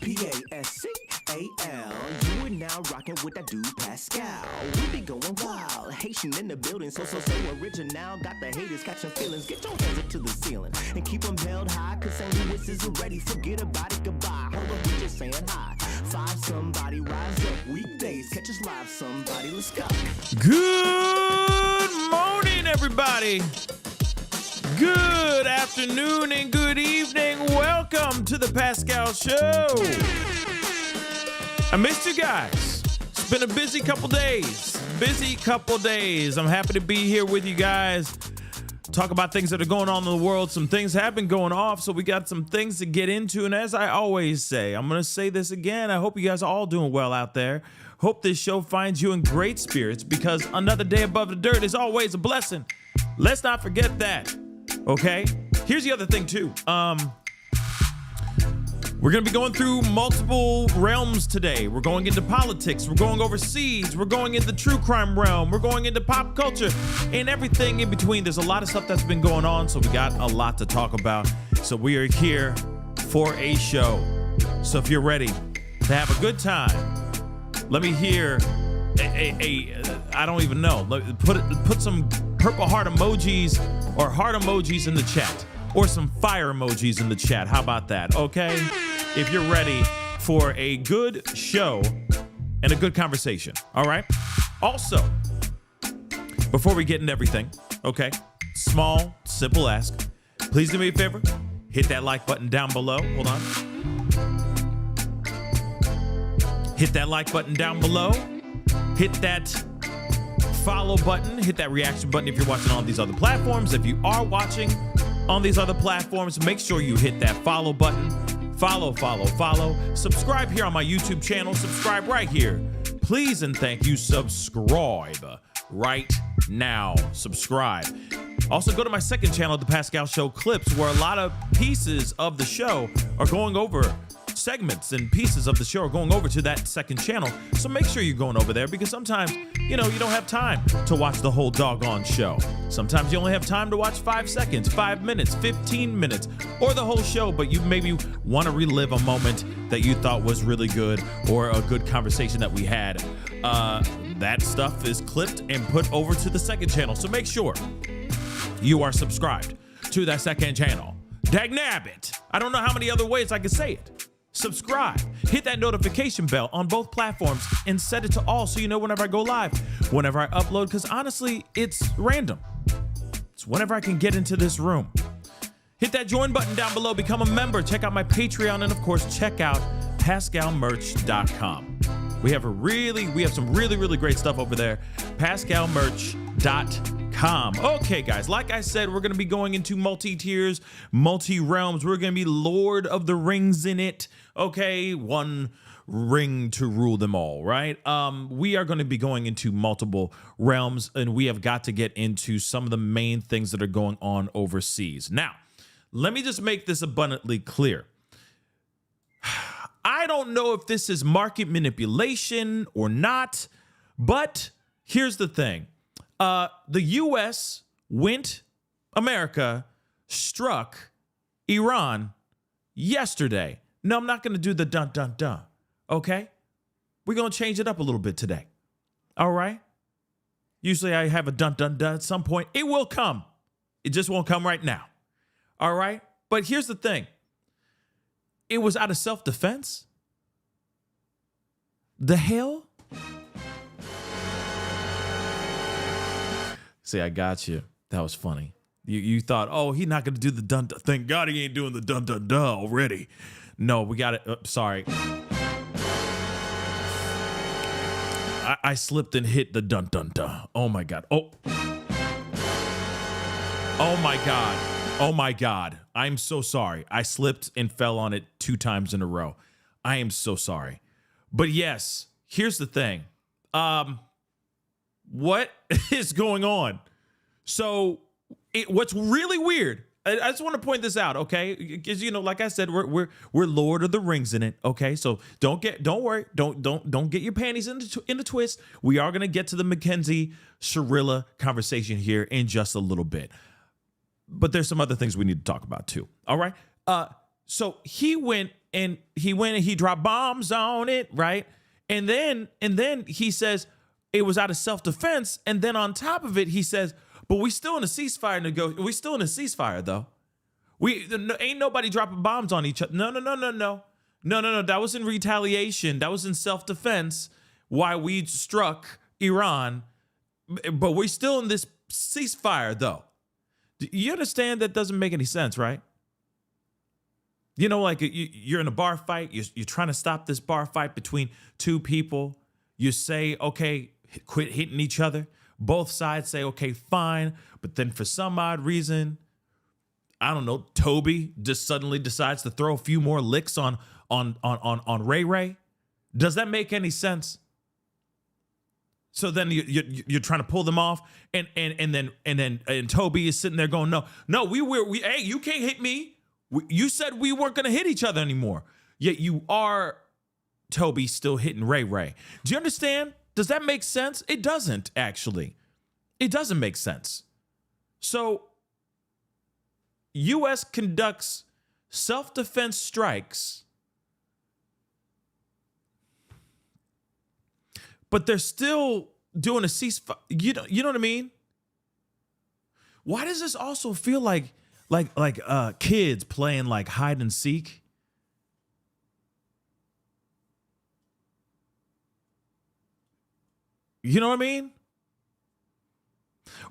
Pascal. You are now rocking with that dude Pascal. We be going wild, Haitian in the building, so original. Got the haters catching feelings. Get your hands up to the ceiling and keep them held high. Cause St. Louis isn't ready. Forget about it, goodbye. Hold up, we just saying hi. Five somebody, rise up. Weekdays, catch us live. Somebody, let's go. Good morning, everybody. Good afternoon and good evening. Welcome to the Pascal Show. I missed you guys. It's been a busy couple days. I'm happy to be here with you guys. Talk about things that are going on in the world. Some things have been going off, so we got some things to get into. And as I always say, I'm going to say this again. I hope you guys are all doing well out there. Hope this show finds you in great spirits, because another day above the dirt is always a blessing. Let's not forget that. Okay? Here's the other thing, too. We're going to be going through multiple realms today. We're going into politics. We're going overseas. We're going into the true crime realm. We're going into pop culture and everything in between. There's a lot of stuff that's been going on, so we got a lot to talk about. So we are here for a show. So if you're ready to have a good time, let me hear I don't even know. Put some purple heart emojis or heart emojis in the chat, or some fire emojis in the chat. How about that? Okay? If you're ready for a good show and a good conversation. All right? Also, before we get into everything, okay? Small, simple ask. Please do me a favor. Hit that like button down below. Hold on. Hit that like button down below. Hit that follow button. Hit that reaction button if you're watching on these other platforms. If you are watching on these other platforms, make sure you hit that follow button. Follow. Subscribe here on my YouTube channel. Subscribe right here. Please and thank you. Subscribe right now. Subscribe. Also, go to my second channel, The Pascal Show Clips, where a lot of pieces of the show are going over. Segments and pieces of the show are going over to that second channel. So make sure you're going over there, because sometimes, you don't have time to watch the whole doggone show. Sometimes you only have time to watch 5 seconds, 5 minutes, 15 minutes, or the whole show, but you maybe want to relive a moment that you thought was really good, or a good conversation that we had. That stuff is clipped and put over to the second channel. So make sure you are subscribed to that second channel. Dagnabbit. I don't know how many other ways I can say it. Subscribe, hit that notification bell on both platforms, and set it to all so you know whenever I go live, whenever I upload, because honestly, it's random. It's whenever I can get into this room. Hit that join button down below, become a member, check out my Patreon, and of course, check out pascalmerch.com. We have some really great stuff over there. pascalmerch.com. Okay, guys, like I said, we're going to be going into multi-tiers, multi-realms. We're going to be Lord of the Rings in it. Okay, one ring to rule them all, right? We are going to be going into multiple realms, and we have got to get into some of the main things that are going on overseas. Now, let me just make this abundantly clear. I don't know if this is market manipulation or not, but here's the thing. The U.S. America struck Iran yesterday. No, I'm not going to do the dun, okay? We're going to change it up a little bit today, all right? Usually I have a dun at some point. It will come. It just won't come right now, all right? But here's the thing. It was out of self-defense? The hell? See, I got you. That was funny. You thought, oh, he's not going to do the dun. Thank God he ain't doing the dun already. No, we got it. Sorry. I slipped and hit the dun. Oh, my God. Oh, my God. Oh, my God. I'm so sorry. I slipped and fell on it 2 times in a row. I am so sorry. But yes, here's the thing. What is going on? So what's really weird, I just want to point this out, okay? Because, like I said, we're Lord of the Rings in it, okay? So don't worry. Don't get your panties in the twist. We are going to get to the Mackenzie Shirilla conversation here in just a little bit. But there's some other things we need to talk about too, all right? So he went and he went and he dropped bombs on it, right? And then he says it was out of self-defense. And then on top of it, he says, but we still in a ceasefire we still in a ceasefire though. Ain't nobody dropping bombs on each other. No. That was in retaliation. That was in self-defense why we struck Iran. But we're still in this ceasefire though. You understand that doesn't make any sense, right? You know, like you're in a bar fight. You're trying to stop this bar fight between two people. You say, okay, quit hitting each other. Both sides say, okay, fine. But then for some odd reason, I don't know, Toby just suddenly decides to throw a few more licks on Ray Ray. Does that make any sense? So then you're trying to pull them off, and then Toby is sitting there going, no, hey, you can't hit me. You said we weren't gonna hit each other anymore. Yet you are, Toby, still hitting Ray Ray. Do you understand? Does that make sense? It doesn't, actually. It doesn't make sense. So U.S. conducts self-defense strikes, but they're still doing a ceasefire. You know what I mean? Why does this also feel like kids playing like hide and seek? You know what I mean?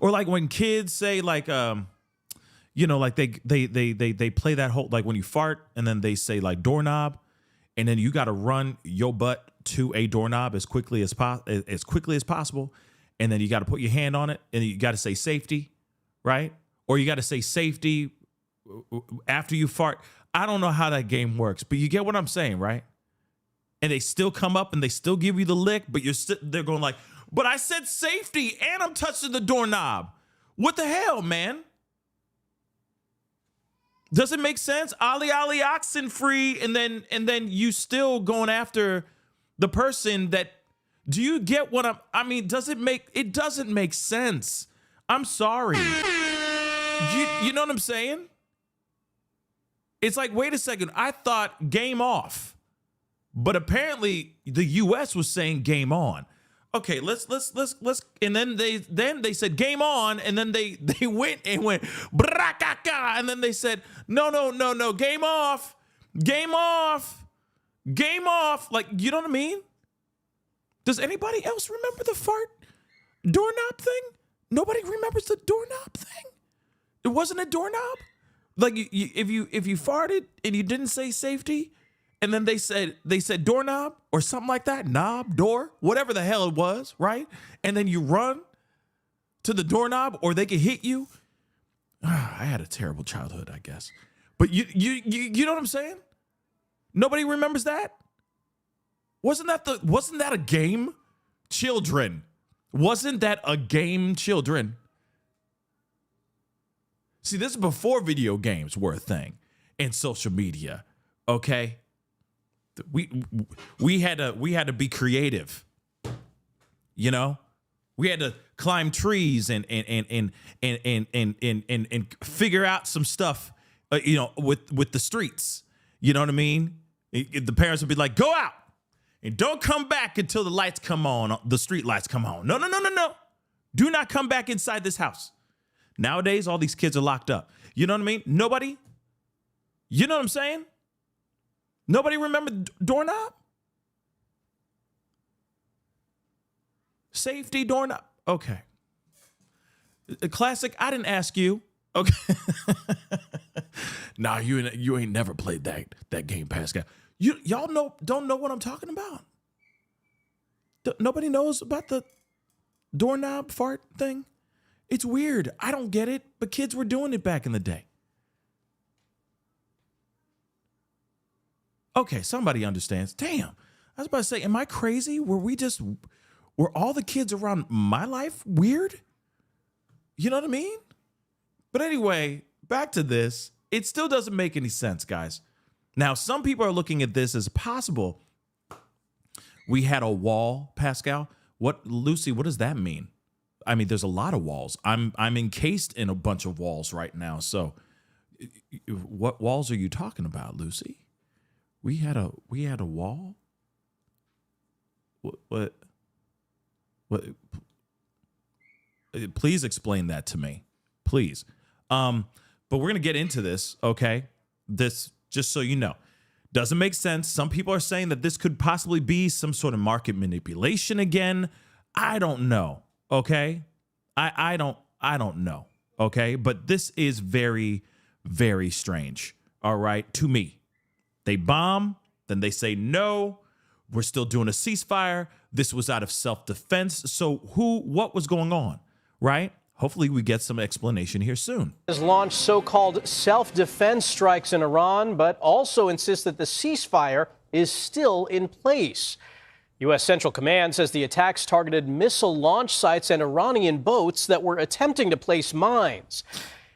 Or like when kids say like like they play that whole, like when you fart and then they say like doorknob, and then you got to run your butt to a doorknob as quickly as possible, and then you got to put your hand on it and you got to say safety, right? Or you got to say safety after you fart. I don't know how that game works, but you get what I'm saying, right? And they still come up and they still give you the lick, but they're going like, but I said safety and I'm touching the doorknob. What the hell, man? Does it make sense? Ali oxen free, and then you still going after the person that. Do you get what I mean? It doesn't make sense. I'm sorry. You know what I'm saying? It's like, wait a second, I thought game off. But apparently the US was saying game on. Okay, let's and then they said game on, and then they went brakaka, and then they said no, game off. Like, you know what I mean? Does anybody else remember the fart doorknob thing? Nobody remembers the doorknob thing? It wasn't a doorknob? Like if you farted and you didn't say safety, and then they said doorknob or something like that, knob, door, whatever the hell it was, right? And then you run to the doorknob, or they could hit you. I had a terrible childhood, I guess. But you know what I'm saying? Nobody remembers that? Wasn't that a game? Children. Wasn't that a game, children? See, this is before video games were a thing and social media, okay? We had to be creative, you know. We had to climb trees and figure out some stuff, with the streets. You know what I mean? The parents would be like, "Go out and don't come back until the lights come on. The street lights come on. No. Do not come back inside this house." Nowadays, all these kids are locked up. You know what I mean? Nobody. You know what I'm saying? Nobody remember doorknob? Safety doorknob. Okay. A classic. I didn't ask you. Okay. Nah, you ain't never played that game, Pascal. Y'all don't know what I'm talking about. Nobody knows about the doorknob fart thing. It's weird. I don't get it, but kids were doing it back in the day. Okay, somebody understands. Damn. I was about to say, am I crazy? Were all the kids around my life weird? You know what I mean? But anyway, back to this. It still doesn't make any sense, guys. Now, some people are looking at this as possible. We had a wall, Pascal. Lucy, what does that mean? I mean, there's a lot of walls. I'm encased in a bunch of walls right now. So what walls are you talking about, Lucy? We had a wall? What? Please explain that to me. Please. But we're going to get into this, okay? This, just so you know, doesn't make sense. Some people are saying that this could possibly be some sort of market manipulation again. I don't know, okay? I don't know, okay? But this is very, very strange, all right, to me. They bomb, then they say, no, we're still doing a ceasefire. This was out of self-defense. So what was going on, right? Hopefully we get some explanation here soon. Has launched so-called self-defense strikes in Iran, but also insists that the ceasefire is still in place. U.S. Central Command says the attacks targeted missile launch sites and Iranian boats that were attempting to place mines.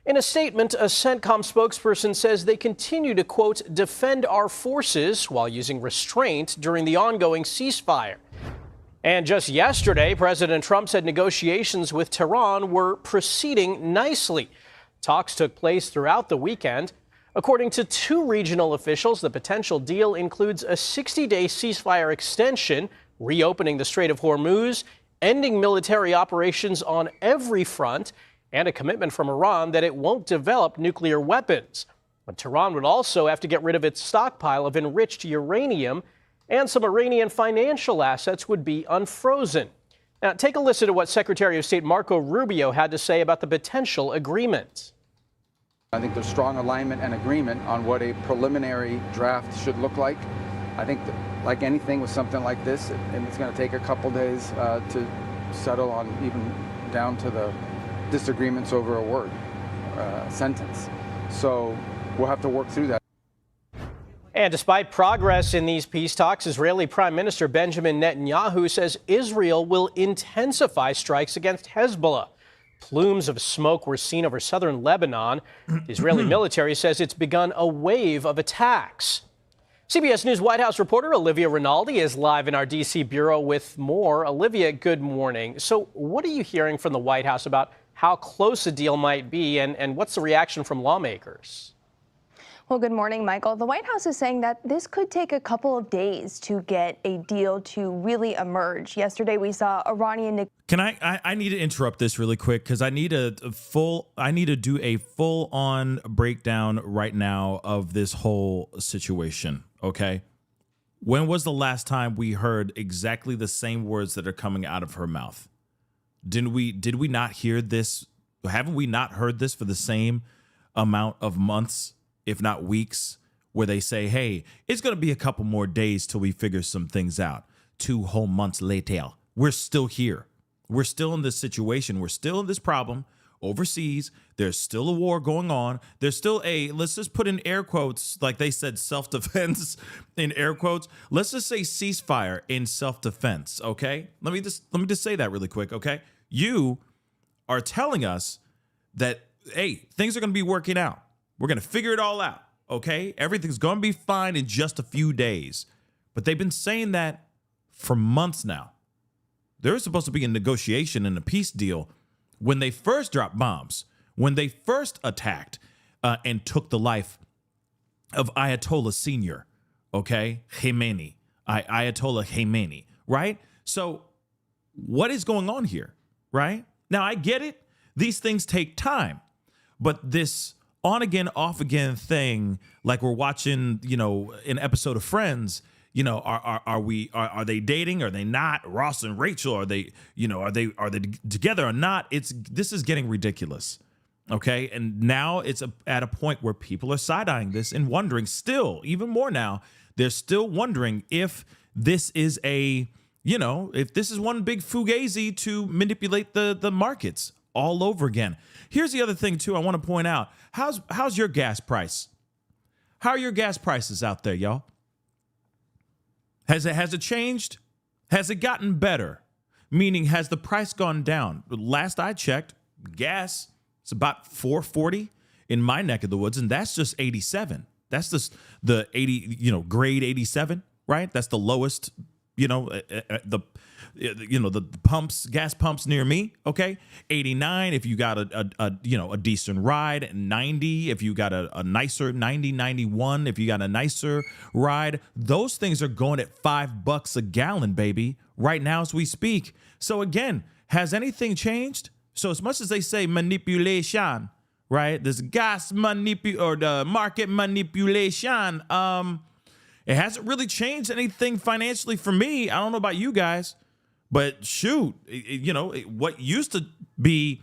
In a statement, a CENTCOM spokesperson says they continue to, quote, defend our forces while using restraint during the ongoing ceasefire. And just yesterday, President Trump said negotiations with Tehran were proceeding nicely. Talks took place throughout the weekend. According to two regional officials, the potential deal includes a 60-day ceasefire extension, reopening the Strait of Hormuz, ending military operations on every front, and a commitment from Iran that it won't develop nuclear weapons. But Tehran would also have to get rid of its stockpile of enriched uranium, and some Iranian financial assets would be unfrozen. Now, take a listen to what Secretary of State Marco Rubio had to say about the potential agreement. I think there's strong alignment and agreement on what a preliminary draft should look like. I think that, like anything with something like this, it's going to take a couple days to settle on, even down to the disagreements over a word, sentence. So we'll have to work through that. And despite progress in these peace talks, Israeli Prime Minister Benjamin Netanyahu says Israel will intensify strikes against Hezbollah. Plumes of smoke were seen over southern Lebanon. The Israeli military says it's begun a wave of attacks. CBS News White House reporter Olivia Rinaldi is live in our D.C. bureau with more. Olivia, good morning. So what are you hearing from the White House about how close a deal might be, and what's the reaction from lawmakers? Well, good morning, Michael. The White House is saying that this could take a couple of days to get a deal to really emerge. Yesterday, we saw Iranian. Can I need to interrupt this really quick because I need to do a full-on breakdown right now of this whole situation. Okay, when was the last time we heard exactly the same words that are coming out of her mouth? Did we not hear this? Haven't we not heard this for the same amount of months, if not weeks, where they say, hey, it's going to be a couple more days till we figure some things out. 2 whole months later, we're still here. We're still in this situation. We're still in this problem overseas. There's still a war going on. There's still let's just put in air quotes, like they said, self-defense in air quotes. Let's just say ceasefire in self-defense, okay? Let me just say that really quick, okay? You are telling us that, hey, things are going to be working out. We're going to figure it all out, okay? Everything's going to be fine in just a few days. But they've been saying that for months now. There was supposed to be a negotiation and a peace deal when they first dropped bombs, when they first attacked and took the life of Ayatollah Senior, okay? Khamenei, Ayatollah Khamenei, right? So what is going on here, right? Now, I get it. These things take time. But this on again, off again thing, like we're watching, an episode of Friends, are they dating? Are they not? Ross and Rachel, are they together or not? This is getting ridiculous. Okay. And now it's at a point where people are side-eyeing this and wondering still, even more now, they're still wondering if this is if this is one big fugazi to manipulate the markets all over again. Here's the other thing too I want to point out. How's your gas price? How are your gas prices out there, y'all? Has it changed? Has it gotten better? Meaning, has the price gone down? Last I checked, gas is about $4.40 in my neck of the woods, and that's just 87. That's just the 80, grade 87, right? That's the lowest, the the gas pumps near me. Okay, 89 if you got a decent ride, 90 if you got a nicer 90, 91 if you got a nicer ride. Those things are going at $5 a gallon, baby, right now as we speak. So again, has anything changed? So as much as they say manipulation, right? This gas or the market manipulation. It hasn't really changed anything financially for me. I don't know about you guys, but shoot, what used to be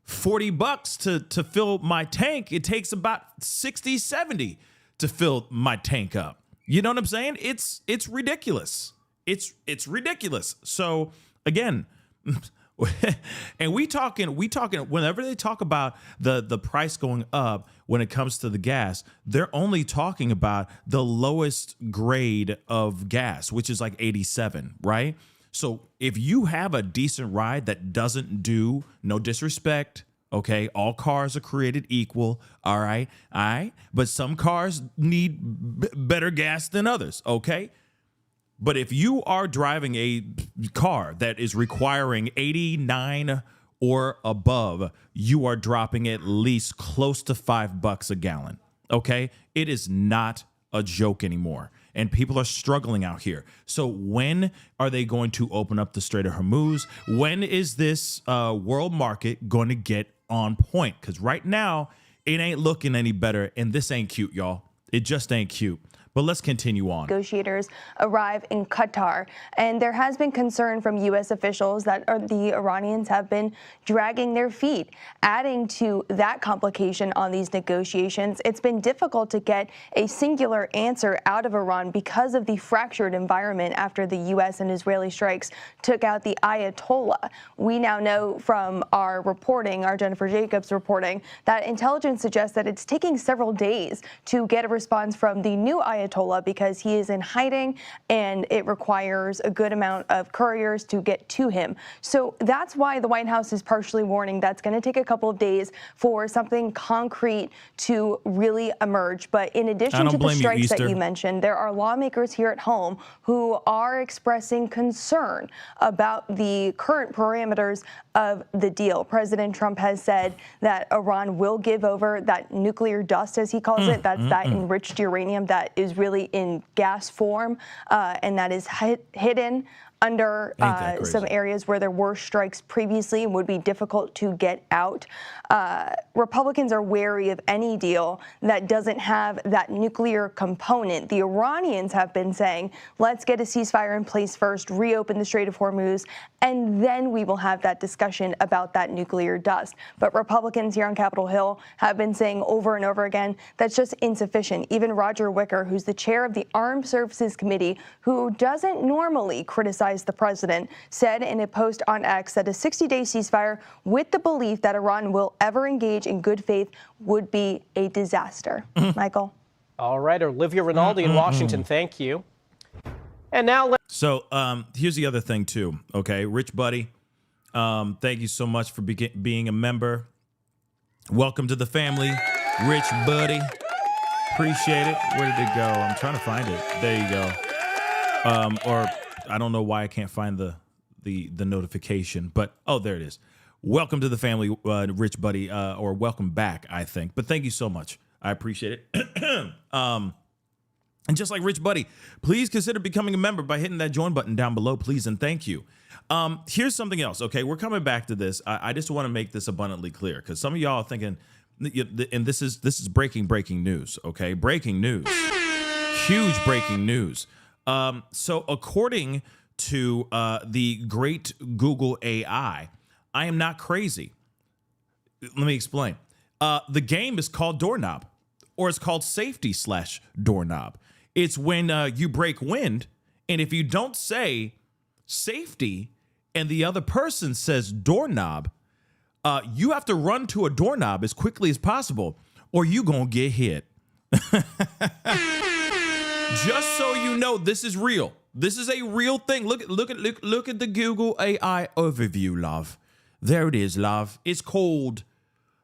$40 to fill my tank, it takes about 60, 70 to fill my tank up. You know what I'm saying? It's ridiculous. It's ridiculous. So again, and we talking whenever they talk about the price going up when it comes to the gas, they're only talking about the lowest grade of gas, which is like 87, right? So if you have a decent ride that doesn't do, no disrespect, okay, all cars are created equal, all right, but some cars need better gas than others, okay? But if you are driving a car that is requiring 89 or above, you are dropping at least close to $5 a gallon. Okay? It is not a joke anymore. And people are struggling out here. So when are they going to open up the Strait of Hormuz? When is this world market going to get on point? Because right now, it ain't looking any better. And this ain't cute, y'all. It just ain't cute. But let's continue on. Negotiators arrive in Qatar, and there has been concern from U.S. officials that the Iranians have been dragging their feet. Adding to that complication on these negotiations, it's been difficult to get a singular answer out of Iran because of the fractured environment after the U.S. and Israeli strikes took out the Ayatollah. We now know from our reporting, our Jennifer Jacobs reporting, that intelligence suggests that it's taking several days to get a response from the new Ayatollah because he is in hiding and it requires a good amount of couriers to get to him. So that's why the White House is partially warning that's going to take a couple of days for something concrete to really emerge. But in addition to the strikes that you mentioned, there are lawmakers here at home who are expressing concern about the current parameters of the deal. President Trump has said that Iran will give over that nuclear dust, as he calls it. That's that enriched uranium that is really in gas form, and that is hidden under some areas where there were strikes previously and would be difficult to get out. Republicans are wary of any deal that doesn't have that nuclear component. The Iranians have been saying, let's get a ceasefire in place first, reopen the Strait of Hormuz, and then we will have that discussion about that nuclear dust. But Republicans here on Capitol Hill have been saying over and over again that's just insufficient. Even Roger Wicker, who's the chair of the Armed Services Committee, who doesn't normally criticize the president, said in a post on X that a 60-day ceasefire with the belief that Iran will ever engage in good faith would be a disaster. Michael? All right, Olivia Rinaldi in Washington, thank you. And now So here's the other thing too, okay? Rich Buddy, thank you so much for being a member. Welcome to the family, Rich Buddy. Appreciate it. Where did it go? I'm trying to find it. There you go. Or I don't know why I can't find the notification, but oh, there it is. Welcome to the family, Rich Buddy, or welcome back, I think. But thank you so much. I appreciate it. And just like Rich Buddy, please consider becoming a member by hitting that join button down below, please, and thank you. Here's something else, okay? We're coming back to this. I just want to make this abundantly clear because some of y'all are thinking, and this is breaking news, okay? Breaking news. Huge breaking news. So according to the great Google AI, I am not crazy. Let me explain. The game is called Doorknob, or it's called safety/doorknob. It's when you break wind, and if you don't say safety and the other person says doorknob, you have to run to a doorknob as quickly as possible, or you gonna get hit. Just so you know, this is real. This is a real thing. Look at the Google AI overview, love. There it is, love. It's called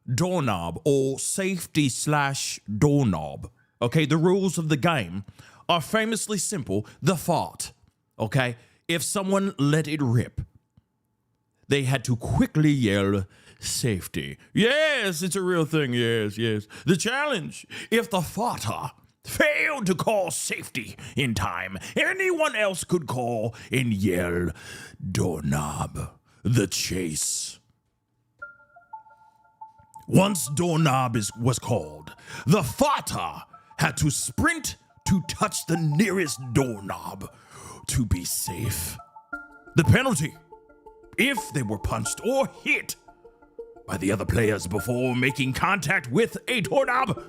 Doorknob or safety/doorknob. Okay, the rules of the game are famously simple. The fart. Okay, if someone let it rip, they had to quickly yell, safety. Yes, it's a real thing. Yes, yes. The challenge, if the fighter failed to call safety in time, anyone else could call and yell, doorknob, the chase. Once doorknob was called, the fighter had to sprint to touch the nearest doorknob to be safe. The penalty, if they were punched or hit by the other players before making contact with a doorknob,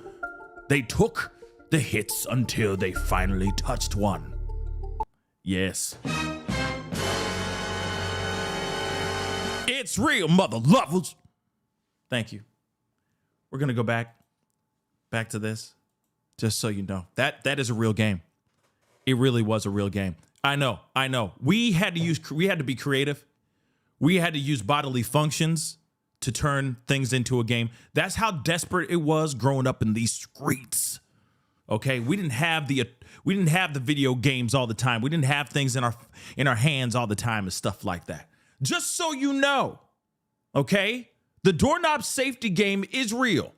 they took the hits until they finally touched one. Yes. It's real, mother lovers. Thank you. We're going to go back to this, just so you know. That is a real game. It really was a real game. I know. We had to be creative. We had to use bodily functions to turn things into a game. That's how desperate it was growing up in these streets. Okay, we didn't have the video games all the time. We didn't have things in our hands all the time and stuff like that. Just so you know, okay, the doorknob safety game is real.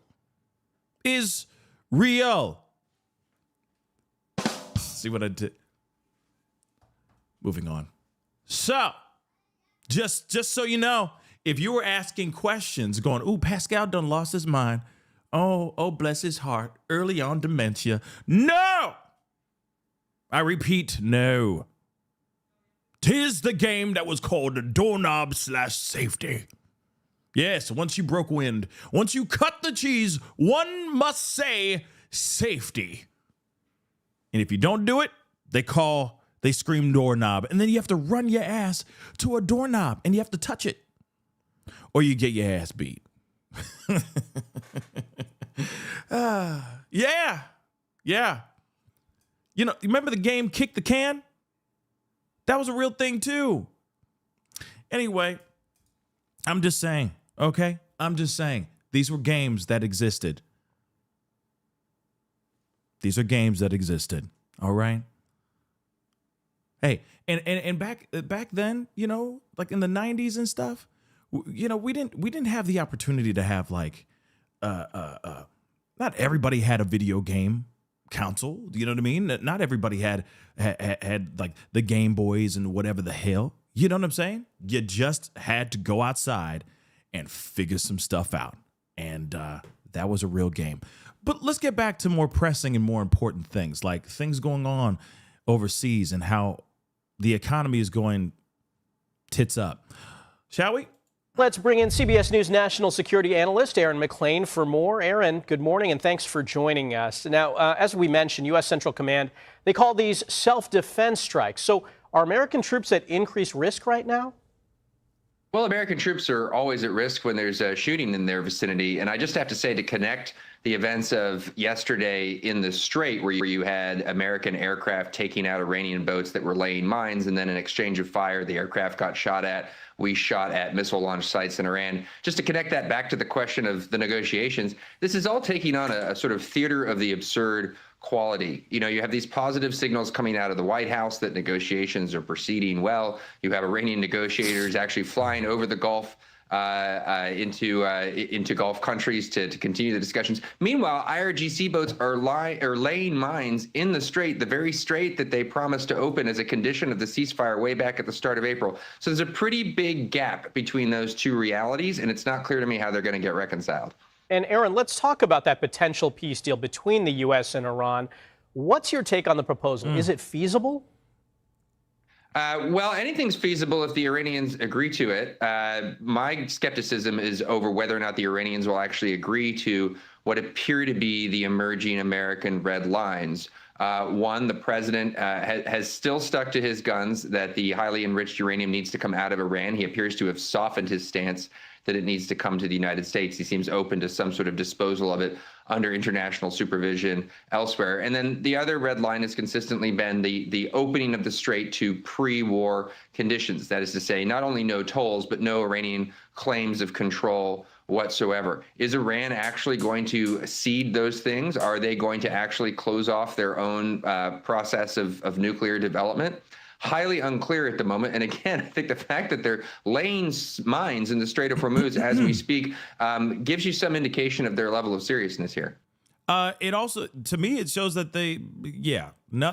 Is real. See what I did? Moving on. So, just so you know, if you were asking questions, going, "Ooh, Pascal done lost his mind. Oh, bless his heart. Early on dementia." No! I repeat, no. 'Tis the game that was called doorknob/safety. Yes, once you broke wind, once you cut the cheese, one must say safety. And if you don't do it, they scream doorknob. And then you have to run your ass to a doorknob and you have to touch it. Or you get your ass beat. Yeah. You remember the game Kick the Can? That was a real thing too. Anyway, I'm just saying, okay? I'm just saying, these were games that existed. These are games that existed, all right? Hey, and back then, like in the 90s and stuff, we didn't have the opportunity to have like not everybody had a video game console, you know what I mean? Not everybody had like the Game Boys and whatever the hell. You know what I'm saying? You just had to go outside and figure some stuff out. And that was a real game. But let's get back to more pressing and more important things, like things going on overseas and how the economy is going tits up. Shall we? Let's bring in CBS News national security analyst Aaron McLean for more. Aaron, good morning and thanks for joining us. Now, as we mentioned, U.S. Central Command, they call these self-defense strikes. So are American troops at increased risk right now? Well, American troops are always at risk when there's a shooting in their vicinity. And I just have to say, to connect the events of yesterday in the Strait, where you had American aircraft taking out Iranian boats that were laying mines, and then an exchange of fire, the aircraft got shot at. We shot at missile launch sites in Iran. Just to connect that back to the question of the negotiations, this is all taking on a sort of theater of the absurd quality. You have these positive signals coming out of the White House that negotiations are proceeding well. You have Iranian negotiators actually flying over the Gulf into Gulf countries to continue the discussions. Meanwhile, IRGC boats are laying mines in the Strait, the very strait that they promised to open as a condition of the ceasefire way back at the start of April. So there's a pretty big gap between those two realities, and it's not clear to me how they're going to get reconciled. And Aaron, let's talk about that potential peace deal between the U.S. and Iran. What's your take on the proposal? Is it feasible? Well, anything's feasible if the Iranians agree to it. My skepticism is over whether or not the Iranians will actually agree to what appear to be the emerging American red lines. One, the president has still stuck to his guns that the highly enriched uranium needs to come out of Iran. He appears to have softened his stance that it needs to come to the United States. He seems open to some sort of disposal of it under international supervision elsewhere. And then the other red line has consistently been the opening of the Strait to pre-war conditions. That is to say, not only no tolls, but no Iranian claims of control whatsoever. Is Iran actually going to cede those things? Are they going to actually close off their own process of nuclear development? highly unclear at the moment. And again, I think the fact that they're laying mines in the Strait of Hormuz as we speak gives you some indication of their level of seriousness here. It also, to me, it shows that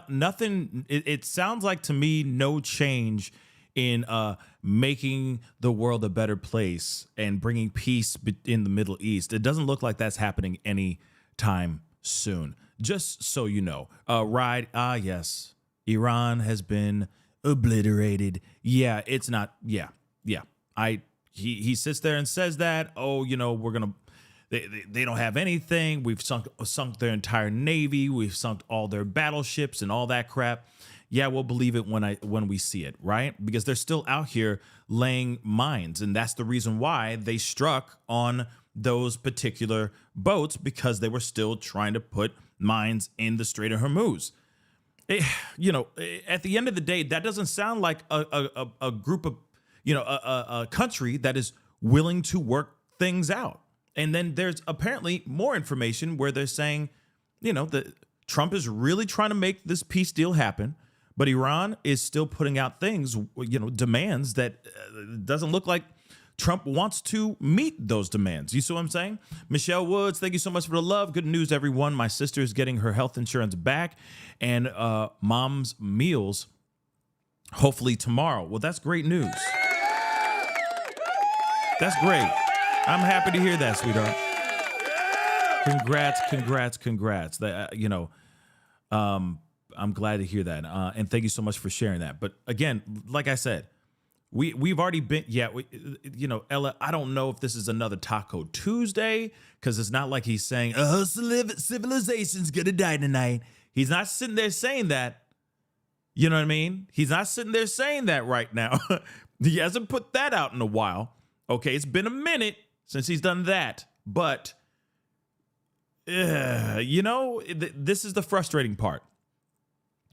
nothing. It sounds like to me no change in making the world a better place and bringing peace in the Middle East. It doesn't look like that's happening anytime soon. Just so you know, yes, Iran has been obliterated. Yeah, it's not. Yeah. He sits there and says that. Oh, we're gonna. They don't have anything. We've sunk their entire navy. We've sunk all their battleships and all that crap. Yeah, we'll believe it when we see it, right? Because they're still out here laying mines, and that's the reason why they struck on those particular boats, because they were still trying to put mines in the Strait of Hormuz. At the end of the day, that doesn't sound like a group of, a country that is willing to work things out. And then there's apparently more information where they're saying, that Trump is really trying to make this peace deal happen, but Iran is still putting out things, demands that doesn't look like Trump wants to meet those demands. You see what I'm saying? Michelle Woods, thank you so much for the love. Good news, everyone. My sister is getting her health insurance back, and mom's meals hopefully tomorrow. Well, that's great news. That's great. I'm happy to hear that, sweetheart. Congrats. That I'm glad to hear that, and thank you so much for sharing that. But again, like I said, we've already been. Ella, I don't know if this is another Taco Tuesday, because it's not like he's saying, civilization's gonna die tonight. He's not sitting there saying that. You know what I mean? He's not sitting there saying that right now. He hasn't put that out in a while. Okay, it's been a minute since he's done that, but this is the frustrating part.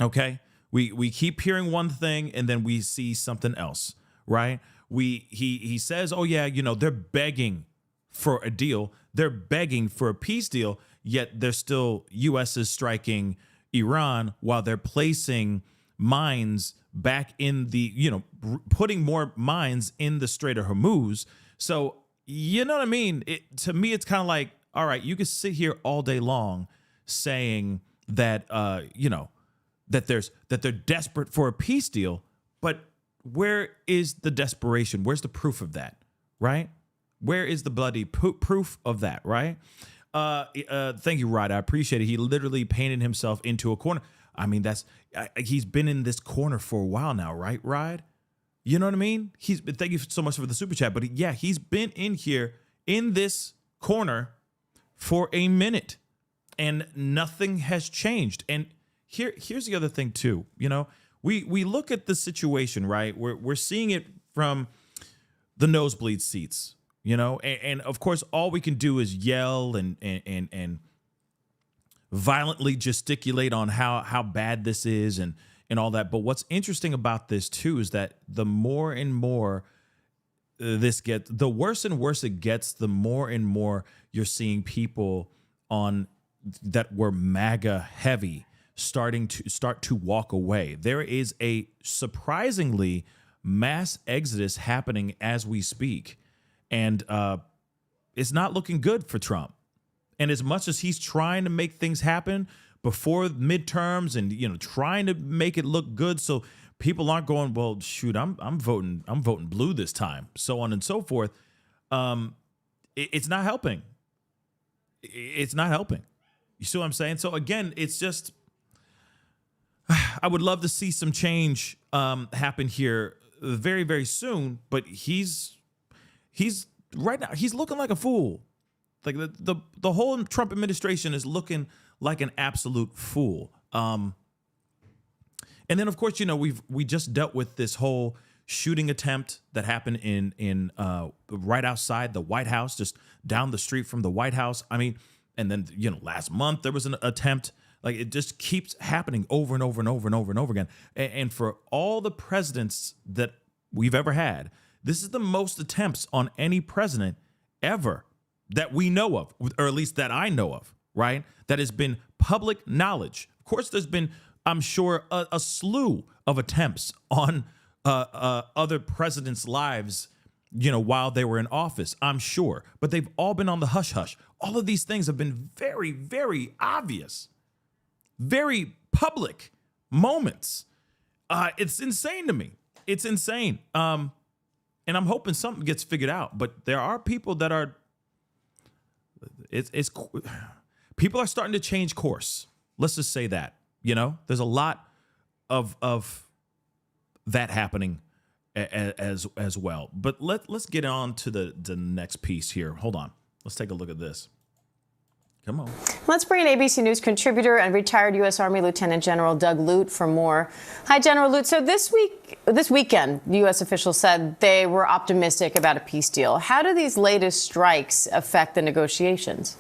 Okay, we keep hearing one thing and then we see something else, right? He says, oh yeah, they're begging for a deal, they're begging for a peace deal, yet they're still, U.S. is striking Iran while they're placing mines back in the, putting more mines in the Strait of Hormuz. So, you know what I mean? To me, it's kind of like, all right, you can sit here all day long saying that, that they're desperate for a peace deal, but where is the desperation? Where's the proof of that, right? Where is the bloody proof of that, right? Thank you, Rod. I appreciate it. He literally painted himself into a corner. I mean, he's been in this corner for a while now, right, Rod? You know what I mean? Thank you so much for the super chat, but he's been in here in this corner for a minute, and nothing has changed. And here's the other thing too. We look at the situation, right? We're seeing it from the nosebleed seats, and of course, all we can do is yell and violently gesticulate on how bad this is and all that. But what's interesting about this too is that the more and more this gets, the worse and worse it gets, the more and more you're seeing people that were MAGA heavy start to walk away. There is a surprisingly mass exodus happening as we speak, and it's not looking good for Trump. And as much as he's trying to make things happen before midterms and trying to make it look good so people aren't going, well, shoot, I'm voting blue this time, so on and so forth, it's not helping. It's not helping. You see what I'm saying? So again, it's just, I would love to see some change happen here very, very soon, but he's right now, he's looking like a fool. Like the whole Trump administration is looking like an absolute fool. And then of course, we just dealt with this whole shooting attempt that happened in right outside the White House, just down the street from the White House. I mean, and then last month there was an attempt. Like, it just keeps happening over and over and over and over and over again. And for all the presidents that we've ever had, this is the most attempts on any president ever that we know of, or at least that I know of, right? That has been public knowledge. Of course, there's been I'm sure a slew of attempts on other presidents' lives, while they were in office, I'm sure. But they've all been on the hush-hush. All of these things have been very, very obvious, very public moments. It's insane to me. It's insane. And I'm hoping something gets figured out. But there are people that are, people are starting to change course. Let's just say that, there's a lot of that happening as well. But let's get on to the next piece here. Hold on. Let's take a look at this. Come on. Let's bring in ABC News contributor and retired U.S. Army Lieutenant General Doug Lute for more. Hi, General Lute. So this weekend, U.S. officials said they were optimistic about a peace deal. How do these latest strikes affect the negotiations?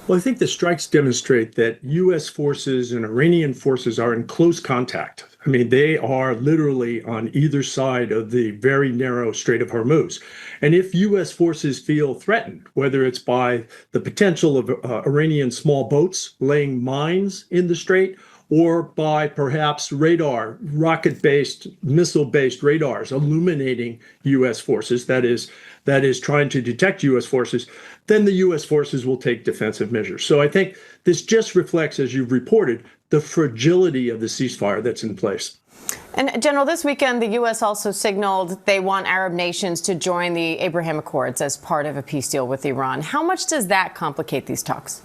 Well, I think the strikes demonstrate that U.S. forces and Iranian forces are in close contact. I mean, they are literally on either side of the very narrow Strait of Hormuz. And if U.S. forces feel threatened, whether it's by the potential of Iranian small boats laying mines in the strait, or by perhaps radar, rocket-based, missile-based radars illuminating U.S. forces, that is trying to detect U.S. forces, then the U.S. forces will take defensive measures. So I think this just reflects, as you've reported, the fragility of the ceasefire that's in place. And General, this weekend, the U.S. also signaled they want Arab nations to join the Abraham Accords as part of a peace deal with Iran. How much does that complicate these talks?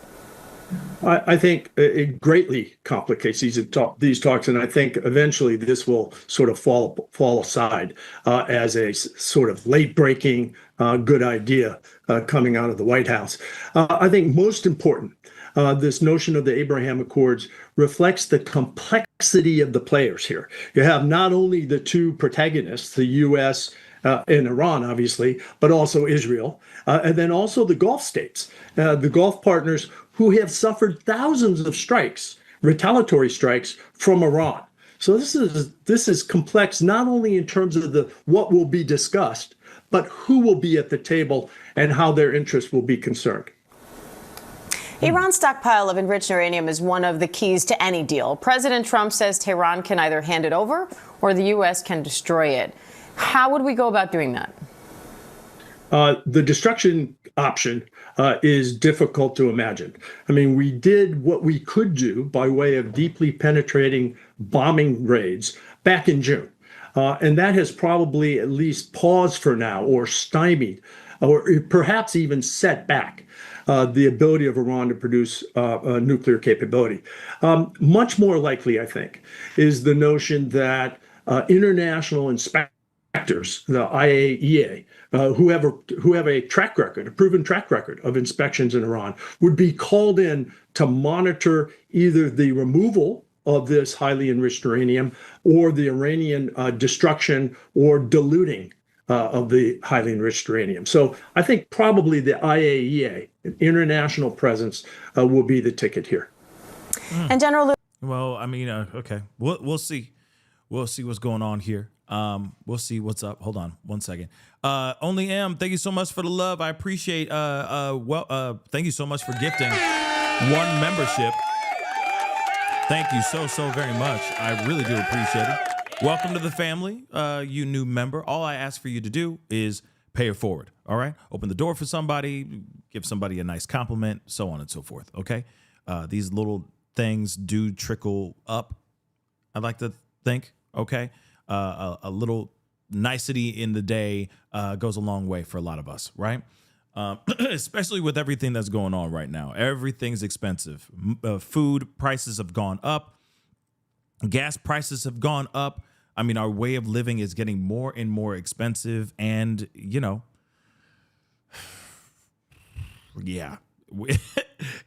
I think it greatly complicates these talks, and I think eventually this will sort of fall aside as a sort of late-breaking good idea coming out of the White House. I think most important, this notion of the Abraham Accords reflects the complexity of the players here. You have not only the two protagonists, the U.S. And Iran, obviously, but also Israel, and then also the Gulf states, the Gulf partners who have suffered thousands of strikes, retaliatory strikes from Iran. So this is complex, not only in terms of what will be discussed, but who will be at the table and how their interests will be concerned. Iran's stockpile of enriched uranium is one of the keys to any deal. President Trump says Tehran can either hand it over or the U.S. can destroy it. How would we go about doing that? The destruction option is difficult to imagine. I mean, we did what we could do by way of deeply penetrating bombing raids back in June. And that has probably at least paused for now, or stymied, or perhaps even set back the ability of Iran to produce a nuclear capability. Much more likely, I think, is the notion that international inspectors, the IAEA, who have a track record, a proven track record of inspections in Iran, would be called in to monitor either the removal of this highly enriched uranium or the Iranian destruction or diluting of the highly enriched uranium. So I think probably the IAEA, an international presence, will be the ticket here. And General Well, I mean, okay, we'll see. We'll see what's going on here. We'll see what's up. Hold on one second. Only M, thank you so much for the love. I appreciate, thank you so much for gifting one membership. Thank you so very much. I really do appreciate it. Welcome to the family, you new member. All I ask for you to do is pay it forward. All right. Open the door for somebody, give somebody a nice compliment, so on and so forth. Okay. These little things do trickle up, I'd like to think. Okay. A little nicety in the day goes a long way for a lot of us, right? Especially with everything that's going on right now. Everything's expensive. Food prices have gone up. Gas prices have gone up. I mean, our way of living is getting more and more expensive. And, yeah.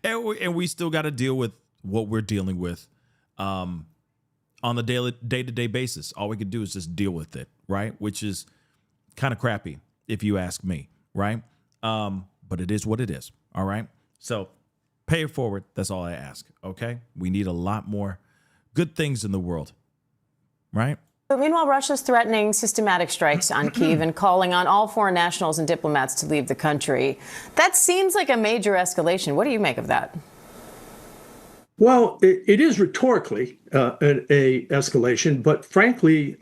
and we still got to deal with what we're dealing with on the day-to-day basis. All we could do is just deal with it, right? Which is kind of crappy, if you ask me, right? But it is what it is, all right? So pay it forward. That's all I ask, okay? We need a lot more good things in the world, right? But meanwhile, Russia's threatening systematic strikes on Kyiv and calling on all foreign nationals and diplomats to leave the country. That seems like a major escalation. What do you make of that? Well, it is rhetorically a escalation, but frankly,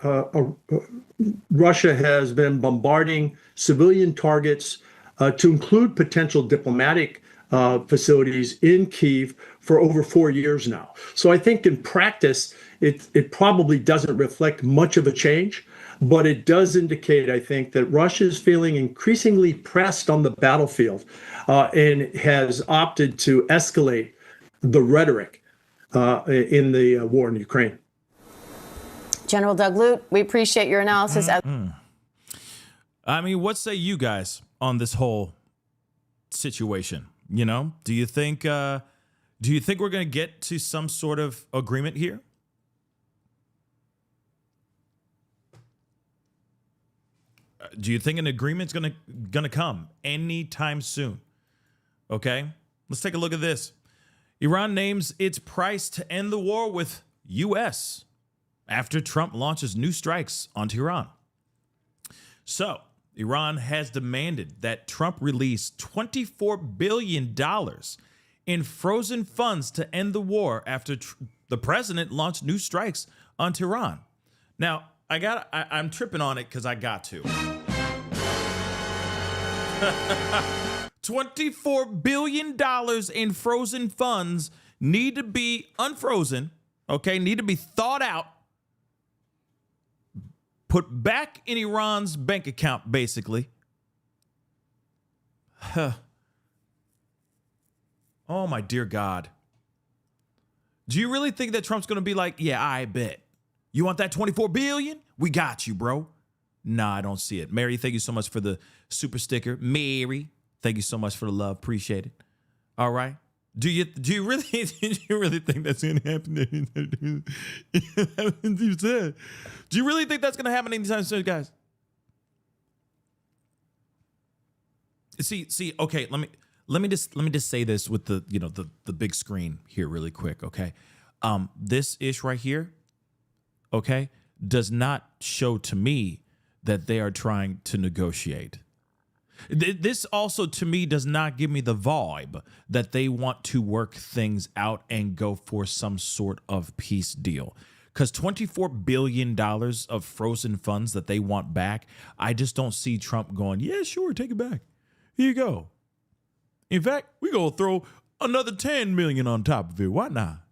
Russia has been bombarding civilian targets to include potential diplomatic facilities in Kyiv for over 4 years now. So I think in practice, it probably doesn't reflect much of a change, but it does indicate, I think, that Russia is feeling increasingly pressed on the battlefield and has opted to escalate the rhetoric in the war in Ukraine. General Doug Lute, we appreciate your analysis. I mean, what say you guys on this whole situation? You know, do you think we're going to get to some sort of agreement here? Do you think an agreement's going to come anytime soon? Okay, let's take a look at this. Iran names its price to end the war with U.S. after Trump launches new strikes on Tehran. So, Iran has demanded that Trump release $24 billion in frozen funds to end the war after the president launched new strikes on Tehran. Now, I'm tripping on it because I got to. $24 billion in frozen funds need to be unfrozen, okay, need to be thawed out, put back in Iran's bank account, basically. Oh, my dear God. Do you really think that Trump's going to be like, yeah, I bet. You want that $24 billion? We got you, bro. Nah, I don't see it. Mary, thank you so much for the super sticker. Mary, thank you so much for the love. Appreciate it. All right. Do you really think that's going to happen? You said. Do you really think that's going to happen anytime soon, guys? See. Okay, let me just say this with the big screen here really quick. Okay, this ish right here, okay, does not show to me that they are trying to negotiate. This also, to me, does not give me the vibe that they want to work things out and go for some sort of peace deal. Because $24 billion of frozen funds that they want back, I just don't see Trump going, yeah, sure, take it back. Here you go. In fact, we're going to throw another $10 million on top of it. Why not?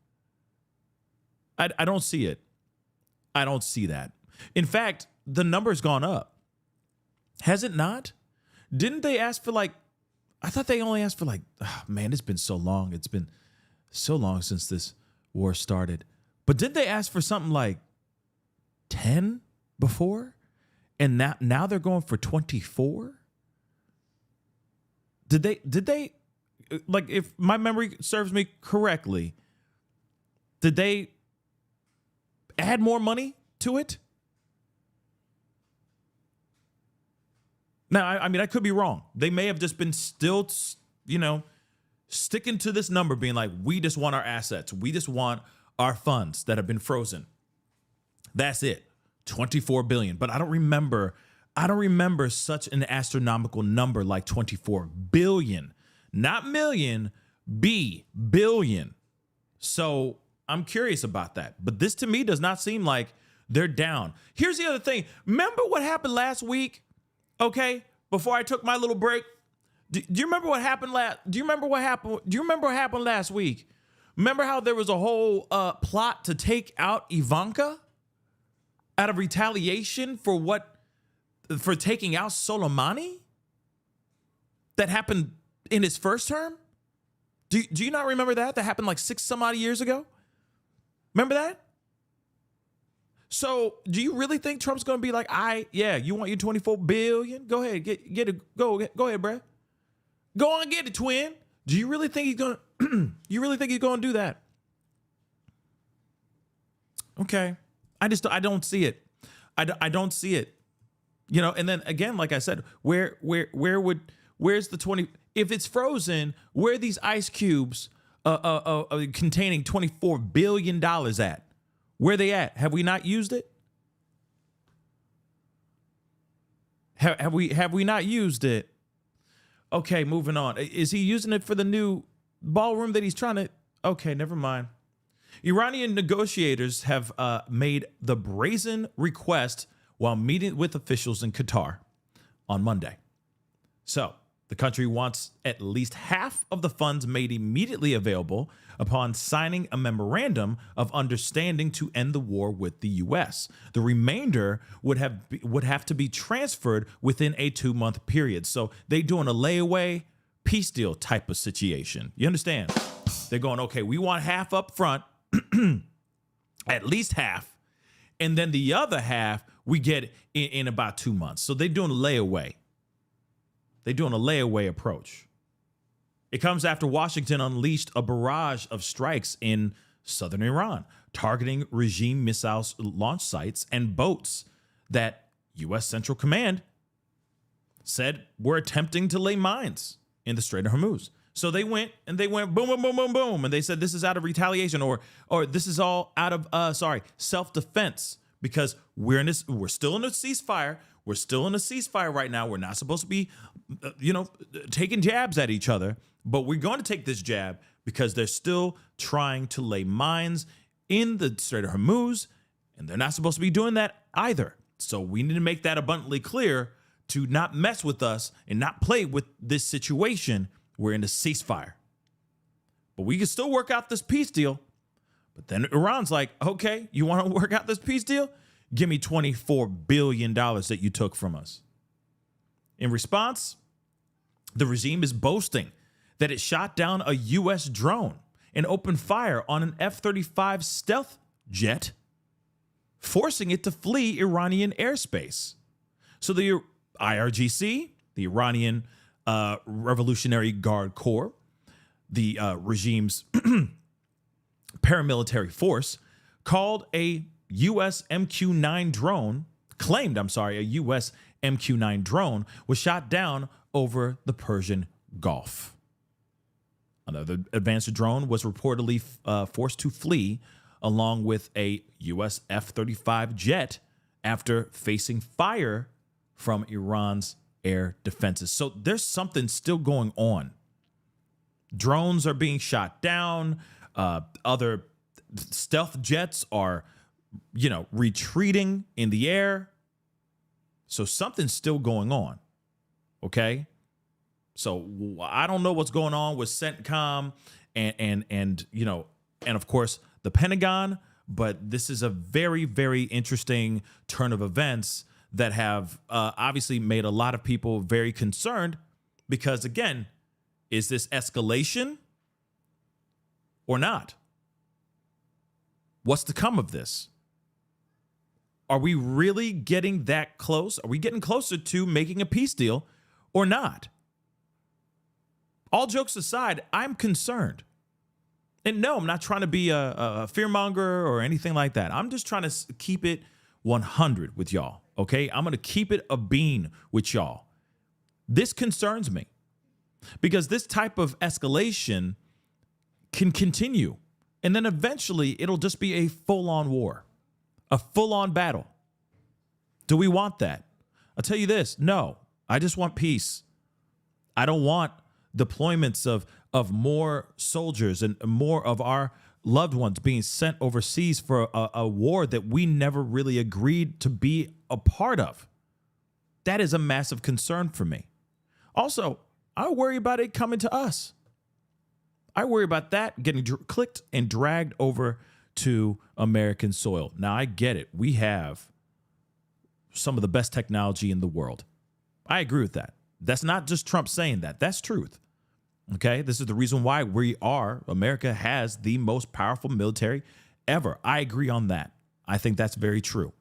I don't see it. I don't see that. In fact, the number's gone up. Has it not? Didn't they ask for I thought they only asked for man, it's been so long. It's been so long since this war started. But didn't they ask for something like 10 before? And now they're going for 24? Did they if my memory serves me correctly, did they add more money to it? Now, I mean, I could be wrong. They may have just been still, sticking to this number, being like, we just want our assets. We just want our funds that have been frozen. That's it. 24 billion. But I don't remember such an astronomical number like 24 billion. Not million, billion. So I'm curious about that. But this to me does not seem like they're down. Here's the other thing. Remember what happened last week? Okay, before I took my little break, do you remember what happened Do you remember what happened last week? Remember how there was a whole plot to take out Ivanka out of retaliation for taking out Soleimani? That happened in his first term? Do you not remember that? That happened like 6 some odd years ago? Remember that? So, do you really think Trump's going to be like, you want your 24 billion? Go ahead, get it. Go ahead, bruh. Go on, get it, twin. Do you really think he's going to do that? Okay. I don't see it. I don't see it. And then again, like I said, where's the 20, if it's frozen, where are these ice cubes containing $24 billion at? Where are they at? Have we not used it? Have we not used it? Okay, moving on. Is he using it for the new ballroom that he's trying to Okay, never mind. Iranian negotiators have made the brazen request while meeting with officials in Qatar on Monday. So the country wants at least half of the funds made immediately available upon signing a memorandum of understanding to end the war with the U.S. The remainder would have to be transferred within a 2-month period. So they doing a layaway peace deal type of situation. You understand? They're going, okay, we want half up front, at least half, and then the other half we get in about 2 months. So they're doing a layaway. They're doing a layaway approach. It comes after Washington unleashed a barrage of strikes in southern Iran, targeting regime missile launch sites and boats that U.S. Central Command said were attempting to lay mines in the Strait of Hormuz. So they went boom, boom, boom, boom, boom. And they said this is out of retaliation or this is all out of, self-defense, because we're still in a ceasefire. We're still in a ceasefire right now. We're not supposed to be, taking jabs at each other, but we're going to take this jab because they're still trying to lay mines in the Strait of Hormuz, and they're not supposed to be doing that either. So we need to make that abundantly clear to not mess with us and not play with this situation. We're in a ceasefire. But we can still work out this peace deal. But then Iran's like, okay, you want to work out this peace deal? Give me $24 billion that you took from us. In response, the regime is boasting that it shot down a U.S. drone and opened fire on an F-35 stealth jet, forcing it to flee Iranian airspace. So the IRGC, the Iranian Revolutionary Guard Corps, the regime's paramilitary force, claimed a U.S. MQ-9 drone was shot down over the Persian Gulf. Another advanced drone was reportedly forced to flee along with a U.S. F-35 jet after facing fire from Iran's air defenses. So there's something still going on. Drones are being shot down. Other stealth jets are, retreating in the air. So something's still going on. Okay. So I don't know what's going on with CENTCOM and of course the Pentagon, but this is a very, very interesting turn of events that have obviously made a lot of people very concerned because, again, is this escalation or not? What's to come of this? Are we really getting that close? Are we getting closer to making a peace deal or not? All jokes aside, I'm concerned. And no, I'm not trying to be a fearmonger or anything like that. I'm just trying to keep it 100 with y'all. Okay, I'm going to keep it a bean with y'all. This concerns me because this type of escalation can continue. And then eventually it'll just be a full-on war, a full-on battle. Do we want that? I'll tell you this. No, I just want peace. I don't want deployments of more soldiers and more of our loved ones being sent overseas for a war that we never really agreed to be a part of. That is a massive concern for me. Also, I worry about it coming to us. I worry about that getting clicked and dragged over to American soil. Now, I get it. We have some of the best technology in the world. I agree with that. That's not just Trump saying that. That's truth. Okay, this is the reason why America has the most powerful military ever. I agree on that. I think that's very true.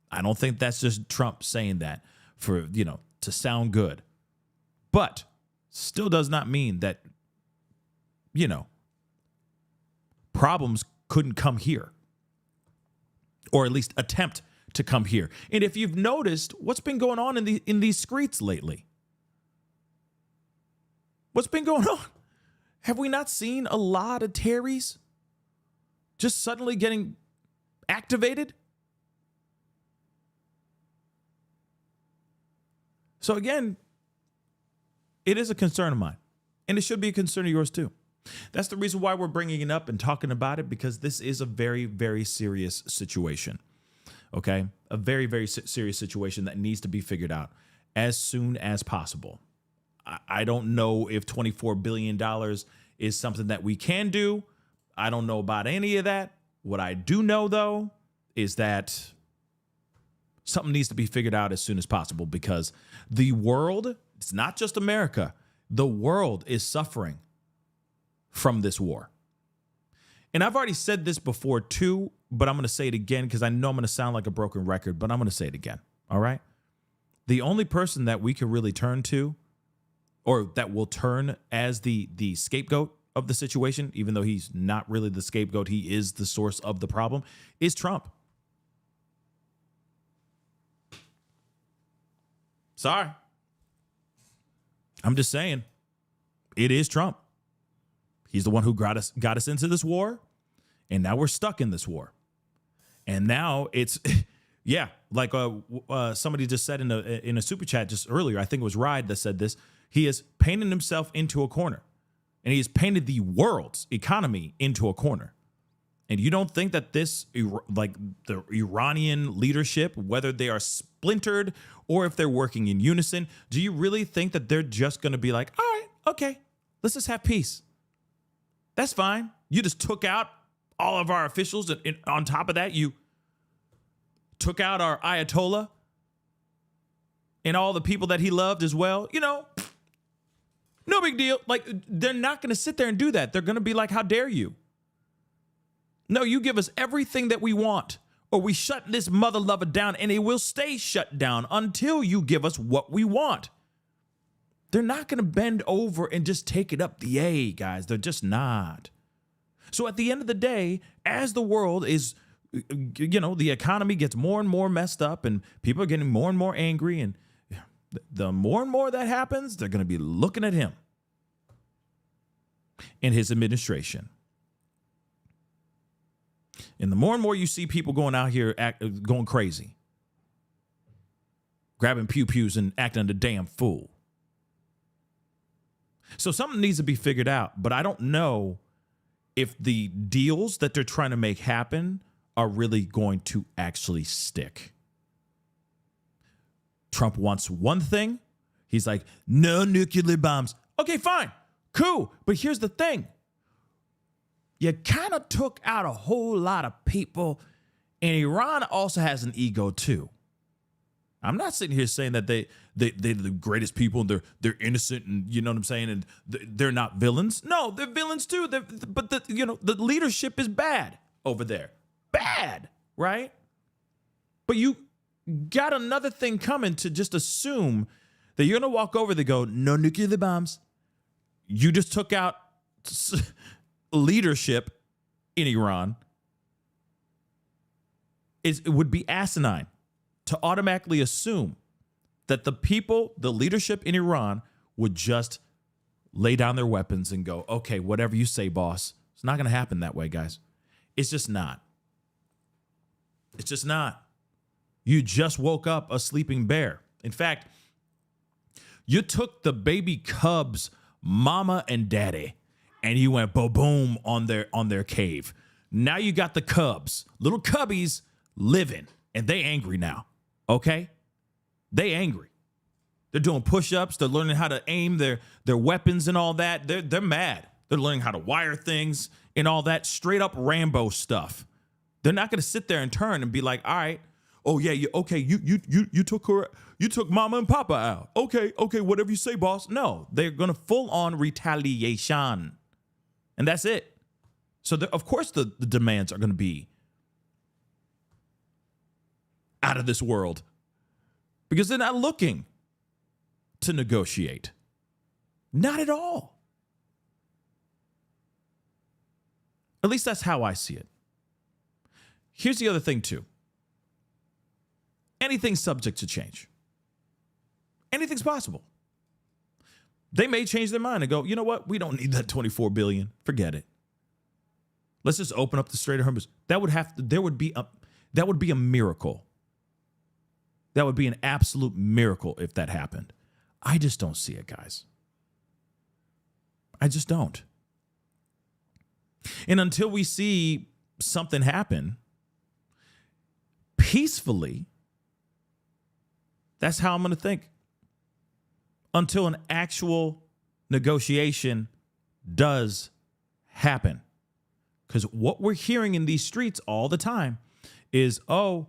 I don't think that's just Trump saying that for, to sound good. But still does not mean that, problems couldn't come here or at least attempt to come here. And if you've noticed what's been going on in these streets lately, what's been going on? Have we not seen a lot of Terrys just suddenly getting activated? So again, it is a concern of mine, and it should be a concern of yours too. That's the reason why we're bringing it up and talking about it, because this is a very, very serious situation. Okay? A very, very serious situation that needs to be figured out as soon as possible. I don't know if $24 billion is something that we can do. I don't know about any of that. What I do know, though, is that something needs to be figured out as soon as possible, because the world, it's not just America, the world is suffering from this war. And I've already said this before, too, but I'm going to say it again because I know I'm going to sound like a broken record, but I'm going to say it again. All right? The only person that we can really turn to, or that will turn as the scapegoat of the situation, even though he's not really the scapegoat, he is the source of the problem, is Trump. Sorry. I'm just saying, it is Trump. He's the one who got us into this war, and now we're stuck in this war. And now it's, yeah, like somebody just said in a super chat just earlier, I think it was Ride that said this, he has painted himself into a corner, and he has painted the world's economy into a corner. And you don't think that this, like the Iranian leadership, whether they are splintered or if they're working in unison, do you really think that they're just going to be like, all right, okay, let's just have peace? That's fine. You just took out all of our officials. And on top of that, you took out our Ayatollah and all the people that he loved as well. You know, no big deal. Like, they're not going to sit there and do that. They're going to be like, how dare you? No, you give us everything that we want, or we shut this mother lover down, and it will stay shut down until you give us what we want. They're not going to bend over and just take it up the A, guys. They're just not. So at the end of the day, as the world is, you know, the economy gets more and more messed up and people are getting more and more angry, and the more and more that happens, they're going to be looking at him and his administration. And the more and more you see people going out here going crazy, grabbing pew-pews and acting a damn fool. So something needs to be figured out, but I don't know if the deals that they're trying to make happen are really going to actually stick. Trump wants one thing. He's like, no nuclear bombs. Okay, fine, cool. But here's the thing. You kind of took out a whole lot of people, and Iran also has an ego too. I'm not sitting here saying that they're the greatest people and they're innocent, and you know what I'm saying, and they're not villains. No, they're villains too. But the leadership is bad over there, bad, right? But you got another thing coming to just assume that you're gonna walk over there and go, no nuclear bombs. You just took out leadership in Iran. It would be asinine to automatically assume that the people, the leadership in Iran, would just lay down their weapons and go, okay, whatever you say, boss. It's not going to happen that way, guys. It's just not. It's just not. You just woke up a sleeping bear. In fact, you took the baby cubs, mama and daddy, and you went boom on their cave. Now you got the cubs, little cubbies living, and they angry now. Okay? They angry. They're doing push-ups. They're learning how to aim their weapons and all that. They're mad. They're learning how to wire things and all that straight up Rambo stuff. They're not going to sit there and turn and be like, all right, oh yeah, you took mama and papa out. Okay, whatever you say, boss. No, they're going to full on retaliation. And that's it. So of course the demands are going to be out of this world, because they're not looking to negotiate. Not at all. At least that's how I see it. Here's the other thing too. Anything's subject to change. Anything's possible. They may change their mind and go, you know what? We don't need that $24 billion. Forget it. Let's just open up the Strait of Hormuz. That would be a miracle. That would be an absolute miracle if that happened. I just don't see it, guys. I just don't. And until we see something happen peacefully, that's how I'm going to think. Until an actual negotiation does happen. Because what we're hearing in these streets all the time is, oh,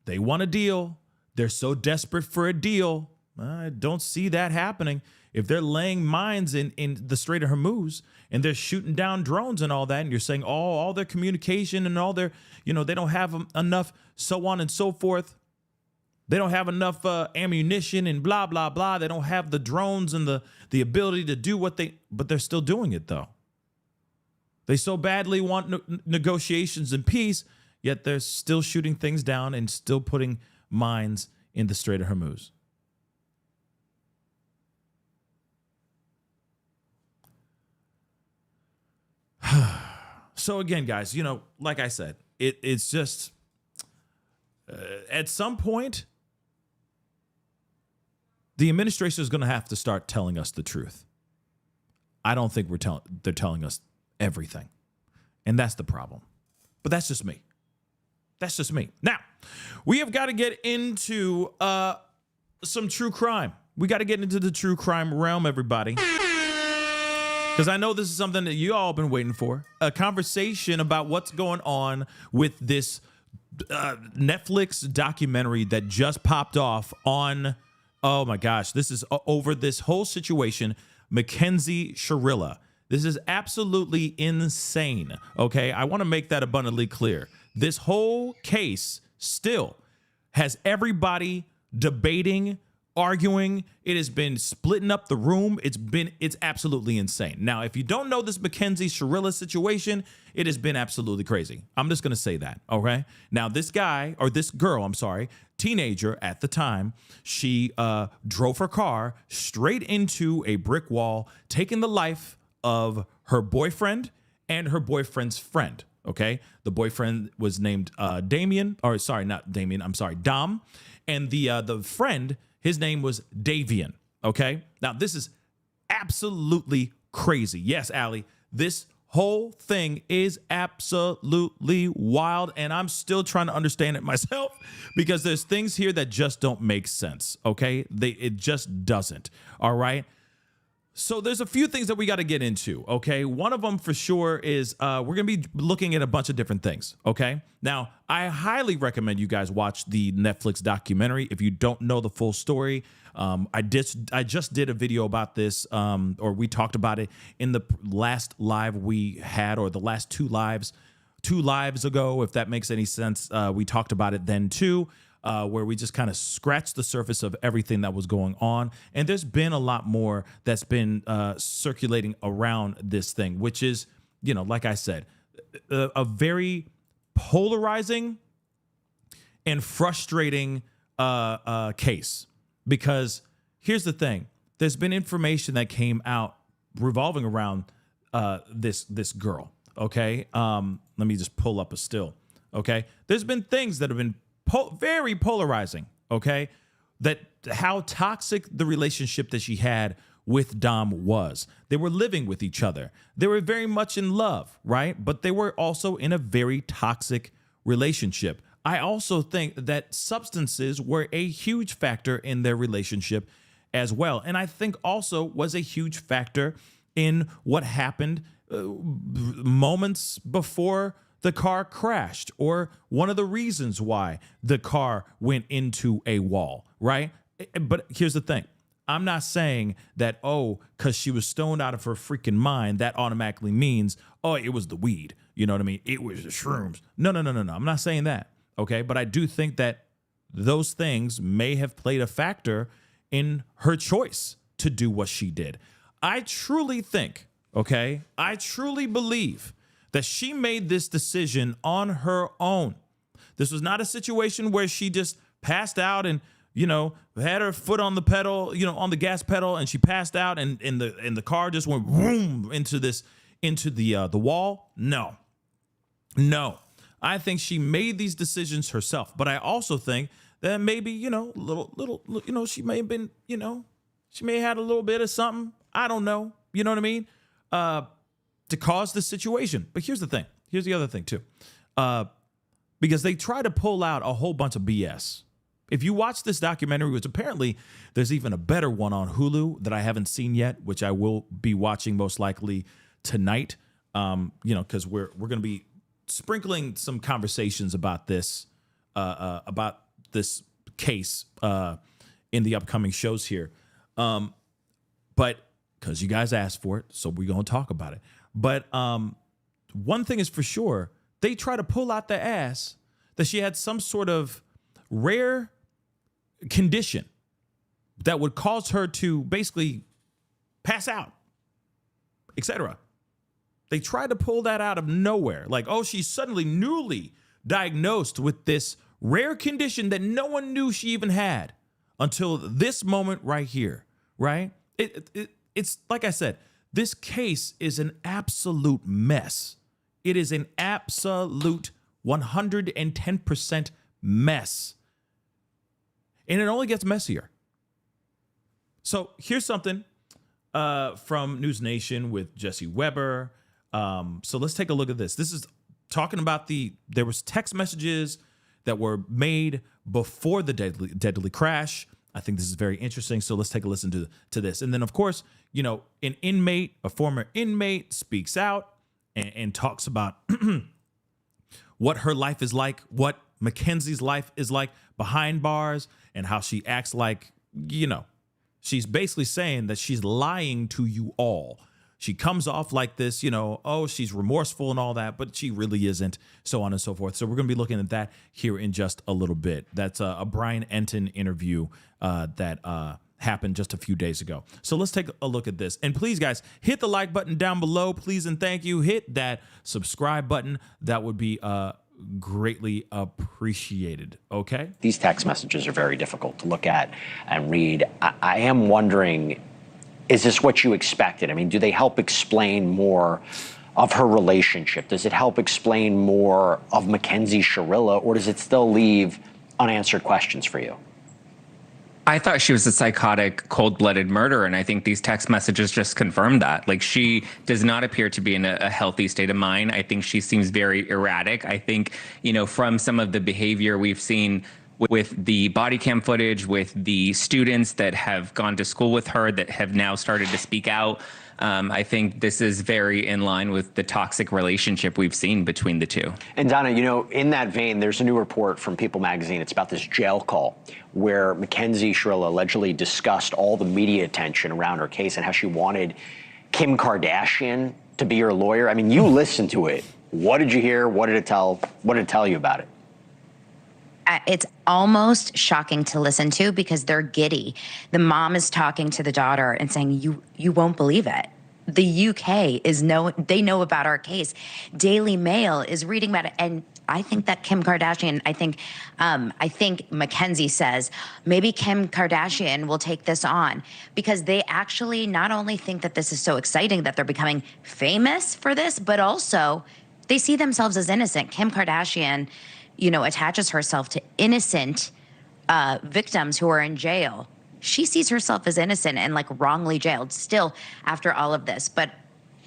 they want a deal. They're so desperate for a deal. I don't see that happening. If they're laying mines in the Strait of Hormuz and they're shooting down drones and all that, and you're saying, oh, all their communication and all their, they don't have enough, so on and so forth. They don't have enough ammunition and blah, blah, blah. They don't have the drones and the ability to do but they're still doing it, though. They so badly want negotiations and peace, yet they're still shooting things down and still putting mines in the Strait of Hormuz. So again, guys, like I said, it's just at some point, the administration is going to have to start telling us the truth. I don't think they're telling us everything. And that's the problem. But that's just me. That's just me. Now, we have got to get into some true crime. We got to get into the true crime realm, everybody. Because I know this is something that you all have been waiting for. A conversation about what's going on with this Netflix documentary that just popped off on, oh my gosh, this is over this whole situation, Mackenzie Shirilla. This is absolutely insane, okay? I want to make that abundantly clear. This whole case still has everybody debating, arguing. It has been splitting up the room. It's absolutely insane. Now, if you don't know this Mackenzie Shirilla situation, it has been absolutely crazy. I'm just going to say that, okay? Now, this girl, teenager at the time, she drove her car straight into a brick wall, taking the life of her boyfriend and her boyfriend's friend, okay? The boyfriend was named Dom. And the friend, his name was Davian, okay? Now, this is absolutely crazy. Yes, Allie, this whole thing is absolutely wild, and I'm still trying to understand it myself because there's things here that just don't make sense, okay? It just doesn't, all right? So there's a few things that we got to get into, okay? One of them for sure is we're going to be looking at a bunch of different things, okay? Now, I highly recommend you guys watch the Netflix documentary if you don't know the full story. I just did a video about this, or we talked about it in the last live we had, or the last two lives ago, if that makes any sense. We talked about it then too. Where we just kind of scratched the surface of everything that was going on. And there's been a lot more that's been circulating around this thing, which is, like I said, a very polarizing and frustrating case. Because here's the thing. There's been information that came out revolving around this girl, okay? Let me just pull up a still, okay? There's been things that have been very polarizing, okay? That how toxic the relationship that she had with Dom was. They were living with each other. They were very much in love, right? But they were also in a very toxic relationship. I also think that substances were a huge factor in their relationship as well. And I think also was a huge factor in what happened moments before the car crashed, or one of the reasons why the car went into a wall, right? But here's the thing. I'm not saying that, because she was stoned out of her freaking mind, that automatically means, it was the weed. You know what I mean? It was the shrooms. No. I'm not saying that, okay? But I do think that those things may have played a factor in her choice to do what she did. I truly think, okay? I truly believe that she made this decision on her own. This was not a situation where she just passed out and, had her foot on the pedal, on the gas pedal, and she passed out and the car just went boom into the wall. No. I think she made these decisions herself, but I also think that maybe, she may have been, she may have had a little bit of something. I don't know. You know what I mean? to cause this situation. But here's the thing. Here's the other thing too. Because they try to pull out a whole bunch of BS. If you watch this documentary, which apparently there's even a better one on Hulu that I haven't seen yet, which I will be watching most likely tonight, because we're going to be sprinkling some conversations about this case in the upcoming shows here. But because you guys asked for it, so we're going to talk about it. But one thing is for sure, they try to pull out the ass that she had some sort of rare condition that would cause her to basically pass out, etc. They try to pull that out of nowhere. Like, oh, she's suddenly newly diagnosed with this rare condition that no one knew she even had until this moment right here, right? It's like I said, this case is an absolute mess. It is an absolute 110% mess. And it only gets messier. So here's something from News Nation with Jesse Weber. So let's take a look at this. This is talking about there was text messages that were made before the deadly crash. I think this is very interesting. So let's take a listen to this. And then, of course, an inmate, a former inmate, speaks out and talks about what her life is like, what Mackenzie's life is like behind bars, and how she acts like, she's basically saying that she's lying to you all. She comes off like this, oh, she's remorseful and all that, but she really isn't, so on and so forth. So we're going to be looking at that here in just a little bit. That's a Brian Enton interview that happened just a few days ago. So let's take a look at this. And please, guys, hit the like button down below, please, and thank you. Hit that subscribe button. That would be greatly appreciated. Okay? These text messages are very difficult to look at and read. I am wondering, is this what you expected? I mean, do they help explain more of her relationship? Does it help explain more of Mackenzie Shirilla, or does it still leave unanswered questions for you? I thought she was a psychotic, cold-blooded murderer, and I think these text messages just confirmed that. Like, she does not appear to be in a healthy state of mind. I think she seems very erratic. I think, from some of the behavior we've seen with the body cam footage, with the students that have gone to school with her that have now started to speak out, I think this is very in line with the toxic relationship we've seen between the two. And Donna, in that vein, there's a new report from People magazine. It's about this jail call where Mackenzie Shirilla allegedly discussed all the media attention around her case and how she wanted Kim Kardashian to be her lawyer. I mean, you listened to it. What did you hear? What did it tell you about it? It's almost shocking to listen to because they're giddy. The mom is talking to the daughter and saying, you won't believe it. The UK they know about our case. Daily Mail is reading about it. And I think that Kim Kardashian, I think Mackenzie says, maybe Kim Kardashian will take this on, because they actually not only think that this is so exciting that they're becoming famous for this, but also they see themselves as innocent. Kim Kardashian, attaches herself to innocent victims who are in jail. She sees herself as innocent and wrongly jailed still after all of this. But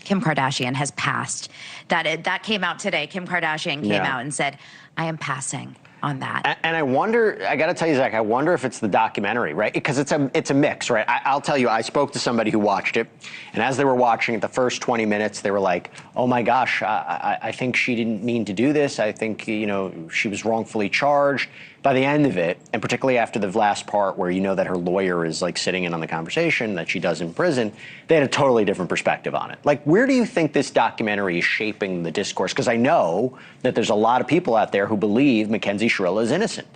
Kim Kardashian has passed. That came out today. Kim Kardashian came out and said, I am passing on that. And I wonder, I got to tell you, Zach, I wonder if it's the documentary, right? Because it's a mix, right? I'll tell you, I spoke to somebody who watched it, and as they were watching it, the first 20 minutes, they were like, oh my gosh, I think she didn't mean to do this. I think, she was wrongfully charged. By the end of it, and particularly after the last part where that her lawyer is sitting in on the conversation that she does in prison, they had a totally different perspective on it. Where do you think this documentary is shaping the discourse? Because I know that there's a lot of people out there who believe Mackenzie Shirilla is innocent.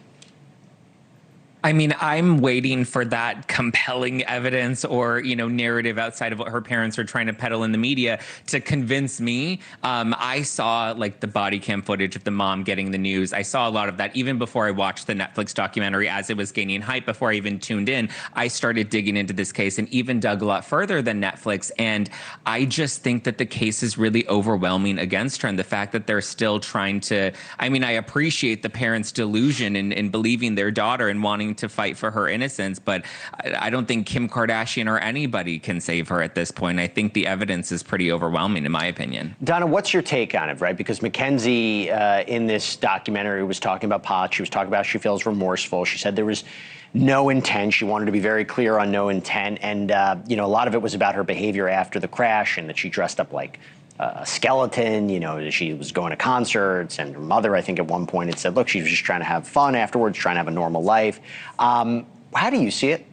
I mean, I'm waiting for that compelling evidence or, narrative outside of what her parents are trying to peddle in the media to convince me. I saw the body cam footage of the mom getting the news. I saw a lot of that even before I watched the Netflix documentary. As it was gaining hype, before I even tuned in, I started digging into this case and even dug a lot further than Netflix. And I just think that the case is really overwhelming against her, and the fact that they're still trying to, I appreciate the parents' delusion in believing their daughter and wanting trying to fight for her innocence, but I don't think Kim Kardashian or anybody can save her at this point. I think the evidence is pretty overwhelming, in my opinion. Donna, what's your take on it, right? Because Mackenzie in this documentary was talking about pot. She was talking about she feels remorseful. She said there was no intent. She wanted to be very clear on no intent. And, a lot of it was about her behavior after the crash and that she dressed up like a skeleton, she was going to concerts, and her mother, I think at one point had said, look, she was just trying to have fun afterwards, trying to have a normal life. How do you see it?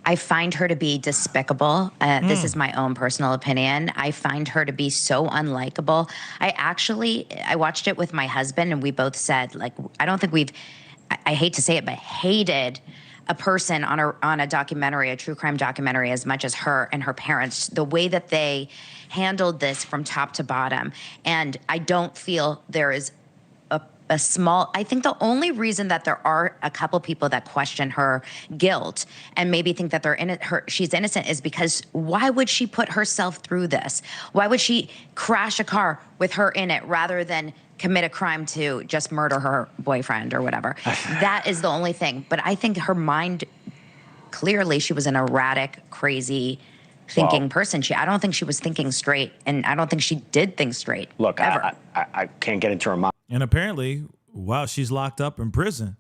I find her to be despicable. This is my own personal opinion. I find her to be so unlikable. I watched it with my husband, and we both said, I don't think I hate to say it, but hated a person on a documentary, a true crime documentary, as much as her and her parents, the way that they handled this from top to bottom. And I don't feel there is I think the only reason that there are a couple people that question her guilt and maybe think that she's innocent is because why would she put herself through this? Why would she crash a car with her in it rather than commit a crime to just murder her boyfriend or whatever? That is the only thing. But I think her mind, clearly she was an erratic, crazy thinking person. I don't think she was thinking straight, and I don't think she did think straight. Look, I can't get into her mind. And apparently, while she's locked up in prison,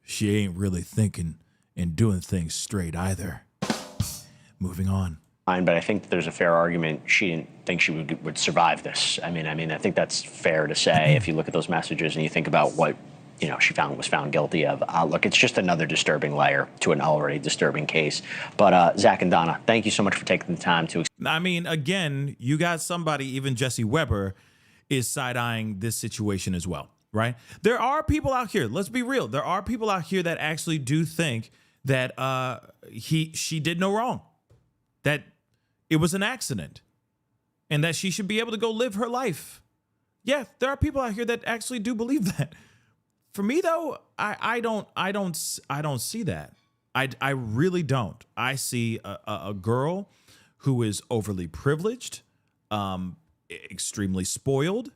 she ain't really thinking and doing things straight either. Moving on. But I think there's a fair argument she didn't think she would survive this. I mean, I think that's fair to say if you look at those messages and you think about what she was found guilty of. Look, it's just another disturbing layer to an already disturbing case. But Zach and Donna, thank you so much for taking the time to. I mean, again, you got somebody, even Jesse Weber, is side-eyeing this situation as well, right? There are people out here, let's be real, there are people out here that actually do think that she did no wrong, that it was an accident, and that she should be able to go live her life. Yeah, there are people out here that actually do believe that. For me, though, I don't see that. I really don't. I see a girl who is overly privileged, extremely spoiled,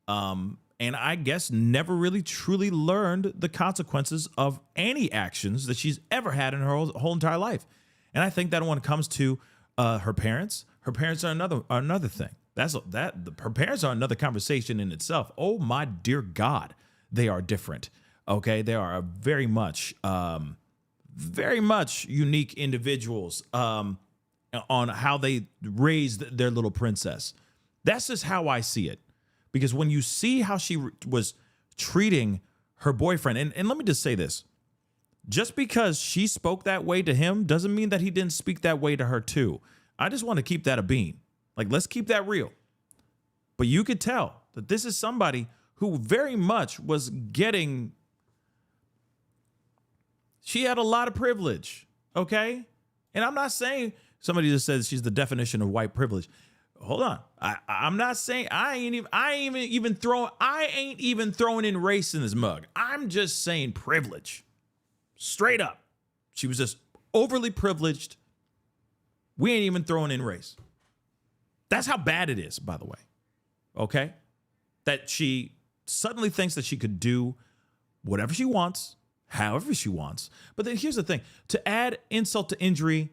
and I guess never really truly learned the consequences of any actions that she's ever had in her whole entire life. And I think that when it comes to her parents are another thing. Her parents are another conversation in itself. Oh my dear God, they are different. Okay, they are very much unique individuals on how they raised their little princess. That's just how I see it. Because when you see how she was treating her boyfriend, and let me just say this, just because she spoke that way to him doesn't mean that he didn't speak that way to her too. I just want to keep that a bean. Let's keep that real. But you could tell that this is somebody who very much was getting, she had a lot of privilege, okay? And I'm not saying, somebody just says she's the definition of white privilege. Hold on. I'm not saying, I ain't even throwing in race in this mug. I'm just saying privilege. Straight up. She was just overly privileged. We ain't even throwing in race. That's how bad it is, by the way. Okay? That she suddenly thinks that she could do whatever she wants, however she wants. But then here's the thing. To add insult to injury,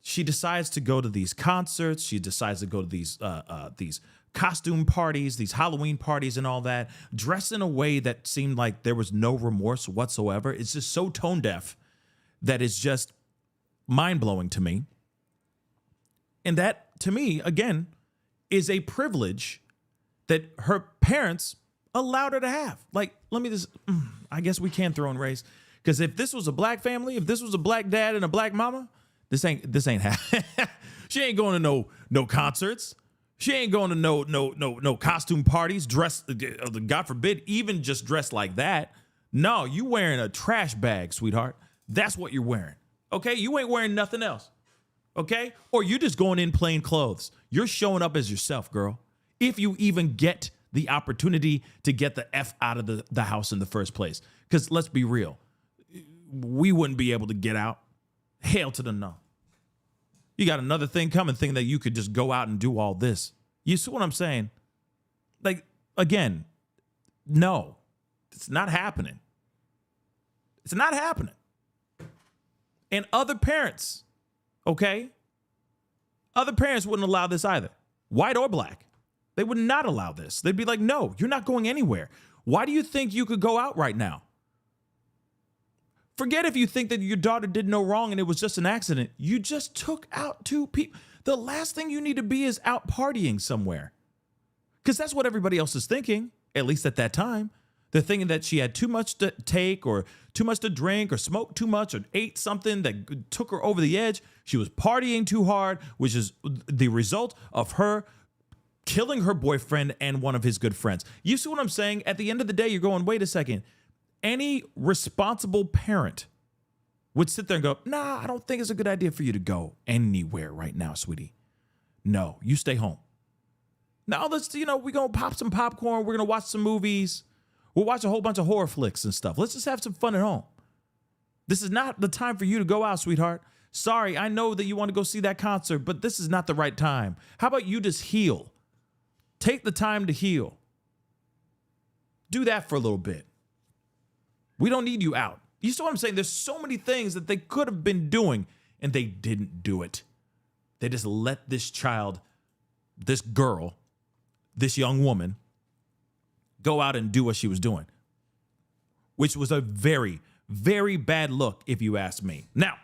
she decides to go to these concerts. She decides to go to these costume parties, these Halloween parties and all that, dressed in a way that seemed like there was no remorse whatsoever. It's just so tone deaf that it's just mind-blowing to me. And that, to me, again, is a privilege that her parents allowed her to have. I guess we can throw in race. Because if this was a black family, if this was a black dad and a black mama, this ain't happening. She ain't going to no concerts. She ain't going to no costume parties, dressed, God forbid, even just dressed like that. No, you wearing a trash bag, sweetheart. That's what you're wearing. Okay? You ain't wearing nothing else. Okay? Or you just going in plain clothes. You're showing up as yourself, girl. If you even get the opportunity to get the F out of the house in the first place. Because let's be real. We wouldn't be able to get out. Hail to the no. You got another thing coming, thinking that you could just go out and do all this. You see what I'm saying? Again, no. It's not happening. It's not happening. And other parents, okay? Other parents wouldn't allow this either, white or black. They would not allow this. They'd be like, no, you're not going anywhere. Why do you think you could go out right now? Forget if you think that your daughter did no wrong and it was just an accident. You just took out 2 people. The last thing you need to be is out partying somewhere. Because that's what everybody else is thinking, at least at that time. They're thinking that she had too much to take or too much to drink or smoked too much or ate something that took her over the edge. She was partying too hard, which is the result of her killing her boyfriend and one of his good friends. You see what I'm saying? At the end of the day, you're going, wait a second. Any responsible parent would sit there and go, nah, I don't think it's a good idea for you to go anywhere right now, sweetie. No, you stay home. Now let's, we're going to pop some popcorn. We're going to watch some movies. We'll watch a whole bunch of horror flicks and stuff. Let's just have some fun at home. This is not the time for you to go out, sweetheart. Sorry, I know that you want to go see that concert, but this is not the right time. How about you just heal? Take the time to heal. Do that for a little bit. We don't need you out. You see what I'm saying? There's so many things that they could have been doing, and they didn't do it. They just let this child, this girl, this young woman, go out and do what she was doing, which was a very, very bad look, if you ask me. Now,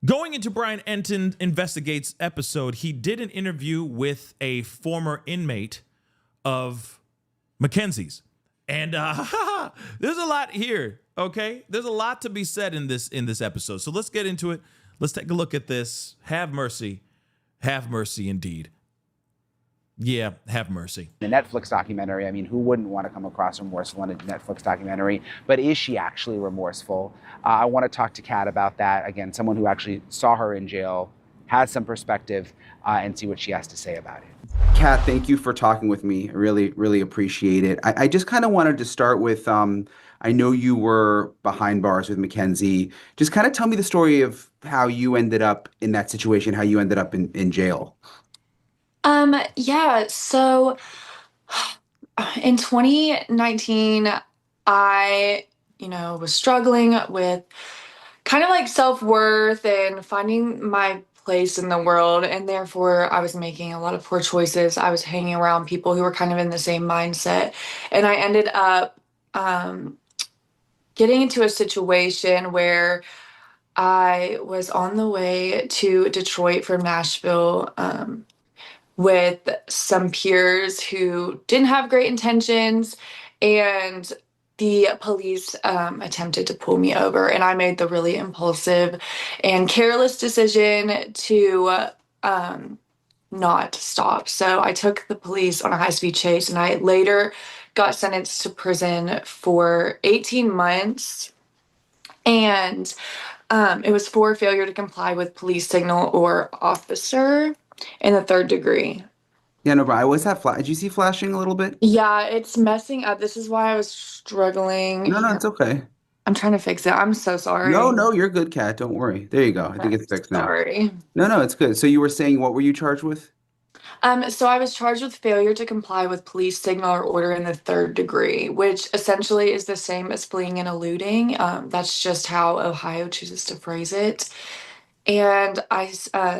going into Brian Enton Investigates episode, he did an interview with a former inmate of Mackenzie's. And there's a lot here, okay? There's a lot to be said in this episode. So let's get into it. Let's take a look at this. Have mercy. Have mercy indeed. Yeah, have mercy. The Netflix documentary, I mean, who wouldn't want to come across remorseful in a Netflix documentary? But is she actually remorseful? I want to talk to Kat about that. Again, someone who actually saw her in jail, has some perspective, and see what she has to say about it. Kat, thank you for talking with me. I really, really appreciate it. I just kind of wanted to start with, I know you were behind bars with Mackenzie. Just kind of tell me the story of how you ended up in that situation, how you ended up in jail. Yeah, so in 2019, I, was struggling with kind of like self-worth and finding my place in the world. And therefore, I was making a lot of poor choices. I was hanging around people who were kind of in the same mindset. And I ended up getting into a situation where I was on the way to Detroit from Nashville with some peers who didn't have great intentions, and the police attempted to pull me over, and I made the really impulsive and careless decision to not stop. So I took the police on a high-speed chase, and I later got sentenced to prison for 18 months, and it was for failure to comply with police signal or officer in the 3rd degree. Yeah, no, but I was that did you see flashing a little bit? Yeah, it's messing up. This is why I was struggling. No, it's okay. I'm trying to fix it. I'm so sorry. No, you're good, Kat. Don't worry. There you go. I think it's fixed now. Sorry. No, it's good. So you were saying, what were you charged with? So I was charged with failure to comply with police signal or order in the 3rd degree, which essentially is the same as fleeing and eluding. That's just how Ohio chooses to phrase it. And I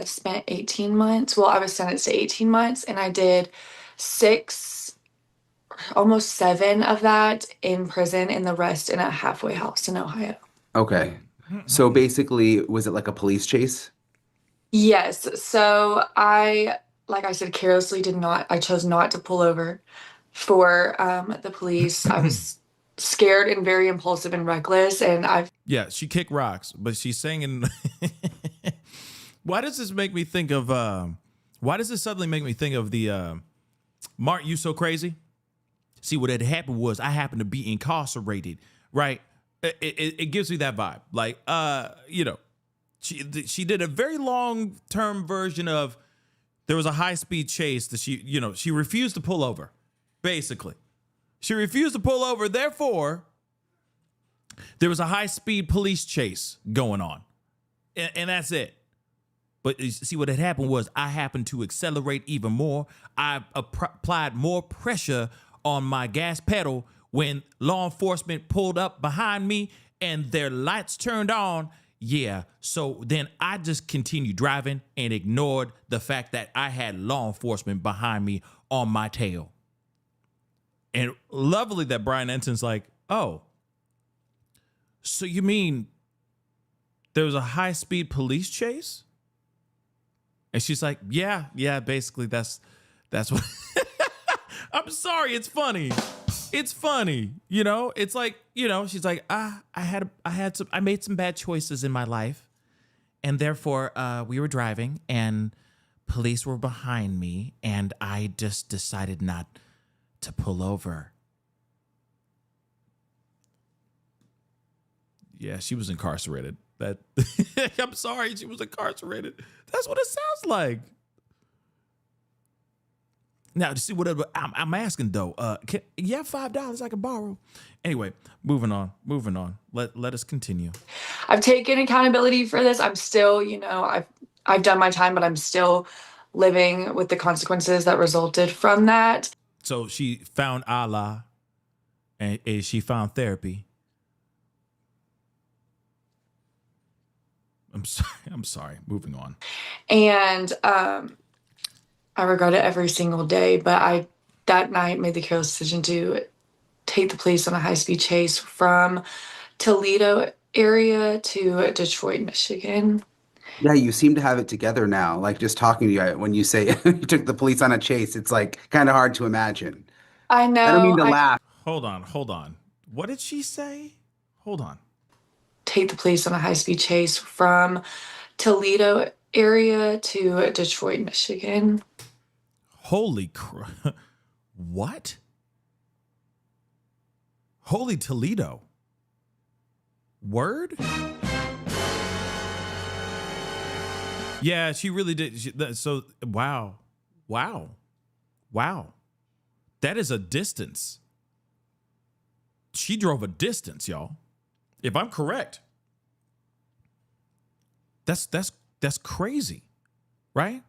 spent 18 months. Well, I was sentenced to 18 months, and I did 6, almost 7 of that in prison, and the rest in a halfway house in Ohio. Okay. So basically, was it like a police chase? Yes. So like I said, carelessly I chose not to pull over for the police. I was scared and very impulsive and reckless, and Yeah, she kicked rocks, but she's saying why does this make me think of why does this suddenly make me think of the Mark, You So Crazy? See, what had happened was I happened to be incarcerated, right? It gives me that vibe. Like she did a very long-term version of, there was a high-speed chase that she refused to pull over, basically. She refused to pull over, therefore, there was a high-speed police chase going on. And that's it. But you see, what had happened was I happened to accelerate even more. I applied more pressure on my gas pedal when law enforcement pulled up behind me and their lights turned on, yeah. So then I just continued driving and ignored the fact that I had law enforcement behind me on my tail. And lovely that Brian Ensign's like, oh, so you mean there was a high-speed police chase? And she's like, yeah, basically that's what. I'm sorry, it's funny. It's funny, you know. It's like, you know, she's like, I made some bad choices in my life, and therefore we were driving, and police were behind me, and I just decided not to pull over. Yeah, she was incarcerated. That I'm sorry, she was incarcerated. That's what it sounds like. Now, to see what I'm asking though, you have $5 I can borrow? Anyway, moving on. Let us continue. I've taken accountability for this. I'm still, you know, I've done my time, but I'm still living with the consequences that resulted from that. So she found Allah, and she found therapy. I'm sorry. Moving on. And I regret it every single day, but I that night made the careless decision to take the police on a high-speed chase from Toledo area to Detroit, Michigan. Yeah, you seem to have it together now. Like just talking to you, when you say you took the police on a chase, it's like kind of hard to imagine. I know. I don't mean to laugh. Hold on. What did she say? Hold on. Take the police on a high-speed chase from Toledo area to Detroit, Michigan. Holy crap. What? Holy Toledo. Word? Yeah, she really did. So, wow. That is a distance. She drove a distance, y'all. If I'm correct. That's crazy. Right?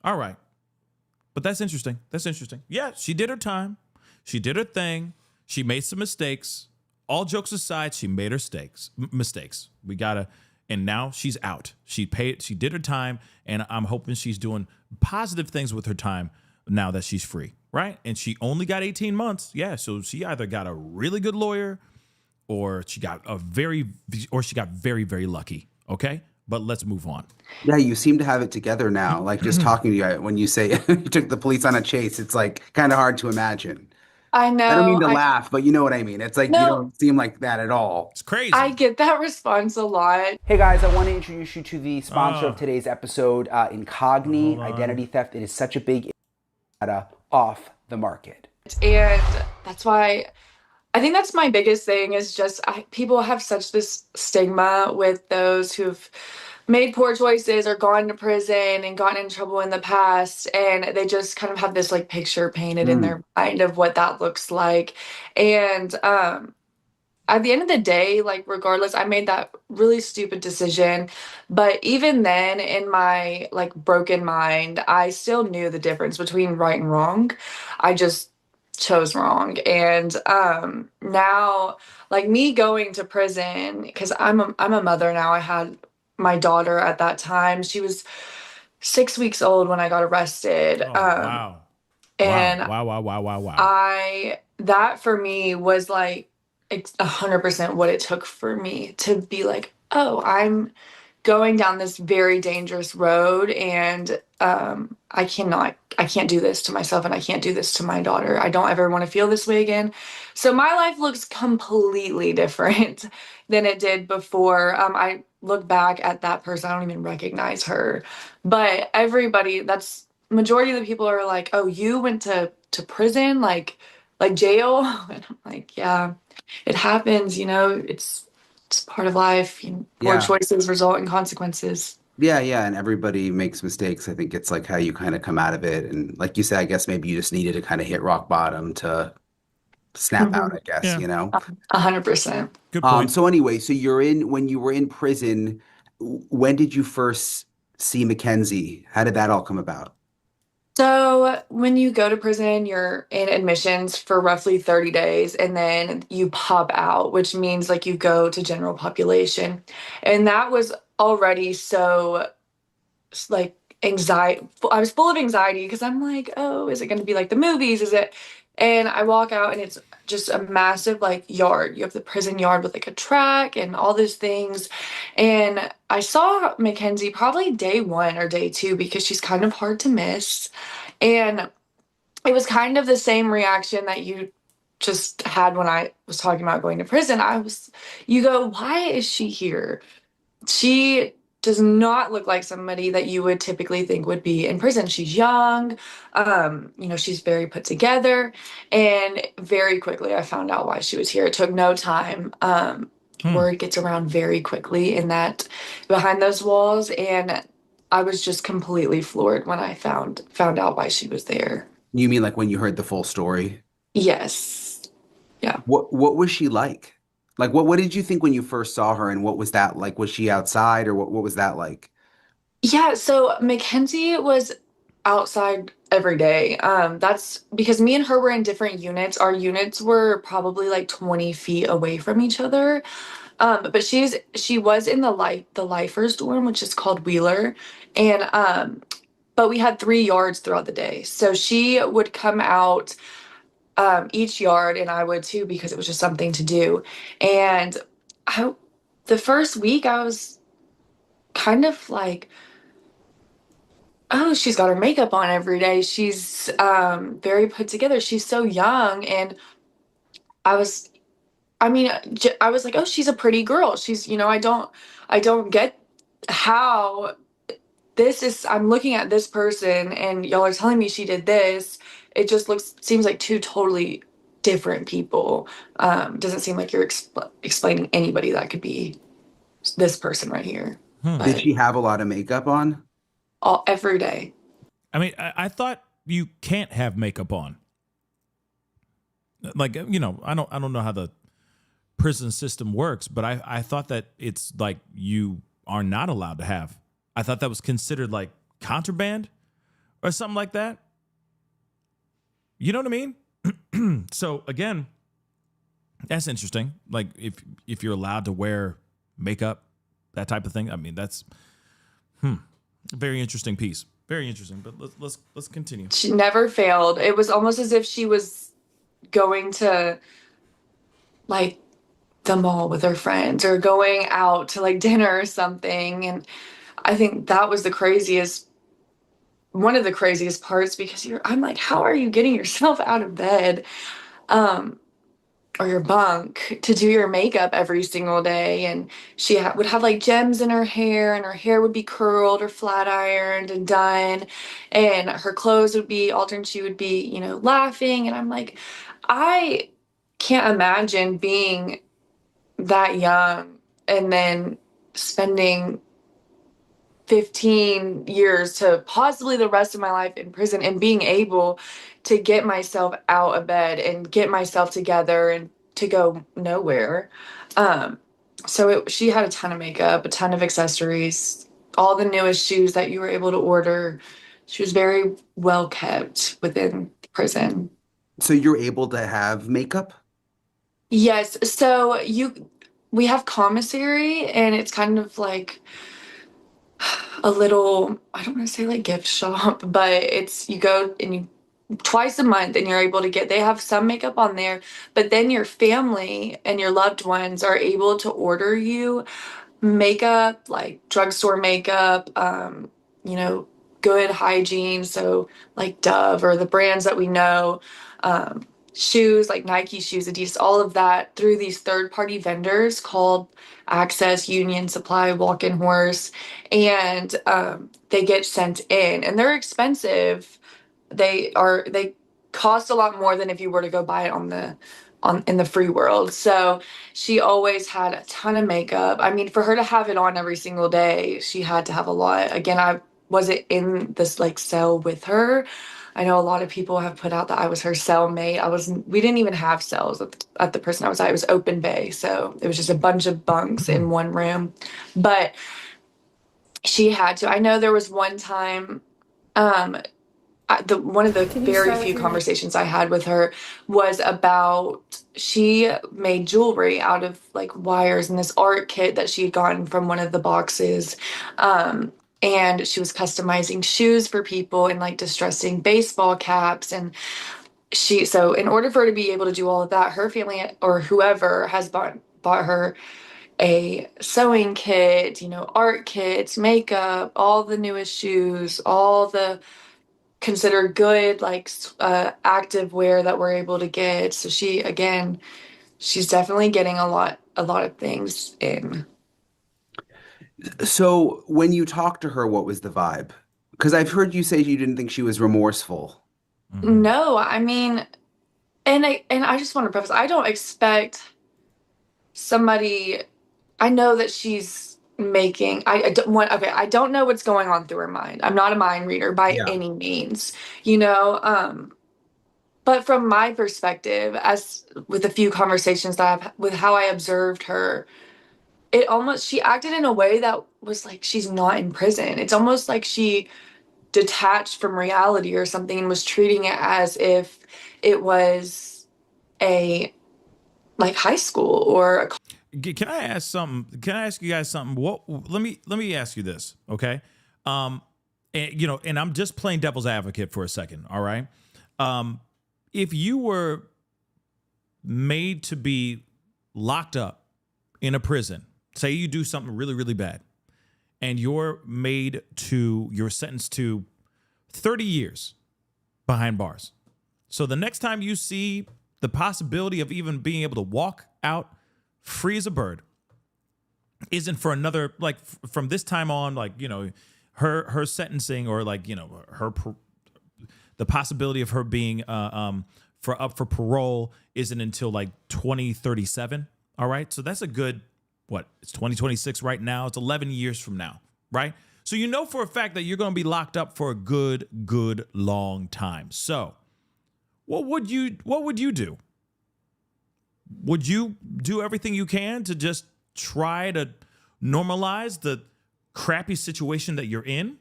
All right. But that's interesting. Yeah, she did her time. She did her thing. She made some mistakes. All jokes aside, she made her mistakes. And now she's out. She did her time, and I'm hoping she's doing positive things with her time now that she's free, right? And she only got 18 months. Yeah, so she either got a really good lawyer or she got very, very lucky, okay? But let's move on. Yeah, you seem to have it together now. Like just talking to you, when you say you took the police on a chase, it's like kind of hard to imagine. I know. I don't mean to laugh, but you know what I mean. It's like No. you don't seem like that at all. It's crazy. I get that response a lot. Hey guys, I want to introduce you to the sponsor of today's episode, Incogni Identity Theft. It is such a big data off the market. And that's why I think that's my biggest thing is just people have such this stigma with those who've made poor choices or gone to prison and gotten in trouble in the past, and they just kind of have this like picture painted in their mind of what that looks like. And at the end of the day, like regardless, I made that really stupid decision, but even then in my like broken mind, I still knew the difference between right and wrong. I just chose wrong. And now like me going to prison, because I'm a mother now. I had my daughter at that time. She was 6 weeks old when I got arrested. Wow. And wow. That for me was like 100% what it took for me to be like, oh, I'm going down this very dangerous road, and I can't do this to myself, and I can't do this to my daughter. I don't ever want to feel this way again. So my life looks completely different than it did before. I look back at that person, I don't even recognize her. But that's majority of the people are like, oh, you went to prison, like jail? And I'm like, yeah, it happens, it's part of life. Poor choices result in consequences. Yeah, and everybody makes mistakes. I think it's like how you kind of come out of it. And like you said, I guess maybe you just needed to kind of hit rock bottom to snap out, I guess, 100%. Good point. So anyway, when you were in prison, when did you first see Mackenzie? How did that all come about? So when you go to prison, you're in admissions for roughly 30 days and then you pop out, which means like you go to general population. And that was already so like anxiety. I was full of anxiety because I'm like, oh, is it going to be like the movies? Is it? And I walk out and it's just a massive like yard. You have the prison yard with like a track and all those things. And I saw Mackenzie probably day one or day two because she's kind of hard to miss. And it was kind of the same reaction that you just had when I was talking about going to prison. You go, why is she here? She does not look like somebody that you would typically think would be in prison. She's young, she's very put together, and very quickly I found out why she was here. It took no time. Word gets around very quickly in that behind those walls, and I was just completely floored when I found out why she was there. You mean like when you heard the full story? Yes. Yeah. What was she like? Like what did you think when you first saw her, and what was that like? Was she outside, or what was that like? Yeah, so Mackenzie was outside every day. That's because me and her were in different units. Our units were probably like 20 feet away from each other. But she was in the lifers dorm, which is called Wheeler. And but we had 3 yards throughout the day. So she would come out each yard and I would too because it was just something to do. And the first week I was kind of like, oh, she's got her makeup on every day. She's very put together. She's so young. And I was, I was like, oh, she's a pretty girl. She's, I don't get how this is, I'm looking at this person and y'all are telling me she did this. It just seems like two totally different people. Doesn't seem like you're explaining anybody that could be this person right here. Did she have a lot of makeup on? Every day. I mean, I thought you can't have makeup on. Like, I don't know how the prison system works, but I thought that it's like you are not allowed to have. I thought that was considered like contraband or something like that. You know what I mean? So again, that's interesting. Like if you're allowed to wear makeup, that type of thing. I mean, that's very interesting piece. Very interesting. But let's continue. She never failed. It was almost as if she was going to like the mall with her friends or going out to like dinner or something. And I think that was one of the craziest parts because I'm like, how are you getting yourself out of bed? Or your bunk to do your makeup every single day. And she would have like gems in her hair and her hair would be curled or flat ironed and done. And her clothes would be altered and she would be, laughing. And I'm like, I can't imagine being that young and then spending 15 years to possibly the rest of my life in prison and being able to get myself out of bed and get myself together and to go nowhere. She had a ton of makeup, a ton of accessories, all the newest shoes that you were able to order. She was very well kept within prison. So you're able to have makeup? Yes. So we have commissary and it's kind of like a little, I don't want to say like gift shop, but you go and you twice a month and you're able to they have some makeup on there, but then your family and your loved ones are able to order you makeup, like drugstore makeup, good hygiene. So like Dove or the brands that we know, shoes like Nike shoes, Adidas, all of that through these third-party vendors called Access, Union Supply, Walk-in Horse, and they get sent in, and they're expensive. They cost a lot more than if you were to go buy it in the free world. So she always had a ton of makeup. I mean, for her to have it on every single day, she had to have a lot. Again, I wasn't in this like cell with her. I know a lot of people have put out that I was her cellmate. We didn't even have cells at the prison I was at. It was open bay. So it was just a bunch of bunks in one room. But she had to. I know there was one time, one of the very few conversations I had with her was about, she made jewelry out of like wires and this art kit that she had gotten from one of the boxes. And she was customizing shoes for people and like distressing baseball caps. And so in order for her to be able to do all of that, her family or whoever has bought her a sewing kit, art kits, makeup, all the newest shoes, all the considered good like active wear that we're able to get. So she's definitely getting a lot of things in. So when you talked to her, what was the vibe? Because I've heard you say you didn't think she was remorseful. No, I mean, and I just want to preface, I don't expect somebody, I know that she's making, I don't know what's going on through her mind. I'm not a mind reader by any means, but from my perspective, as with a few conversations that I've with how I observed her, she acted in a way that was like she's not in prison. It's almost like she detached from reality or something and was treating it as if it was a like high school or Can I ask something? Can I ask you guys something? Let me ask you this, okay? And I'm just playing devil's advocate for a second, all right? If you were made to be locked up in a prison, say you do something really, really bad, and you're sentenced to 30 years behind bars. So the next time you see the possibility of even being able to walk out free as a bird isn't for another, like from this time on, like, her sentencing or like, the possibility of her being up for parole isn't until like 2037. All right. So that's a good, it's 2026 right now. It's 11 years from now. Right. So for a fact that you're going to be locked up for a good long time. So what would you do? Would you do everything you can to just try to normalize the crappy situation that you're in?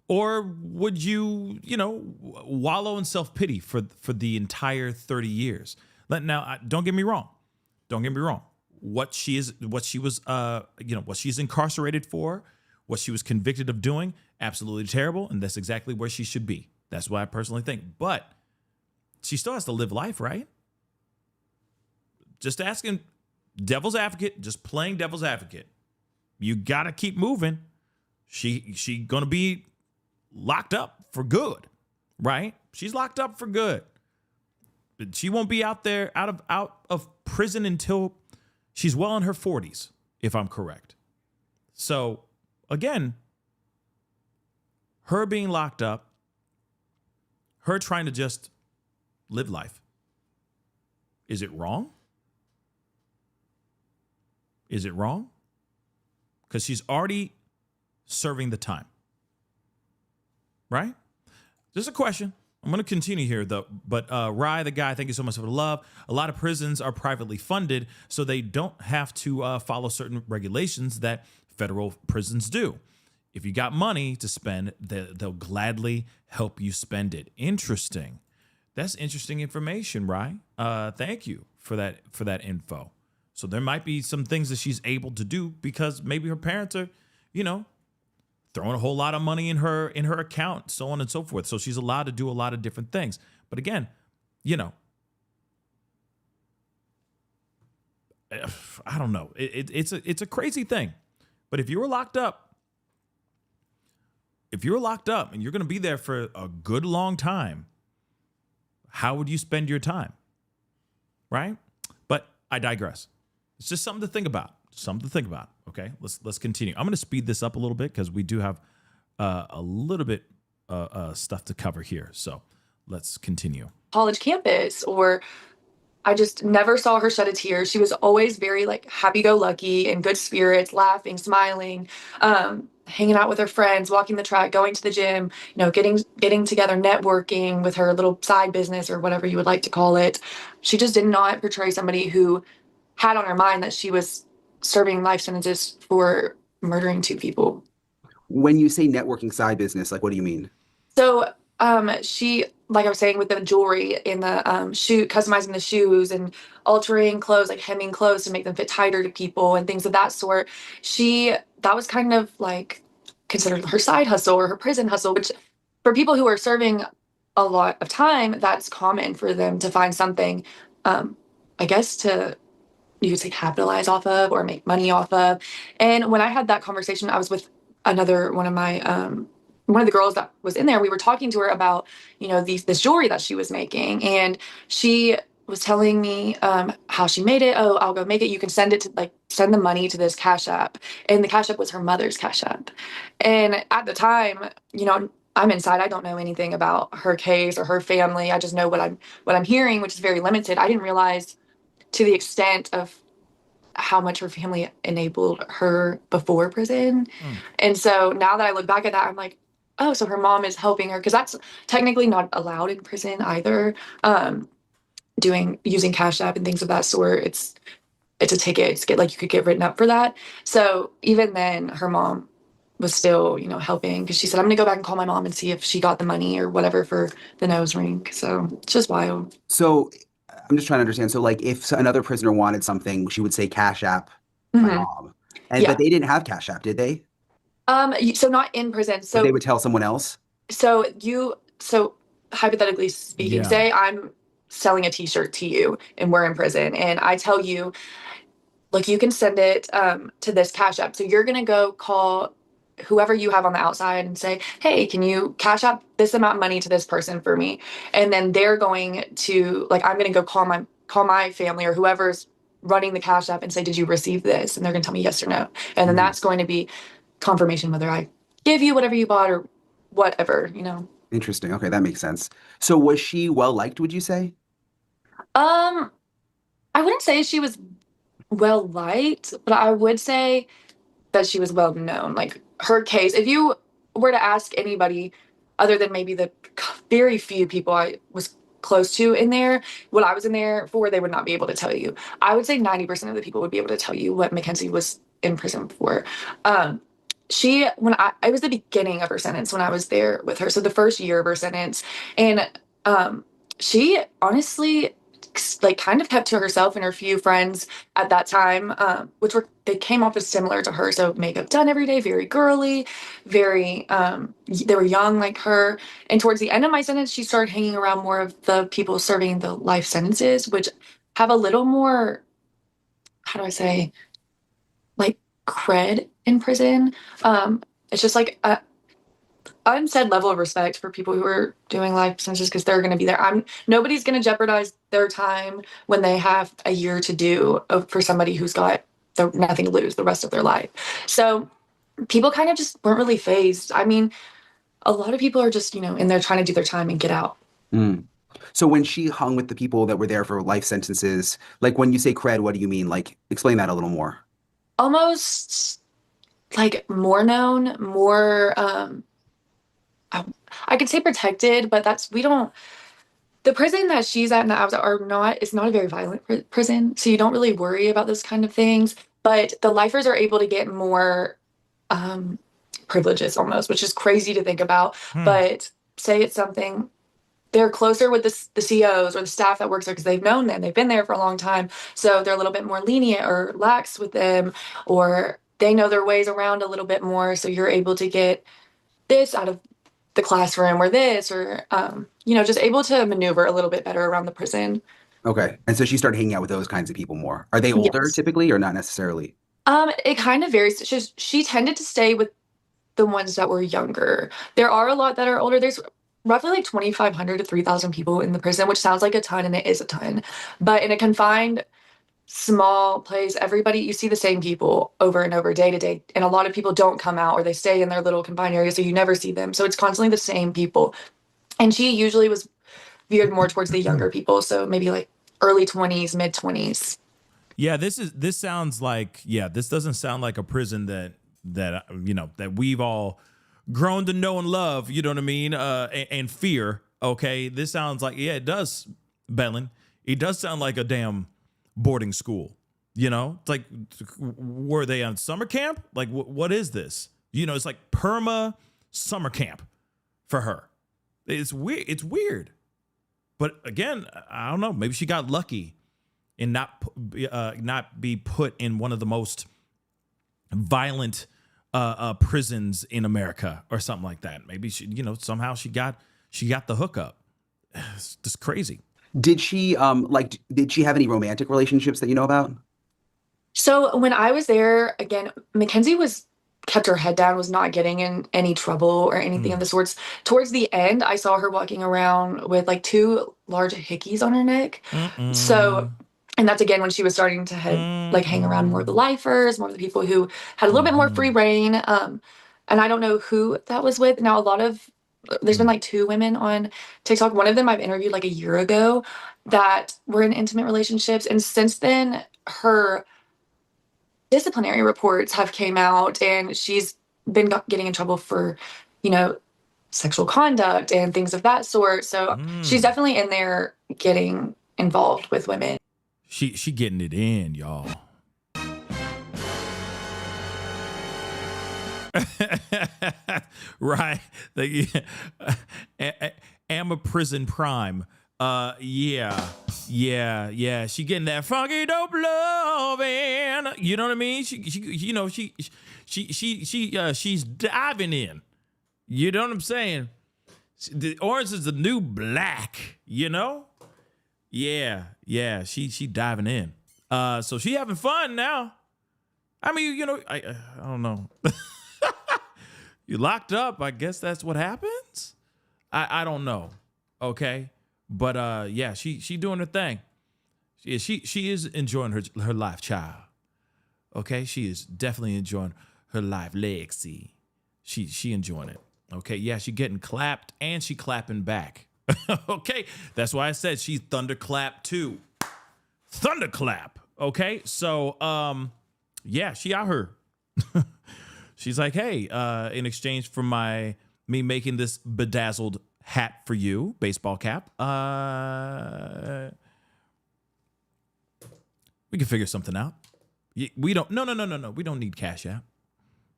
Or would you, wallow in self-pity for the entire 30 years? Now, don't get me wrong. What she's incarcerated for, what she was convicted of doing, absolutely terrible, and that's exactly where she should be. That's what I personally think. But she still has to live life, right? Just asking devil's advocate, just playing devil's advocate. You got to keep moving. She going to be locked up for good, right? She's locked up for good. But she won't be out of prison until she's well in her 40s, if I'm correct. So, again, her being locked up, her trying to just live life. Is it wrong? Is it wrong? Because she's already serving the time. Right? Just a question. I'm going to continue here, though. But Rye, the guy, thank you so much for the love. A lot of prisons are privately funded, so they don't have to follow certain regulations that federal prisons do. If you got money to spend, they'll gladly help you spend it. Interesting. That's interesting information, Rye. Thank you for that info. So there might be some things that she's able to do because maybe her parents are, throwing a whole lot of money in her account, so on and so forth. So she's allowed to do a lot of different things. But again, I don't know. It's a crazy thing. But if you were locked up and you're going to be there for a good long time, how would you spend your time? Right? But I digress. It's just something to think about. Okay, let's continue. I'm going to speed this up a little bit because we do have a little bit stuff to cover here. So let's continue. College campus, or I just never saw her shed a tear. She was always very like happy-go-lucky, in good spirits, laughing, smiling, hanging out with her friends, walking the track, going to the gym, getting together, networking with her little side business or whatever you would like to call it. She just did not portray somebody who had on her mind that she was serving life sentences for murdering 2 people. When you say networking side business, like what do you mean? So she, like I was saying, with the jewelry and the customizing the shoes and altering clothes, like hemming clothes to make them fit tighter to people and things of that sort. That was kind of like considered her side hustle or her prison hustle, which for people who are serving a lot of time, that's common for them to find something, I guess, to, you could say, capitalize off of or make money off of. And when I had that conversation, I was with another one of my one of the girls that was in there. We were talking to her about, this jewelry that she was making, and she was telling me how she made it. Oh, I'll go make it. You can send the money to this Cash App, and the Cash App was her mother's Cash App. And at the time, I'm inside. I don't know anything about her case or her family. I just know what I'm hearing, which is very limited. I didn't realize to the extent of how much her family enabled her before prison. And so now that I look back at that, I'm like, oh, so her mom is helping her, because that's technically not allowed in prison either. Using Cash App and things of that sort. It's a ticket. You could get written up for that. So even then, her mom was still, helping, because she said, I'm gonna go back and call my mom and see if she got the money or whatever for the nose ring. So it's just wild. So I'm just trying to understand. So like if another prisoner wanted something, she would say Cash App my mom. But they didn't have Cash App, did they? So not in prison. So but they would tell someone else? So hypothetically speaking, say I'm selling a t-shirt to you and we're in prison, and I tell you, like, you can send it to this Cash App. So you're going to go call whoever you have on the outside and say, hey, can you Cash App this amount of money to this person for me? And then they're going to, like, I'm going to go call my family or whoever's running the Cash App and say, did you receive this? And they're going to tell me yes or no. And then that's going to be confirmation whether I give you whatever you bought or whatever, Interesting. Okay, that makes sense. So was she well liked, would you say? I wouldn't say she was well liked, but I would say that she was well known. Like, her case, if you were to ask anybody other than maybe the very few people I was close to in there, what I was in there for, they would not be able to tell you. I would say 90% of the people would be able to tell you what Mackenzie was in prison for. It was the beginning of her sentence when I was there with her. So the first year of her sentence. And she honestly, like, kind of kept to herself and her few friends at that time, they came off as similar to her. So makeup done every day, very girly, very, they were young like her. And towards the end of my sentence, she started hanging around more of the people serving the life sentences, which have a little more, how do I say, like, cred in prison. It's just like a unsaid level of respect for people who are doing life sentences, because they're going to be there. Nobody's going to jeopardize their time when they have a year to do for somebody who's got nothing to lose the rest of their life. So people kind of just weren't really fazed. I mean, a lot of people are just, in there trying to do their time and get out. So when she hung with the people that were there for life sentences, like, when you say cred, what do you mean? Like, explain that a little more. Almost like more known, more, I could say protected, but the prison that she's at and that I was at it's not a very violent prison. So you don't really worry about those kind of things, but the lifers are able to get more, privileges almost, which is crazy to think about. But say it's something, they're closer with the COs or the staff that works there because they've known them. They've been there for a long time. So they're a little bit more lenient or lax with them, or they know their ways around a little bit more. So you're able to get this out of the classroom or this, or, just able to maneuver a little bit better around the prison. Okay. And so she started hanging out with those kinds of people more. Are they older typically or not necessarily? It kind of varies. She tended to stay with the ones that were younger. There are a lot that are older. There's roughly like 2,500 to 3,000 people in the prison, which sounds like a ton, and it is a ton. But in a confined, small place, you see the same people over and over, day to day. And a lot of people don't come out, or they stay in their little confined area, so you never see them. So it's constantly the same people. And she usually was veered more towards the younger people, so maybe like early 20s, mid 20s. Yeah, this sounds like, this doesn't sound like a prison that we've all grown to know and love, you know what I mean? And fear. Okay. This sounds like, it does, Bellin. It does sound like a damn boarding school, It's like, were they on summer camp? Like, what is this? It's like perma summer camp for her. It's weird. It's weird. But again, I don't know. Maybe she got lucky and not be put in one of the most violent prisons in America or something like that. Maybe she, somehow she got the hookup. It's just crazy. Did she did she have any romantic relationships that you know about? So when I was there, again, Mackenzie kept her head down, was not getting in any trouble or anything of the sorts. Towards the end, I saw her walking around with like 2 large hickeys on her neck. So, and that's again when she was starting to hang around more of the lifers, more of the people who had a little bit more free reign. And I don't know who that was with. Now, there's been like 2 women on TikTok. One of them I've interviewed like a year ago that were in intimate relationships. And since then, her disciplinary reports have came out, and she's been getting in trouble for, sexual conduct and things of that sort. So she's definitely in there getting involved with women. She getting it in, y'all. Right. Am a prison prime. Yeah. She getting that funky dope loving. You know what I mean? She's diving in. You know what I'm saying? The orange is the new black. Yeah. She diving in. So she having fun now. I mean, I don't know. You locked up. I guess that's what happens. I don't know. Okay. But she doing her thing. She is enjoying her life, child. Okay, she is definitely enjoying her life legacy. She enjoying it. Okay, yeah, she getting clapped and she clapping back. Okay, that's why I said she's thunderclap too. Thunderclap. Okay, so she out here. She's like, hey, in exchange for me making this bedazzled hat for you, baseball cap. We can figure something out. We don't. No. We don't need CashApp.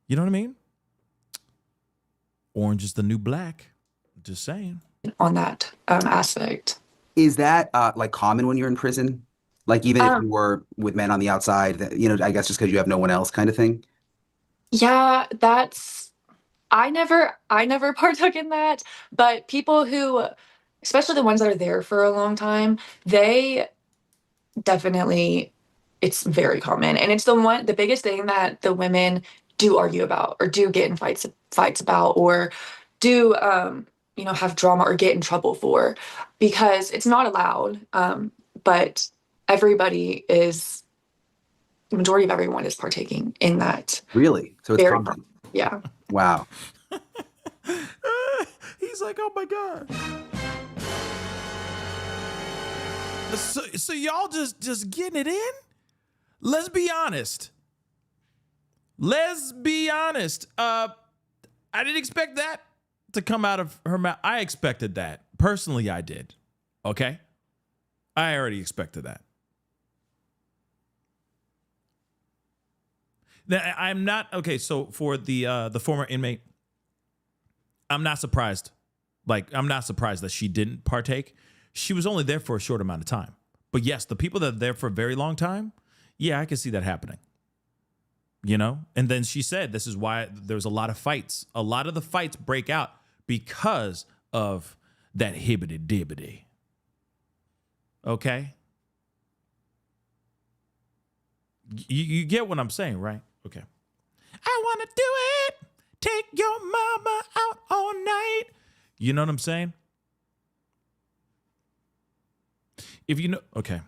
You know what I mean? Orange is the new black. Just saying. On that aspect. Is that common when you're in prison? Like even if you were with men on the outside, I guess just because you have no one else, kind of thing. Yeah, I never partook in that, but people who, especially the ones that are there for a long time, they definitely, it's very common. And it's the biggest thing that the women do argue about or do get in fights about or do, have drama or get in trouble for, because it's not allowed. But the majority of everyone is partaking in that. Really? So it's common. Yeah. Wow. He's like, oh my God. So y'all just getting it in? Let's be honest. I didn't expect that to come out of her mouth. I expected that. Personally, I did. Okay? I already expected that. Now, I'm not okay. So for the former inmate, I'm not surprised. I'm not surprised that she didn't partake. She was only there for a short amount of time. But yes, the people that are there for a very long time, yeah, I can see that happening. And then she said this is why there's a lot of fights. A lot of the fights break out because of that hibbity dibbity. Okay? You get what I'm saying, right? Okay. I want to do it. Take your mama out all night. You know what I'm saying? If you know, okay.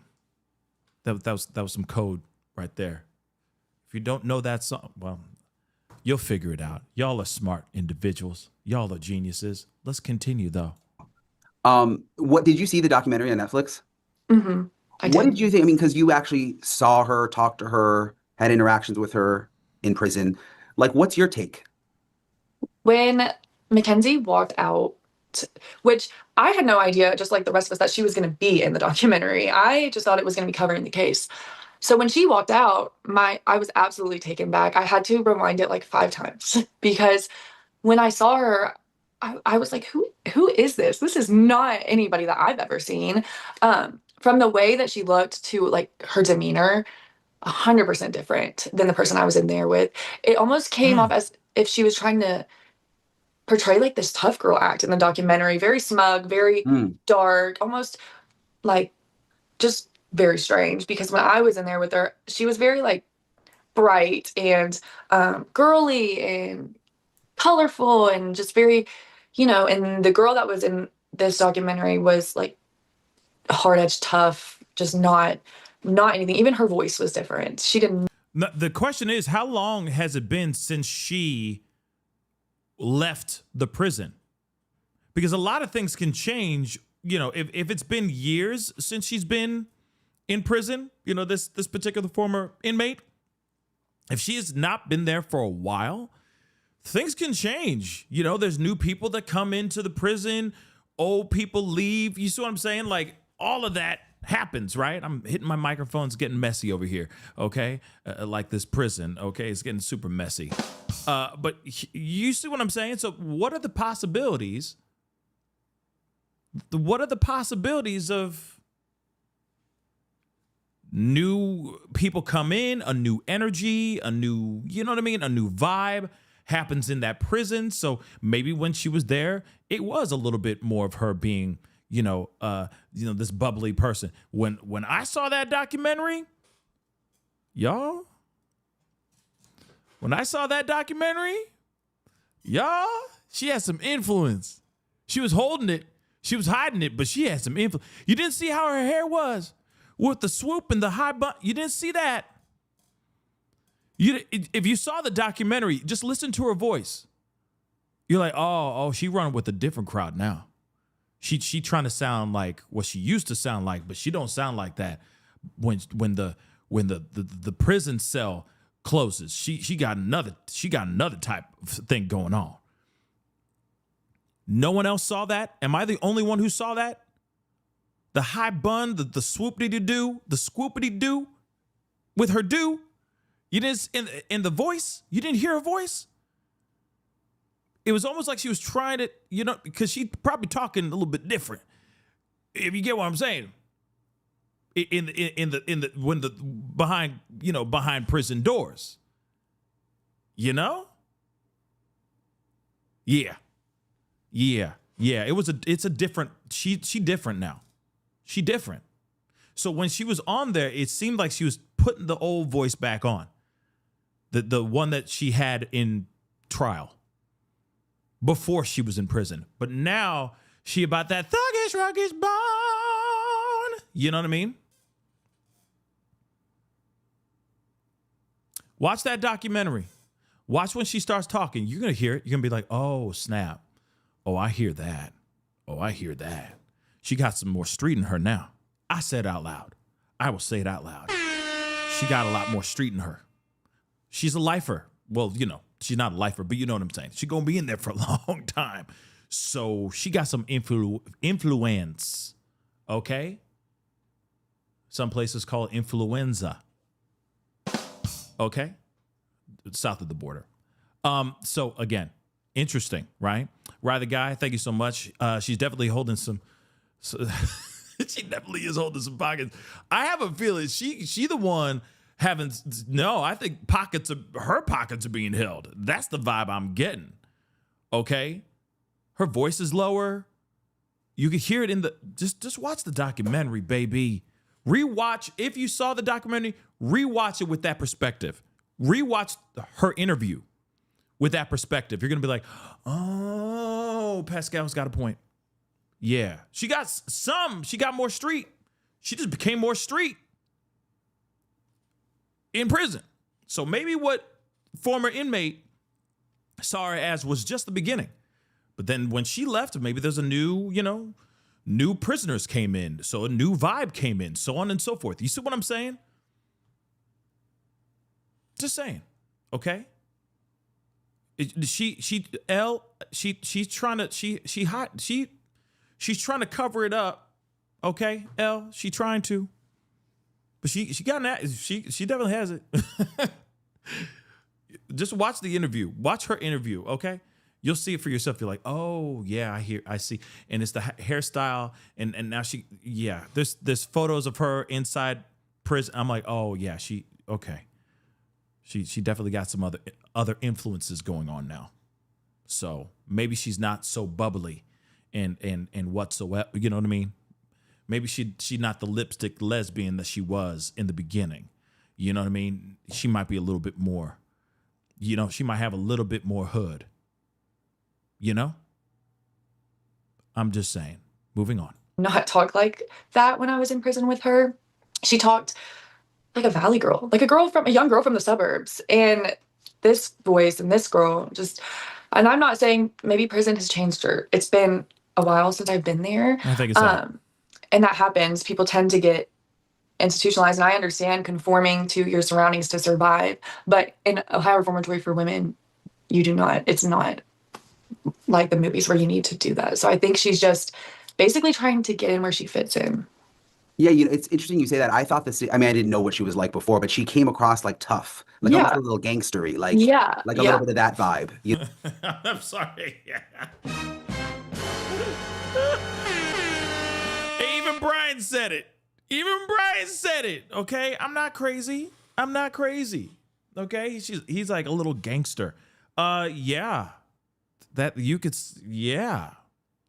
That was some code right there. If you don't know that song, well, you'll figure it out. Y'all are smart individuals. Y'all are geniuses. Let's continue though. What did you see the documentary on Netflix? Mm-hmm. What did you think? I mean, because you actually saw her, talked to her, had interactions with her in prison. What's your take? When Mackenzie walked out, which I had no idea, just like the rest of us, that she was going to be in the documentary. I just thought it was going to be covering the case. So when she walked out, I was absolutely taken back. I had to rewind it like 5 times because when I saw her, I was like, who is this? This is not anybody that I've ever seen. From the way that she looked to like her demeanor, 100% different than the person I was in there with. It almost came off as if she was trying to portray like this tough girl act in the documentary. Very smug, very dark, almost like just very strange. Because when I was in there with her, she was very like bright and girly and colorful and just very, and the girl that was in this documentary was like hard-edged tough, just not anything. Even her voice was different. She didn't. The question is, how long has it been since she left the prison? Because a lot of things can change. If it's been years since she's been in prison, this particular former inmate, if she has not been there for a while, things can change. There's new people that come into the prison, old people leave. You see what I'm saying? Like, all of that happens, right? I'm hitting my microphone. It's getting messy over here, okay? Like this prison, okay? It's getting super messy. But you see what I'm saying? So what are the possibilities? What are the possibilities of new people come in, a new energy, a new, you know what I mean? A new vibe happens in that prison. So maybe when she was there, it was a little bit more of her being, this bubbly person. When I saw that documentary, y'all, she had some influence. She was holding it. She was hiding it, but she had some influence. You didn't see how her hair was with the swoop and the high bun. You didn't see that. If you saw the documentary, just listen to her voice. You're like, oh, she running with a different crowd now. She trying to sound like what she used to sound like, but she don't sound like that when the prison cell closes. She got another type of thing going on. No one else saw that? Am I the only one who saw that? The high bun, the swoopity-doo, the scoopity-doo with her do. You didn't, in the voice, you didn't hear her voice? It was almost like she was trying to, because she's probably talking a little bit different. If you get what I'm saying. Behind prison doors. Yeah. It's a different, she different now. She different. So when she was on there, it seemed like she was putting the old voice back on. The one that she had in trial before she was in prison. But now she about that thuggish, ruggish bone. You know what I mean? Watch that documentary. Watch when she starts talking. You're going to hear it. You're going to be like, oh, snap. Oh, I hear that. Oh, I hear that. She got some more street in her now. I said it out loud. I will say it out loud. She got a lot more street in her. She's a lifer. Well, she's not a lifer, but you know what I'm saying. She's going to be in there for a long time. So she got some influence. Okay? Some places call it influenza. Okay? South of the border. So again, interesting, right? Ryder Guy, thank you so much. She's definitely holding some. She definitely is holding some pockets. I have a feeling she the one having. No, I think her pockets are being held. That's the vibe I'm getting. Okay, her voice is lower. You can hear it in the. Just watch the documentary, baby. Rewatch if you saw the documentary. Rewatch it with that perspective. Rewatch her interview with that perspective. You're gonna be like, oh, Pascal's got a point. Yeah, she got more street. She just became more street in prison. So maybe what former inmate saw her as was just the beginning. But then when she left, maybe there's a new prisoners came in. So a new vibe came in, so on and so forth. You see what I'm saying? Just saying, okay? She's trying to cover it up, okay? She's trying to, but she definitely has it. Just watch the interview. Watch her interview, okay? You'll see it for yourself. You're like, oh yeah, I see. And it's the hairstyle, and now there's photos of her inside prison. I'm like, oh yeah, she definitely got some other influences going on now. So maybe she's not so bubbly and whatsoever. You know what I mean? Maybe she's not the lipstick lesbian that she was in the beginning. You know what I mean? She might be a little bit more, she might have a little bit more hood. I'm just saying. Moving on. Not talk like that when I was in prison with her. She talked like a valley girl, like a young girl from the suburbs. And this voice and this girl and I'm not saying maybe prison has changed her. It's been a while since I've been there. I think it's and that happens. People tend to get institutionalized, and I understand conforming to your surroundings to survive. But in Ohio Reformatory for Women, you do not. It's not like the movies where you need to do that. So I think she's just basically trying to get in where she fits in. Yeah, it's interesting you say that. I thought I didn't know what she was like before, but she came across like tough, like almost a little gangstery, like a little bit of that vibe. I'm sorry. Even Brian said it. Okay, I'm not crazy. Okay, he's like a little gangster. Yeah, that you could. Yeah.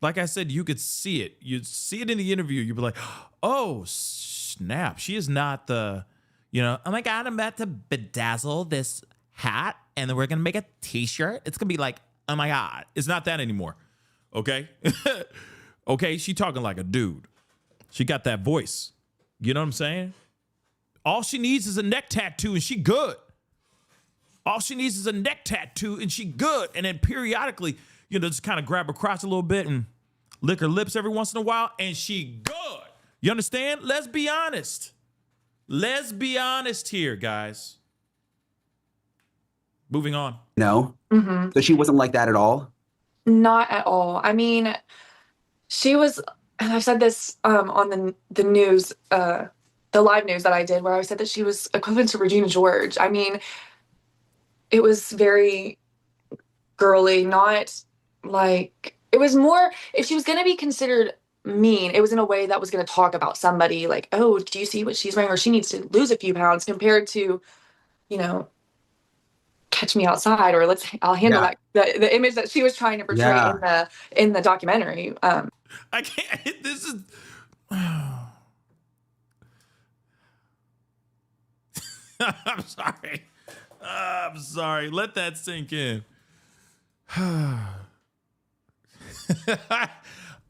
Like I said, you could see it. You'd see it in the interview. You'd be like, oh, snap. She is not the, oh my God, I'm about to bedazzle this hat and then we're going to make a t-shirt. It's going to be like, oh my God. It's not that anymore. Okay? Okay, she talking like a dude. She got that voice. You know what I'm saying? All she needs is a neck tattoo and she good. All she needs is a neck tattoo and she good. And then periodically, just kind of grab her crotch a little bit and lick her lips every once in a while, and she good. You understand? Let's be honest. Let's be honest here, guys. Moving on. No? Mm-hmm. So she wasn't like that at all? Not at all. I mean, she was, and I've said this on the news, the live news that I did, where I said that she was equivalent to Regina George. I mean, it was very girly, not like, it was more, if she was going to be considered mean, it was in a way that was going to talk about somebody like, oh, do you see what she's wearing? Or she needs to lose a few pounds, compared to, catch me outside, or I'll handle that, the image that she was trying to portray in the documentary. I can't, this is, I'm sorry. Let that sink in.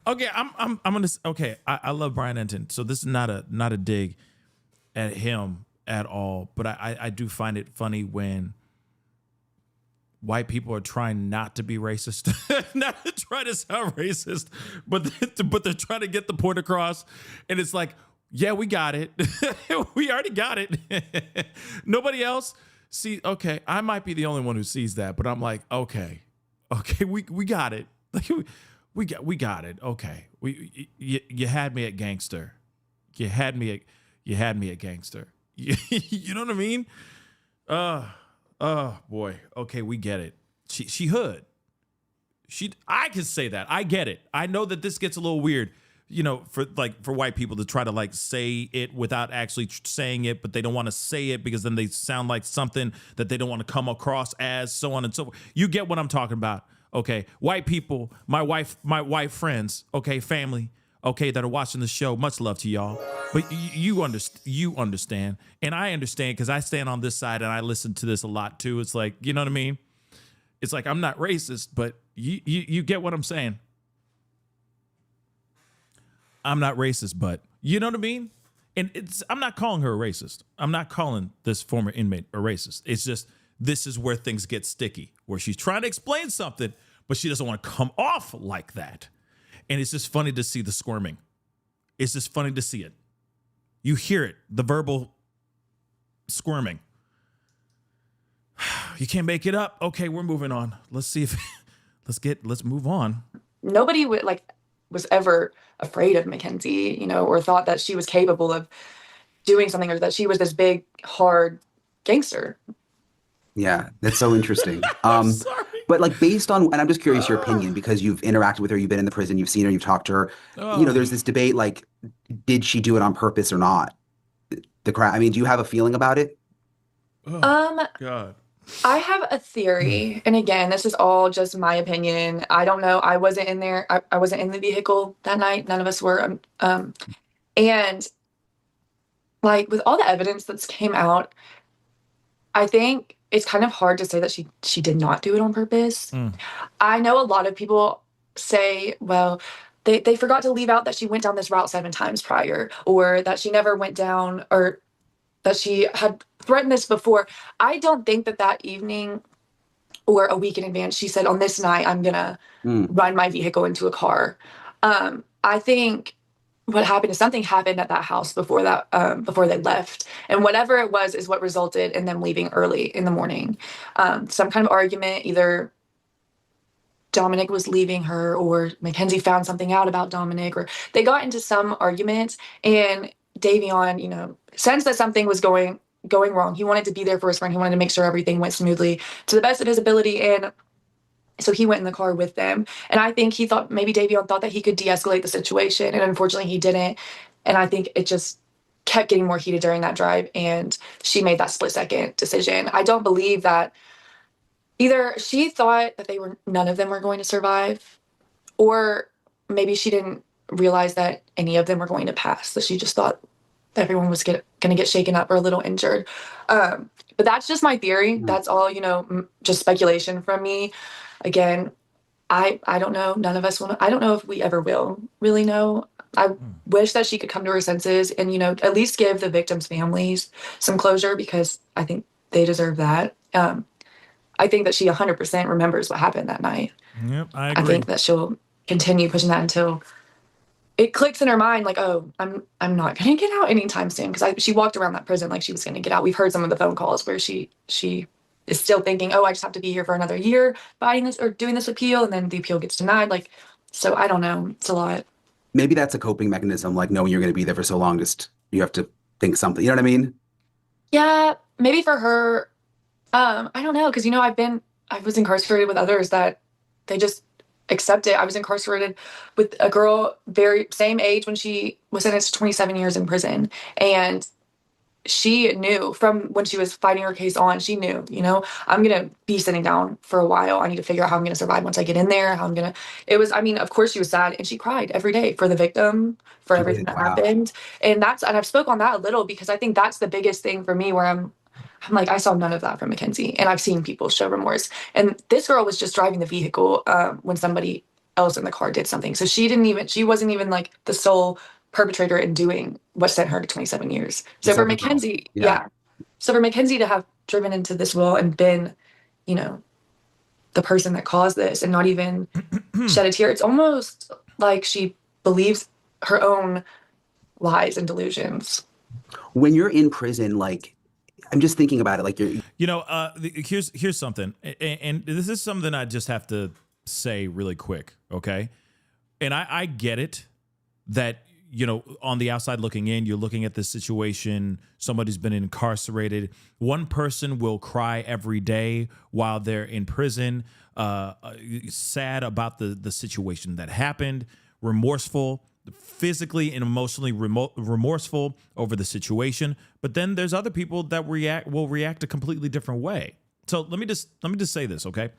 Okay, I'm gonna. Okay, I love Brian Enton, so this is not a dig at him at all. But I do find it funny when white people are trying not to be racist, not to try to sound racist, but they're trying to get the point across, and it's like, yeah, we got it, we already got it. Nobody else see. Okay, I might be the only one who sees that, but I'm like, okay, we got it. Like we got it. Okay. You had me at gangster. You had me at gangster. You know what I mean? Oh boy. Okay, we get it. She hood. I can say that. I get it. I know that this gets a little weird, for white people to try to say it without actually saying it, but they don't want to say it because then they sound like something that they don't want to come across as, so on and so forth. You get what I'm talking about. Okay, white people, my white friends, okay, family, okay, that are watching the show, much love to y'all. But you understand, and I understand because I stand on this side and I listen to this a lot too. It's like, you know what I mean? It's like, I'm not racist, but you get what I'm saying. I'm not racist, but you know what I mean? And I'm not calling her a racist. I'm not calling this former inmate a racist. It's just, this is where things get sticky, where she's trying to explain something, but she doesn't want to come off like that. And it's just funny to see the squirming. It's just funny to see it. You hear it, the verbal squirming. You can't make it up. Okay, we're moving on. Let's see if, let's move on. Nobody was ever afraid of Mackenzie, or thought that she was capable of doing something, or that she was this big, hard gangster. Yeah, that's so interesting. I'm sorry. But like based on, and I'm just curious your opinion because you've interacted with her, you've been in the prison, you've seen her, you've talked to her. There's this debate like, did she do it on purpose or not? The crowd. I mean, do you have a feeling about it? God. I have a theory, and again, this is all just my opinion. I don't know. I wasn't in there. I wasn't in the vehicle that night. None of us were. And like with all the evidence that's came out, I think it's kind of hard to say that she did not do it on purpose. I know a lot of people say, well, they forgot to leave out that she went down this route 7 times prior, or that she never went down, or that she had threatened this before. I don't think that evening or a week in advance, she said, on this night, I'm going to run my vehicle into a car. I think what happened is something happened at that house before they left. And whatever it was is what resulted in them leaving early in the morning. Some kind of argument, either Dominic was leaving her or Mackenzie found something out about Dominic, or they got into some argument, and Davion, sensed that something was going wrong. He wanted to be there for his friend. He wanted to make sure everything went smoothly to the best of his ability. And so he went in the car with them. And I think he thought, maybe Davion thought that he could de-escalate the situation. And unfortunately he didn't. And I think it just kept getting more heated during that drive. And she made that split-second decision. I don't believe that either she thought that none of them were going to survive, or maybe she didn't realize that any of them were going to pass. That she just thought everyone was going to get shaken up or a little injured. But that's just my theory. That's all, just speculation from me. Again, I don't know. None of us will know. I don't know if we ever will really know. I wish that she could come to her senses and, at least give the victims' families some closure, because I think they deserve that. I think that she 100% remembers what happened that night. Yep, I agree. I think that she'll continue pushing that until it clicks in her mind, like, oh, I'm not going to get out anytime soon. Because she walked around that prison like she was going to get out. We've heard some of the phone calls where she is still thinking, oh, I just have to be here for another year fighting this or doing this appeal, and then the appeal gets denied. Like, so I don't know. It's a lot. Maybe that's a coping mechanism, like knowing you're going to be there for so long, just you have to think something. You know what I mean? Yeah, maybe for her, I don't know, because I was incarcerated with others that they just accept it. I was incarcerated with a girl very same age when she was sentenced to 27 years in prison, and she knew from when she was fighting her case on, she knew, I'm going to be sitting down for a while. I need to figure out how I'm going to survive once I get in there, of course she was sad, and she cried every day for the victim, for everything that happened. And I've spoke on that a little, because I think that's the biggest thing for me, where I'm like, I saw none of that from Mackenzie, and I've seen people show remorse. And this girl was just driving the vehicle when somebody else in the car did something. So she wasn't even like the sole perpetrator in doing what sent her to 27 years. So for Mackenzie, So for Mackenzie to have driven into this wall and been, the person that caused this and not even shed a tear, it's almost like she believes her own lies and delusions. When you're in prison, like, I'm just thinking about it, like here's something, and this is something I just have to say really quick, okay? And I get it that, on the outside looking in, you're looking at this situation, somebody's been incarcerated. One person will cry every day while they're in prison, sad about the situation that happened, remorseful, physically and emotionally remorseful over the situation. But then there's other people that will react a completely different way. So let me just say this, okay?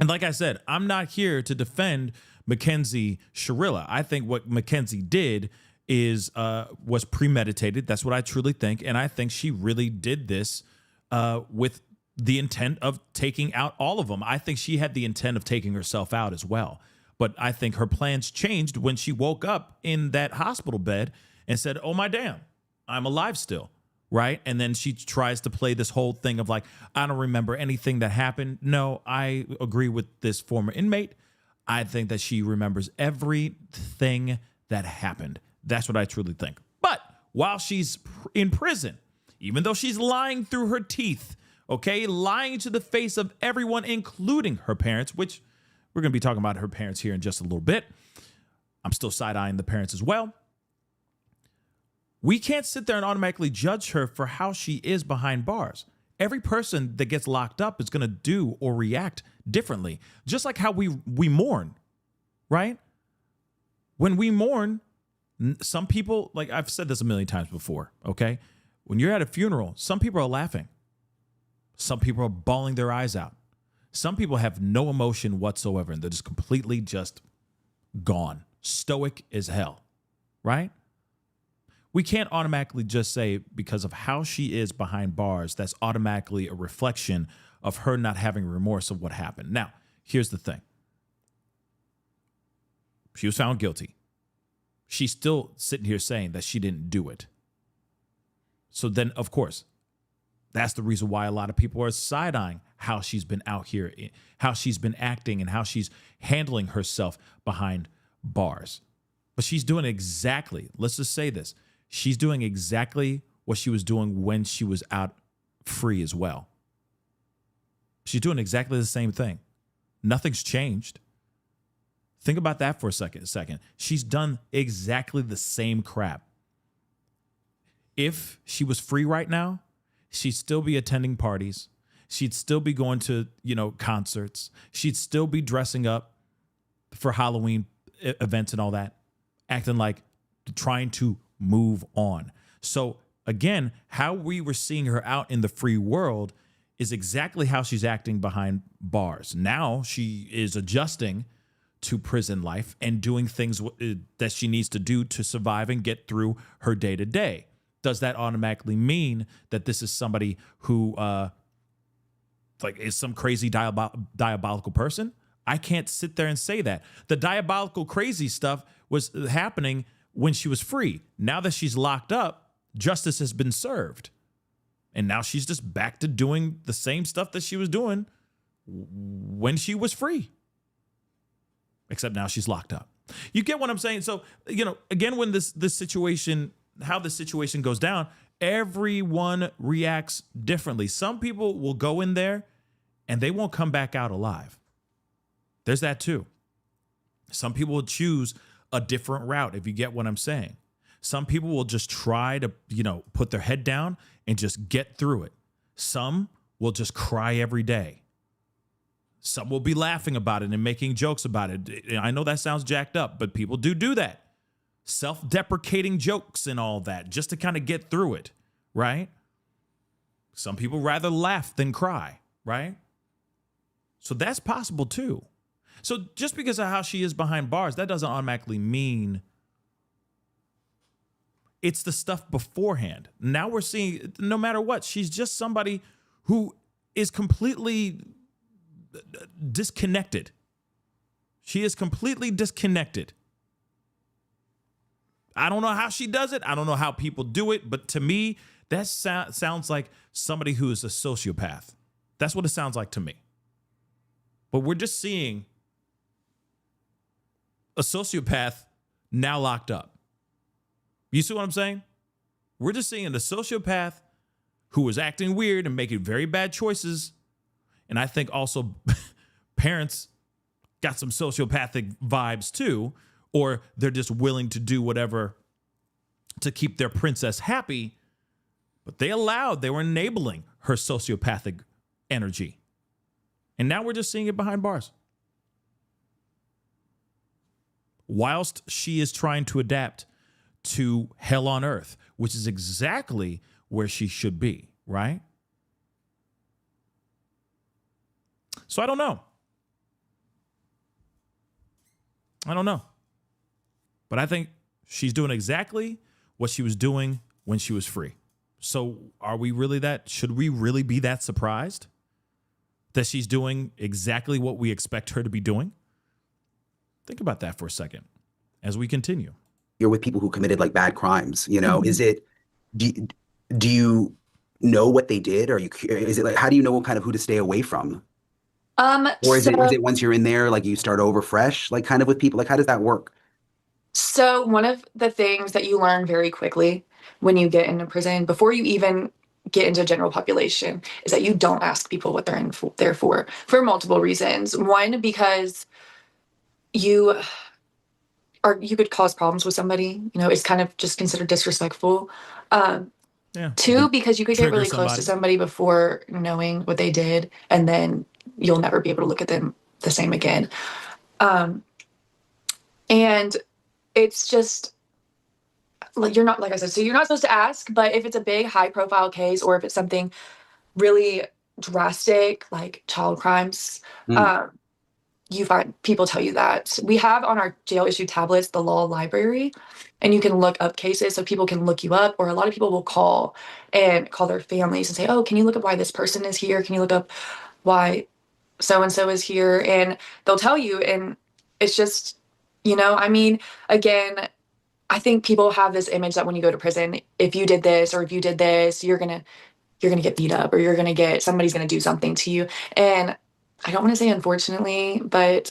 And like I said, I'm not here to defend Mackenzie Shirilla. I think what Mackenzie did was premeditated. That's what I truly think. And I think she really did this with the intent of taking out all of them. I think she had the intent of taking herself out as well. But I think her plans changed when she woke up in that hospital bed and said, oh, my damn, I'm alive still. Right. And then she tries to play this whole thing of like, I don't remember anything that happened. No, I agree with this former inmate. I think that she remembers everything that happened. That's what I truly think. But while she's in prison, even though she's lying through her teeth, okay, lying to the face of everyone, including her parents, which we're going to be talking about her parents here in just a little bit. I'm still side-eyeing the parents as well. We can't sit there and automatically judge her for how she is behind bars. Every person that gets locked up is going to do or react differently, just like how we mourn, right? When we mourn, some people, like I've said this a million times before, okay? When you're at a funeral, some people are laughing. Some people are bawling their eyes out. Some people have no emotion whatsoever, and they're just completely just gone, stoic as hell, right? We can't automatically just say because of how she is behind bars, that's automatically a reflection of her not having remorse of what happened. Now, here's the thing. She was found guilty. She's still sitting here saying that she didn't do it. So then, of course, that's the reason why a lot of people are side-eyeing how she's been out here, how she's been acting, and how she's handling herself behind bars. But she's doing exactly, let's just say this, she's doing exactly what she was doing when she was out free as well. She's doing exactly the same thing. Nothing's changed. Think about that for a second. She's done exactly the same crap. If she was free right now, she'd still be attending parties. She'd still be going to, concerts. She'd still be dressing up for Halloween events and all that, acting like trying to move on. So again, how we were seeing her out in the free world is exactly how she's acting behind bars. Now she is adjusting to prison life and doing things that she needs to do to survive and get through her day to day. Does that automatically mean that this is somebody who is some crazy diabolical person? I can't sit there and say that. The diabolical crazy stuff was happening when she was free. Now that she's locked up, justice has been served. And now she's just back to doing the same stuff that she was doing when she was free. Except now she's locked up. You get what I'm saying? So, again, when this situation, how the situation goes down, everyone reacts differently. Some people will go in there and they won't come back out alive. There's that too. Some people will choose a different route, if you get what I'm saying. Some people will just try to, put their head down and just get through it. Some will just cry every day. Some will be laughing about it and making jokes about it. I know that sounds jacked up, but people do that. Self-deprecating jokes and all that just to kind of get through it, right? Some people rather laugh than cry, right? So that's possible too. So just because of how she is behind bars, that doesn't automatically mean it's the stuff beforehand. Now we're seeing, no matter what, she's just somebody who is completely disconnected. She is completely disconnected. I don't know how she does it. I don't know how people do it. But to me, that sounds like somebody who is a sociopath. That's what it sounds like to me. But we're just seeing a sociopath now locked up. You see what I'm saying? We're just seeing a sociopath who was acting weird and making very bad choices. And I think also parents got some sociopathic vibes too, or they're just willing to do whatever to keep their princess happy. But they were enabling her sociopathic energy. And now we're just seeing it behind bars. Whilst she is trying to adapt to hell on earth, which is exactly where she should be, right? So I don't know. But I think she's doing exactly what she was doing when she was free. So should we really be that surprised that she's doing exactly what we expect her to be doing? Think about that for a second as we continue. You're with people who committed bad crimes, is it, do you know what they did? Is it how do you know who to stay away from? Or is it once you're in there, you start over fresh, kind of with people, how does that work? So one of the things that you learn very quickly when you get into prison, before you even get into general population, is that you don't ask people what they're in there for multiple reasons. One, because you could cause problems with somebody, it's kind of just considered disrespectful. Yeah. Two, because you could get Trigger really close to somebody. somebody before knowing what they did, and then you'll never be able to look at them the same again. And it's just like you're not, like I said, so you're not supposed to ask, but if it's a big high profile case or if it's something really drastic like child crimes, you find people tell you that. We have on our jail issued tablets the law library, and you can look up cases so people can look you up, or a lot of people will call their families and say, oh, can you look up why this person is here? Can you look up why so and so is here? And they'll tell you, and it's just, I mean, again, I think people have this image that when you go to prison, if you did this or if you did this, you're gonna get beat up, or somebody's gonna do something to you. And I don't want to say unfortunately, but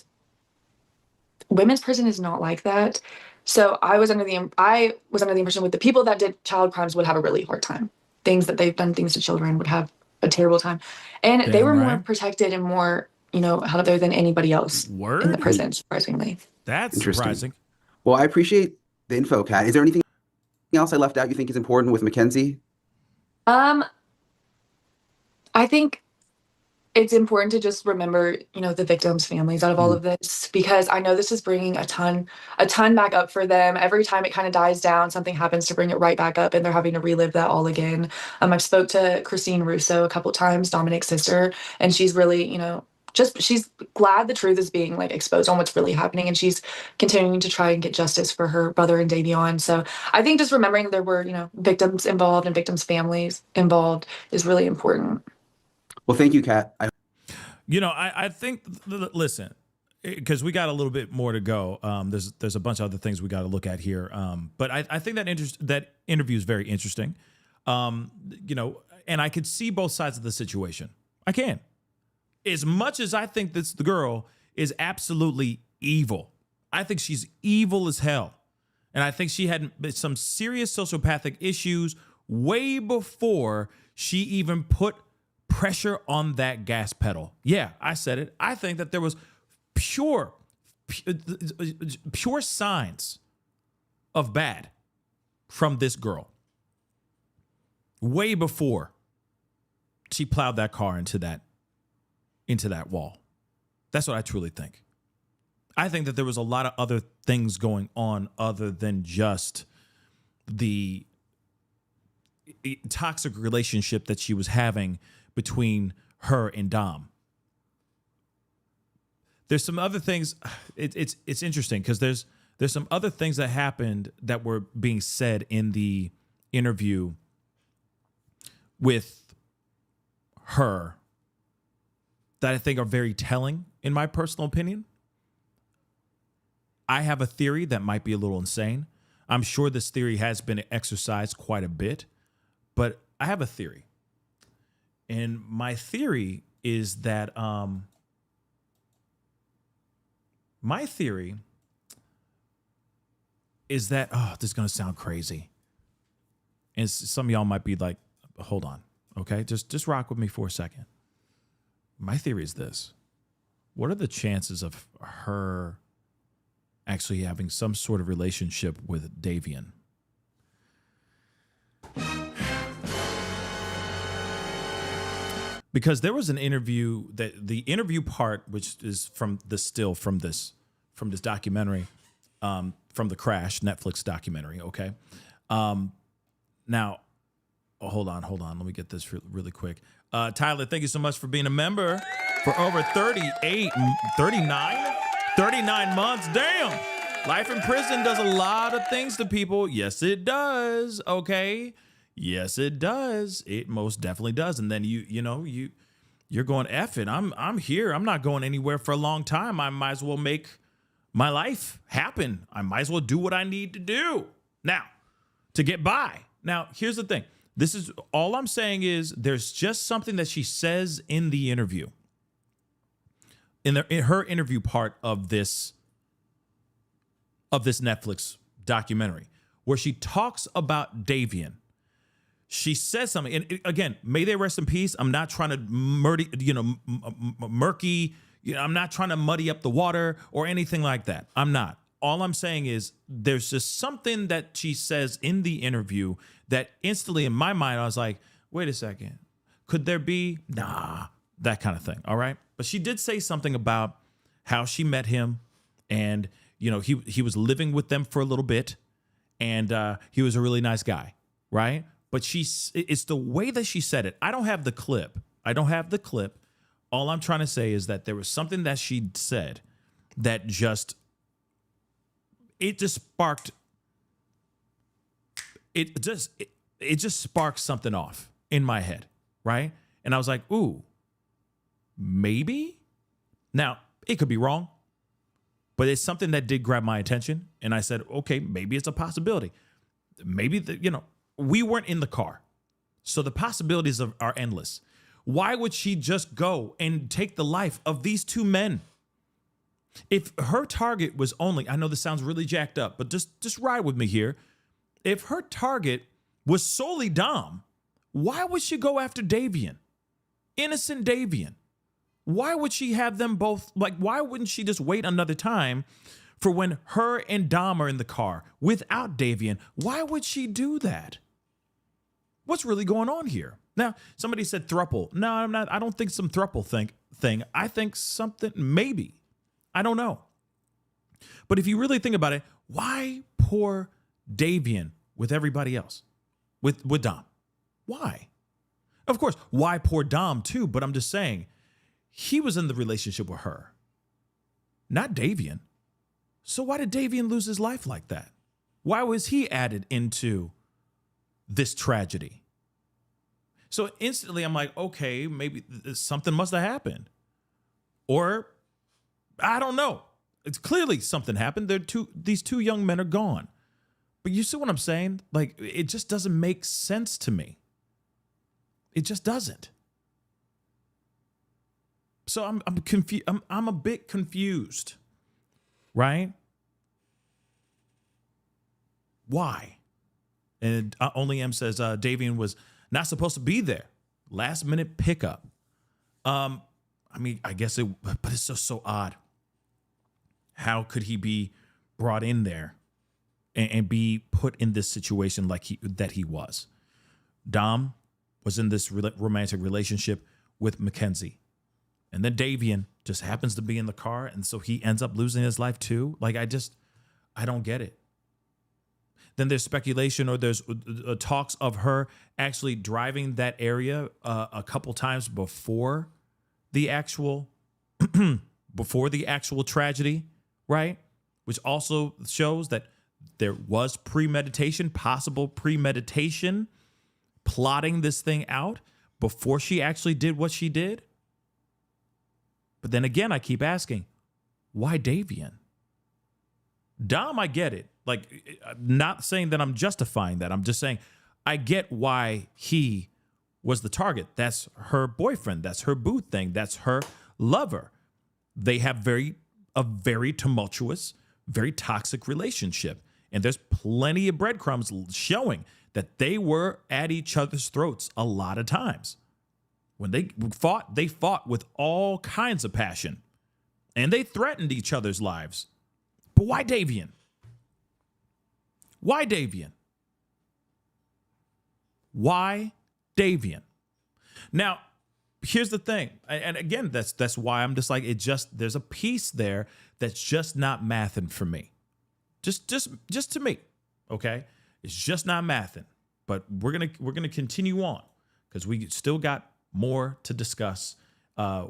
women's prison is not like that. So I was under the impression with the people that did child crimes would have a really hard time. Things that they've done, things to children, would have a terrible time. And they were more protected and more, held up there than anybody else in the prison, surprisingly. That's surprising. Well, I appreciate the info, Kat. Is there anything else I left out you think is important with Mackenzie? I think it's important to just remember, the victims' families out of all of this, because I know this is bringing a ton back up for them. Every time it kind of dies down, something happens to bring it right back up, and they're having to relive that all again. I've spoke to Christine Russo a couple times, Dominic's sister, and she's really, she's glad the truth is being exposed on what's really happening, and she's continuing to try and get justice for her brother and Davion. So I think just remembering there were, victims involved and victims' families involved is really important. Well, thank you, Kat. I think, listen, because we got a little bit more to go. There's a bunch of other things we got to look at here. But I think that interview is very interesting. And I could see both sides of the situation. I can. As much as I think the girl is absolutely evil, I think she's evil as hell. And I think she had some serious sociopathic issues way before she even put pressure on that gas pedal. Yeah, I said it. I think that there was pure signs of bad from this girl way before she plowed that car into that wall. That's what I truly think. I think that there was a lot of other things going on other than just the toxic relationship that she was having between her and Dom. There's some other things. It's interesting because there's some other things that happened that were being said in the interview with her that I think are very telling, in my personal opinion. I have a theory that might be a little insane. I'm sure this theory has been exercised quite a bit, but I have a theory. And my theory is that oh, this is going to sound crazy. And some of y'all might be like, hold on, okay? Just rock with me for a second. My theory is this. What are the chances of her actually having some sort of relationship with Davion? Because there was an interview that the interview part, which is from this documentary, from the Crash Netflix documentary. Okay. Now, hold on. Let me get this really quick. Tyler, thank you so much for being a member for over 39 months. Damn. Life in prison does a lot of things to people. Yes, it does. Okay. Yes, it does. It most definitely does. And then you're going, F it. I'm here. I'm not going anywhere for a long time. I might as well make my life happen. I might as well do what I need to do now to get by. Now, here's the thing. This is all I'm saying is there's just something that she says in the interview, in her interview part of this Netflix documentary, where she talks about Davion. She says something, and again, may they rest in peace. I'm not trying to murky, I'm not trying to muddy up the water or anything like that. I'm not. all I'm saying is there's just something that she says in the interview that instantly in my mind, I was like, wait a second. Could there be? Nah, that kind of thing. All right. But she did say something about how she met him and, you know, he was living with them for a little bit and he was a really nice guy. Right. But it's the way that she said it. I don't have the clip. All I'm trying to say is that there was something that she said that just sparked something off in my head, right? And I was like, ooh, maybe? Now, it could be wrong, but it's something that did grab my attention. And I said, okay, maybe it's a possibility. Maybe, we weren't in the car. So the possibilities are endless. Why would she just go and take the life of these two men? If her target was only, I know this sounds really jacked up, but just ride with me here. If her target was solely Dom, why would she go after Davian? Innocent Davian. Why would she have them both, why wouldn't she just wait another time for when her and Dom are in the car without Davian? Why would she do that? What's really going on here? Now, somebody said thruple. No, I'm not. I don't think some thruple thing. I think something, maybe. I don't know. But if you really think about it, why pour Davian with everybody else? With Dom? Why? Of course, why pour Dom too? But I'm just saying, he was in the relationship with her, not Davian. So why did Davian lose his life like that? Why was he added into this tragedy? So instantly I'm like, okay, maybe something must have happened. Or I don't know. It's clearly something happened. These two young men are gone. But you see what I'm saying? Like, it just doesn't make sense to me. It just doesn't. So I'm confused. I'm a bit confused. Right? Why? And Only M says Davian was not supposed to be there. Last minute pickup. I mean, I guess but it's just so odd. How could he be brought in there and be put in this situation like he was? Dom was in this romantic relationship with Mackenzie. And then Davian just happens to be in the car. And so he ends up losing his life too. Like, I don't get it. Then there's speculation or there's talks of her actually driving that area a couple times before the actual tragedy, right? Which also shows that there was possible premeditation, plotting this thing out before she actually did what she did. But then again, I keep asking, why Davian? Dom, I get it. Like, not saying that I'm justifying that. I'm just saying I get why he was the target. That's her boyfriend. That's her boo thing. That's her lover. They have a very tumultuous, very toxic relationship. And there's plenty of breadcrumbs showing that they were at each other's throats a lot of times. When they fought with all kinds of passion. And they threatened each other's lives. But why Davian? Why Davian? Why Davian? Now, here's the thing. And again, that's why I'm just like, there's a piece there that's just not mathing for me. Just to me. Okay? It's just not mathing. But we're gonna continue on because we still got more to discuss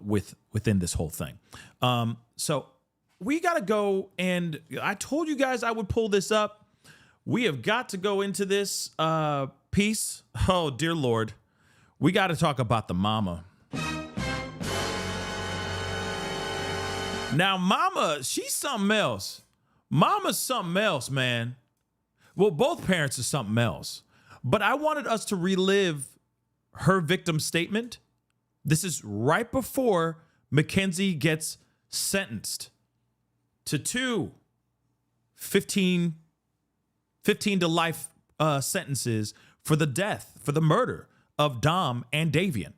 within this whole thing. So we got to go, and I told you guys I would pull this up. We have got to go into this piece. Oh, dear Lord. We got to talk about the mama. Now, mama, she's something else. Mama's something else, man. Well, both parents are something else. But I wanted us to relive her victim statement. This is right before Mackenzie gets sentenced to 15 to life sentences for the murder of Dom and Davian.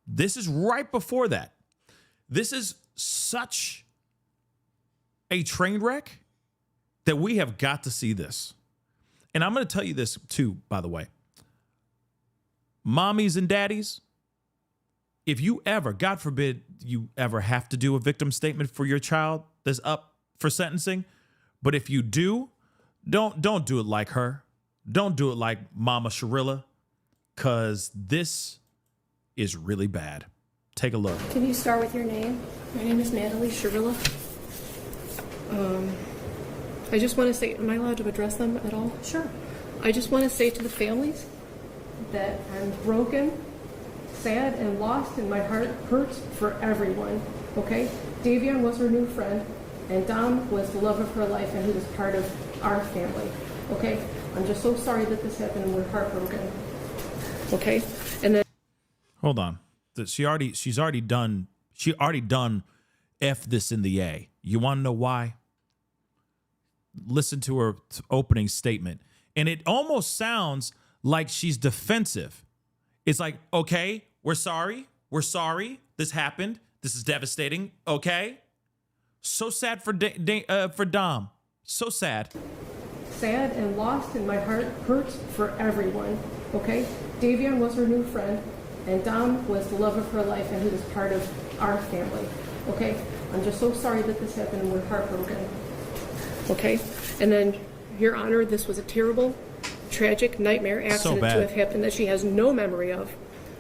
This is right before that. This is such a train wreck that we have got to see this. And I'm going to tell you this too, by the way. Mommies and daddies, if you ever, God forbid, you ever have to do a victim statement for your child that's up for sentencing, but if you do, don't do it like her. Don't do it like Mama Shirilla, because this is really bad. Take a look. Can you start with your name? My name is Natalie Shirilla. I just want to say, am I allowed to address them at all? Sure. I just want to say to the families that I'm broken, sad, and lost, and my heart hurts for everyone, okay? Davion was her new friend, and Dom was the love of her life, and he was part of our family, okay? I'm just so sorry that this happened, and we're heartbroken, okay? And then... Hold on. She already done F this in the A. You want to know why? Listen to her opening statement. And it almost sounds like she's defensive. It's like, okay, we're sorry. We're sorry. This happened. This is devastating. Okay. So sad for Dom. So sad. Sad and lost, and my heart hurts for everyone, okay? Davion was her new friend, and Dom was the love of her life, and he was part of our family, okay? I'm just so sorry that this happened, and we're heartbroken, okay? And then, Your Honor, this was a terrible, tragic nightmare accident to have happened that she has no memory of,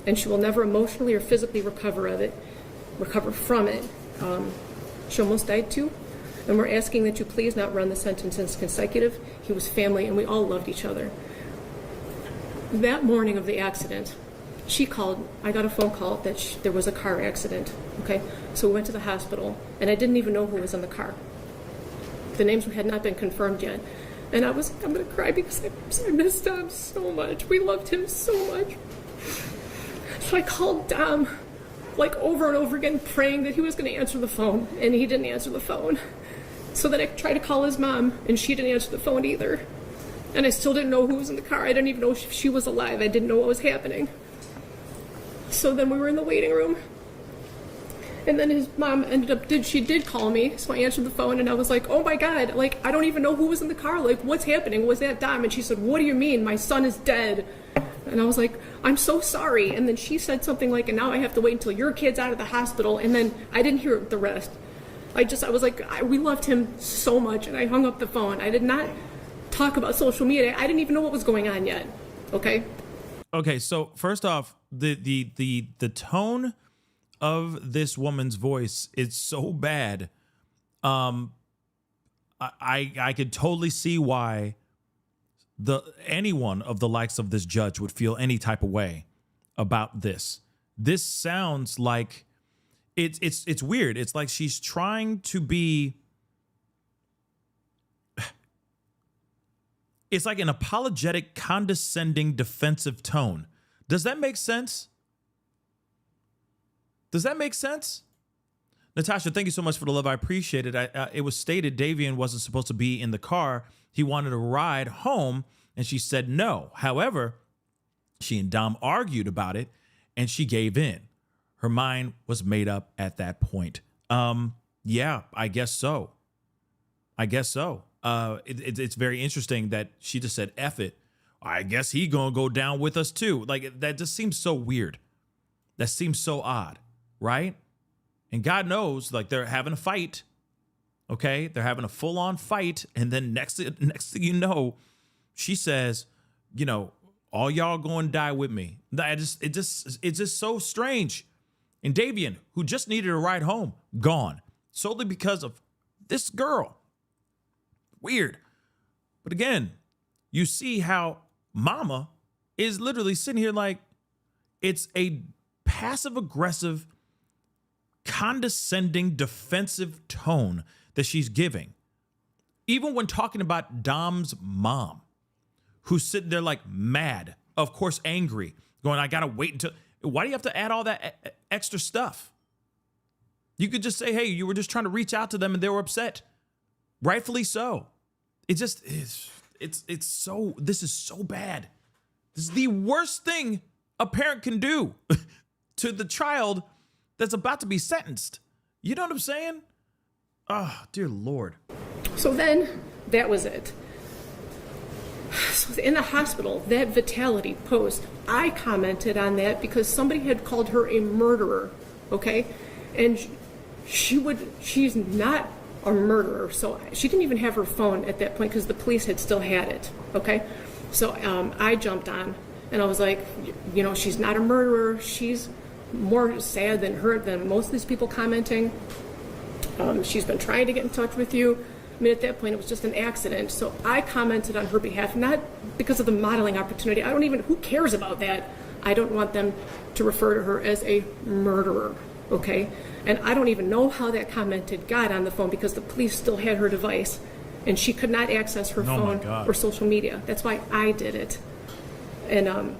and she will never emotionally or physically recover from it. She almost died too, and we're asking that you please not run the sentence as consecutive. He was family, and we all loved each other. That morning of the accident, she called. I got a phone call that there was a car accident. Okay, so we went to the hospital, and I didn't even know who was in the car. The names had not been confirmed yet, and I'm gonna cry because I missed Dom so much. We loved him so much. So I called Dom, like over and over again, praying that he was going to answer the phone, and he didn't answer the phone. So then I tried to call his mom, and she didn't answer the phone either. And I still didn't know who was in the car. I didn't even know if she was alive. I didn't know what was happening. So then we were in the waiting room, and then his mom she did call me, so I answered the phone, and I was like, oh my God, like, I don't even know who was in the car. Like, what's happening? Was that Dom? And she said, what do you mean? My son is dead. And I was like, I'm so sorry. And then she said something like, and now I have to wait until your kid's out of the hospital. And then I didn't hear the rest. I was like, we loved him so much. And I hung up the phone. I did not talk about social media. I didn't even know what was going on yet. Okay. Okay. So first off, the tone of this woman's voice is so bad. I could totally see why anyone of the likes of this judge would feel any type of way about this. This sounds like it's weird. It's like she's trying to be. It's like an apologetic, condescending, defensive tone. Does that make sense? Does that make sense? Natasha, thank you so much for the love. I appreciate it. It was stated Davion wasn't supposed to be in the car. He wanted a ride home, and she said no. However, she and Dom argued about it, and she gave in. Her mind was made up at that point. Yeah, I guess so. It's very interesting that she just said, F it. I guess he gonna go down with us too. Like, that just seems so weird. That seems so odd, right? And God knows, like, they're having a fight. Okay, they're having a full-on fight, and then next thing you know, she says, you know, all y'all going to die with me. It's just so strange. And Davion, who just needed a ride home, gone solely because of this girl. Weird. But again, you see how Mama is literally sitting here like it's a passive-aggressive, condescending, defensive tone that she's giving. Even when talking about Dom's mom, who's sitting there like mad, of course angry, going, I gotta wait until. Why do you have to add all that extra stuff? You could just say, hey, you were just trying to reach out to them and they were upset. Rightfully so. This is so bad. This is the worst thing a parent can do to the child that's about to be sentenced. You know what I'm saying? Oh, dear Lord. So then that was it. So in the hospital, that Vitality post, I commented on that because somebody had called her a murderer, okay? And she's not a murderer, so she didn't even have her phone at that point because the police had still had it, okay? So I jumped on and I was like, you know, she's not a murderer. She's more sad than hurt than most of these people commenting. She's been trying to get in touch with you. I mean, at that point, it was just an accident. So I commented on her behalf, not because of the modeling opportunity. Who cares about that? I don't want them to refer to her as a murderer, okay? And I don't even know how that comment got on the phone because the police still had her device and she could not access her phone or social media. That's why I did it. And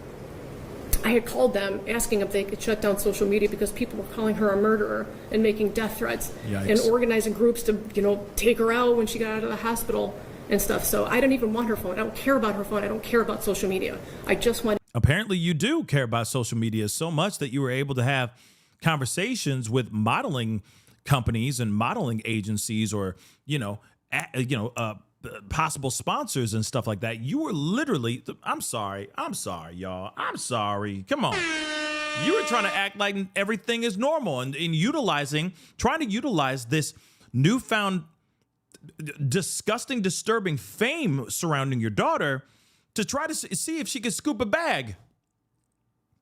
I had called them asking if they could shut down social media because people were calling her a murderer and making death threats. Yikes. And organizing groups to, you know, take her out when she got out of the hospital and stuff. So I don't even want her phone. I don't care about her phone. I don't care about social media. I just want. Apparently you do care about social media so much that you were able to have conversations with modeling companies and modeling agencies or, possible sponsors and stuff like that. You were literally, I'm sorry, y'all. I'm sorry. Come on. You were trying to act like everything is normal and trying to utilize this newfound disgusting, disturbing fame surrounding your daughter to try to see if she could scoop a bag.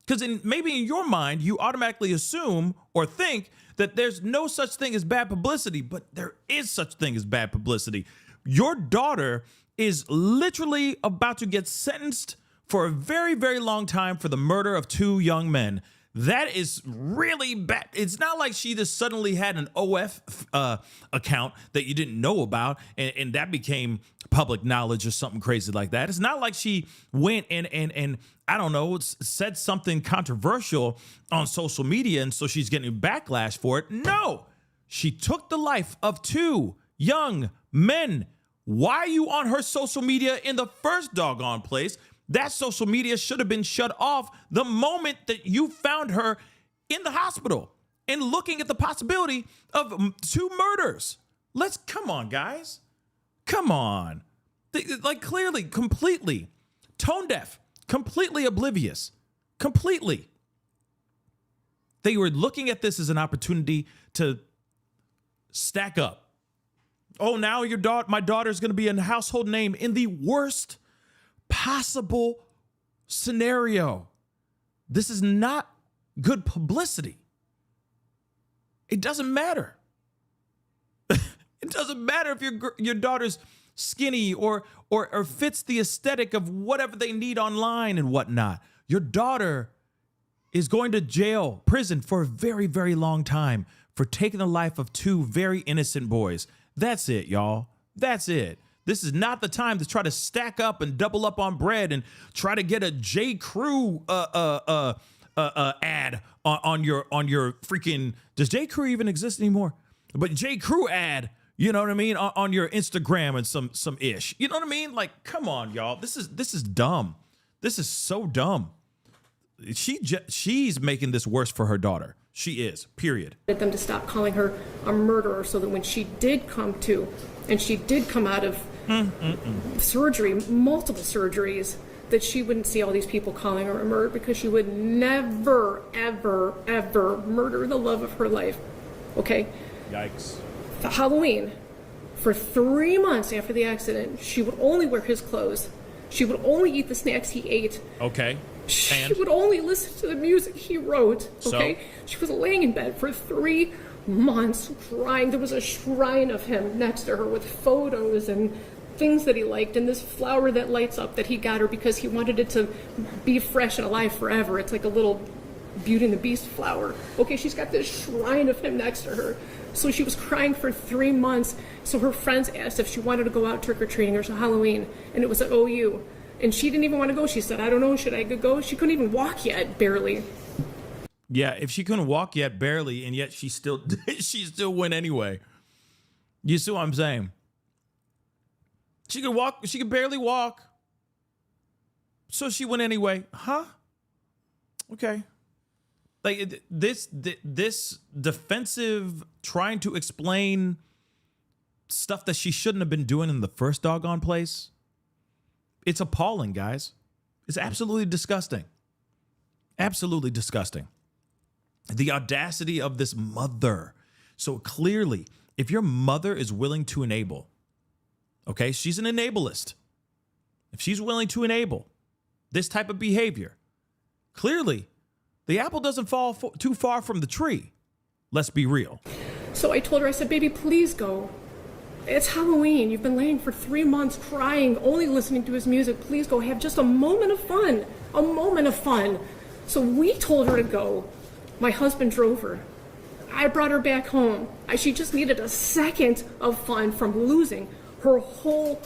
Because maybe in your mind, you automatically assume or think that there's no such thing as bad publicity, but there is such thing as bad publicity. Your daughter is literally about to get sentenced for a very, very long time for the murder of 2 young men. That is really bad. It's not like she just suddenly had an OF account that you didn't know about and that became public knowledge or something crazy like that. It's not like she went and I don't know, said something controversial on social media and so she's getting backlash for it. No, she took the life of 2 young men. Why are you on her social media in the first doggone place? That social media should have been shut off the moment that you found her in the hospital and looking at the possibility of 2 murders. Come on, guys. Come on. Like clearly, completely tone deaf, completely oblivious, completely. They were looking at this as an opportunity to stack up. Oh, now my daughter's going to be a household name in the worst possible scenario. This is not good publicity. It doesn't matter. It doesn't matter if your daughter's skinny or fits the aesthetic of whatever they need online and whatnot. Your daughter is going to prison for a very, very long time for taking the life of 2 very innocent boys. That's it, y'all. That's it. This is not the time to try to stack up and double up on bread and try to get a J. Crew ad on your freaking. Does J. Crew even exist anymore? But J. Crew ad, you know what I mean, on your Instagram and some ish. You know what I mean? Like, come on, y'all. This is dumb. This is so dumb. She's making this worse for her daughter. She is, period. Get them to stop calling her a murderer so that when she did come out of surgery, multiple surgeries, that she wouldn't see all these people calling her a murderer because she would never, ever, ever murder the love of her life. Okay? Yikes. For Halloween, for 3 months after the accident, she would only wear his clothes. She would only eat the snacks he ate. Okay. She would only listen to the music he wrote, okay? So? She was laying in bed for 3 months crying. There was a shrine of him next to her with photos and things that he liked and this flower that lights up that he got her because he wanted it to be fresh and alive forever. It's like a little Beauty and the Beast flower. Okay, she's got this shrine of him next to her. So she was crying for 3 months. So her friends asked if she wanted to go out trick-or-treating or Halloween, and it was at OU. And she didn't even want to go. She said, I don't know, should I go? She couldn't even walk yet, barely. Yeah, if she couldn't walk yet, barely, and yet she still went anyway. You see what I'm saying? She could walk, she could barely walk. So she went anyway. Huh? Okay. Like this defensive trying to explain stuff that she shouldn't have been doing in the first doggone place. It's appalling, guys. It's absolutely disgusting. Absolutely disgusting. The audacity of this mother. So clearly, if your mother is willing to enable, okay, she's an enableist. If she's willing to enable this type of behavior, clearly the apple doesn't fall too far from the tree. Let's be real. So I told her, I said, baby, please go. It's Halloween. You've been laying for 3 months crying, only listening to his music. Please go have just a moment of fun. A moment of fun. So we told her to go. My husband drove her. I brought her back home. She just needed a second of fun from losing her whole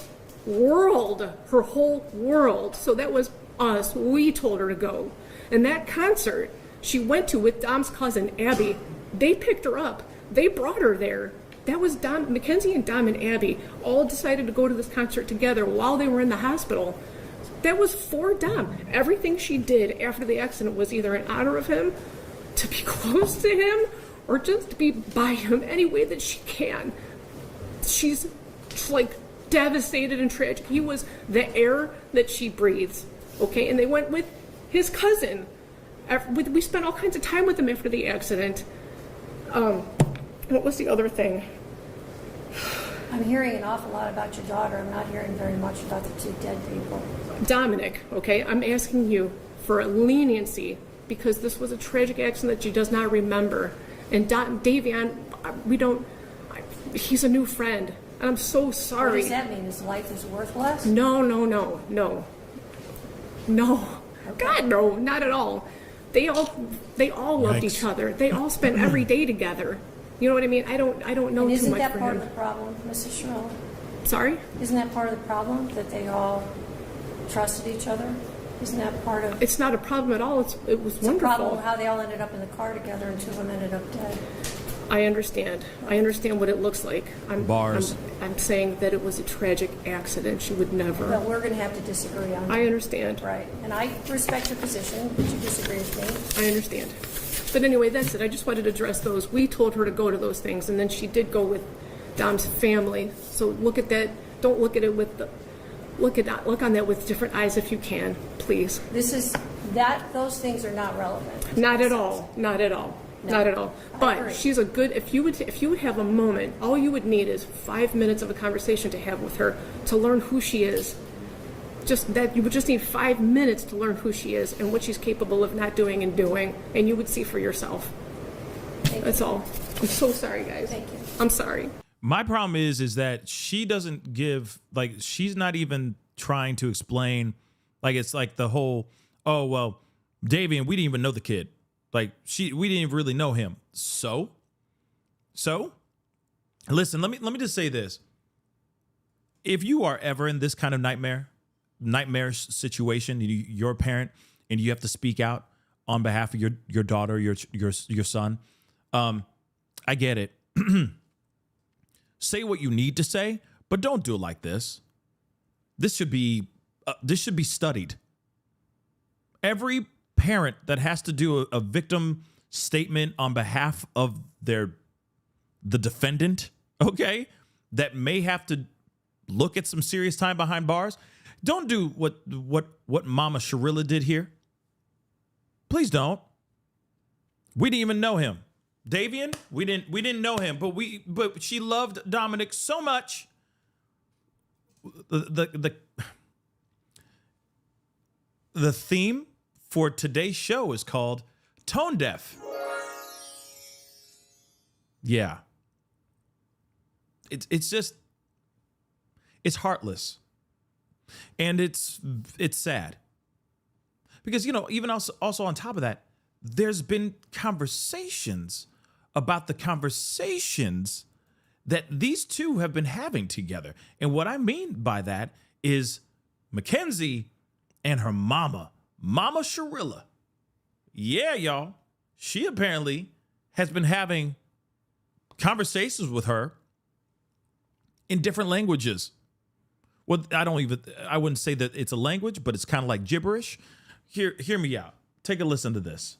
world. Her whole world. So that was us. We told her to go. And that concert she went to with Dom's cousin, Abby, they picked her up. They brought her there. That was Dom, Mackenzie and Dom and Abby all decided to go to this concert together while they were in the hospital. That was for Dom. Everything she did after the accident was either in honor of him, to be close to him, or just to be by him any way that she can. She's like devastated and tragic. He was the air that she breathes, okay? And they went with his cousin. We spent all kinds of time with him after the accident. What was the other thing? I'm hearing an awful lot about your daughter. I'm not hearing very much about the two dead people. Dominic, okay, I'm asking you for a leniency because this was a tragic accident that she does not remember. And Davion, he's a new friend. And I'm so sorry. What does that mean? His life is worthless? No. Okay. God, no, not at all. They all loved each other. They all spent every day together. You know what I mean? I don't know too much for him. Isn't that part of the problem, Mrs. Shirilla? Sorry? Isn't that part of the problem, that they all trusted each other? Isn't that part of... It's not a problem at all. It was wonderful. It's a problem how they all ended up in the car together and two of them ended up dead. I understand. I understand what it looks like. Bars. I'm saying that it was a tragic accident. She would never... Well, we're going to have to disagree on that. I understand. Right. And I respect your position, but you disagree with me. I understand. But anyway, that's it. I just wanted to address those. We told her to go to those things, and then she did go with Dom's family. So look at that. Don't look at it with the... Look on that with different eyes if you can, please. Those things are not relevant. Not at all. Not at all. No, not at all. But agree. she's a good. If you would have a moment, all you would need is 5 minutes of a conversation to have with her to learn who she is. Just that, you would just need 5 minutes to learn who she is and what she's capable of not doing and doing, and you would see for yourself. That's all. I'm so sorry, guys. Thank you. I'm sorry. My problem is that she doesn't give, like, she's not even trying to explain, like, it's like the whole, oh, well, Davian, we didn't even know the kid. Like, we didn't even really know him. So, listen, let me just say this. If you are ever in this kind of nightmarish situation, you're a parent and you have to speak out on behalf of your daughter, your son, I get it. Say what you need to say, but don't do it like this. This should be studied. Every parent that has to do a victim statement on behalf of the defendant, okay, that may have to look at some serious time behind bars, don't do what Mama Shirilla did here. Please don't. We didn't even know him. Davian, we didn't know him, but she loved Dominic so much. The theme for today's show is called Tone Deaf. Yeah. It's just, it's heartless. And it's sad. Because, even also on top of that, there's been conversations about the conversations that these two have been having together. And what I mean by that is Mackenzie and her Mama Shirilla. Yeah, y'all. She apparently has been having conversations with her in different languages. Well, I wouldn't say that it's a language, but it's kind of like gibberish. Hear me out. Take a listen to this.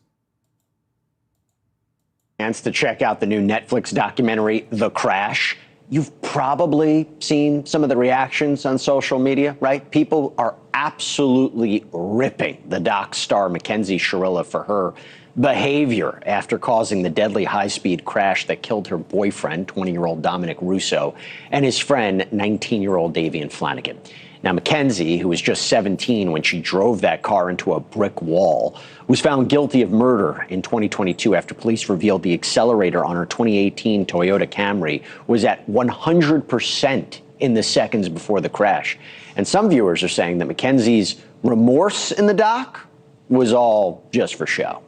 Chance to check out the new Netflix documentary, The Crash. You've probably seen some of the reactions on social media, right? People are absolutely ripping the doc star Mackenzie Shirilla for her behavior after causing the deadly high-speed crash that killed her boyfriend, 20-year-old Dominic Russo, and his friend, 19-year-old Davian Flanagan. Now, Mackenzie, who was just 17 when she drove that car into a brick wall, was found guilty of murder in 2022 after police revealed the accelerator on her 2018 Toyota Camry was at 100% in the seconds before the crash. And some viewers are saying that Mackenzie's remorse in the doc was all just for show.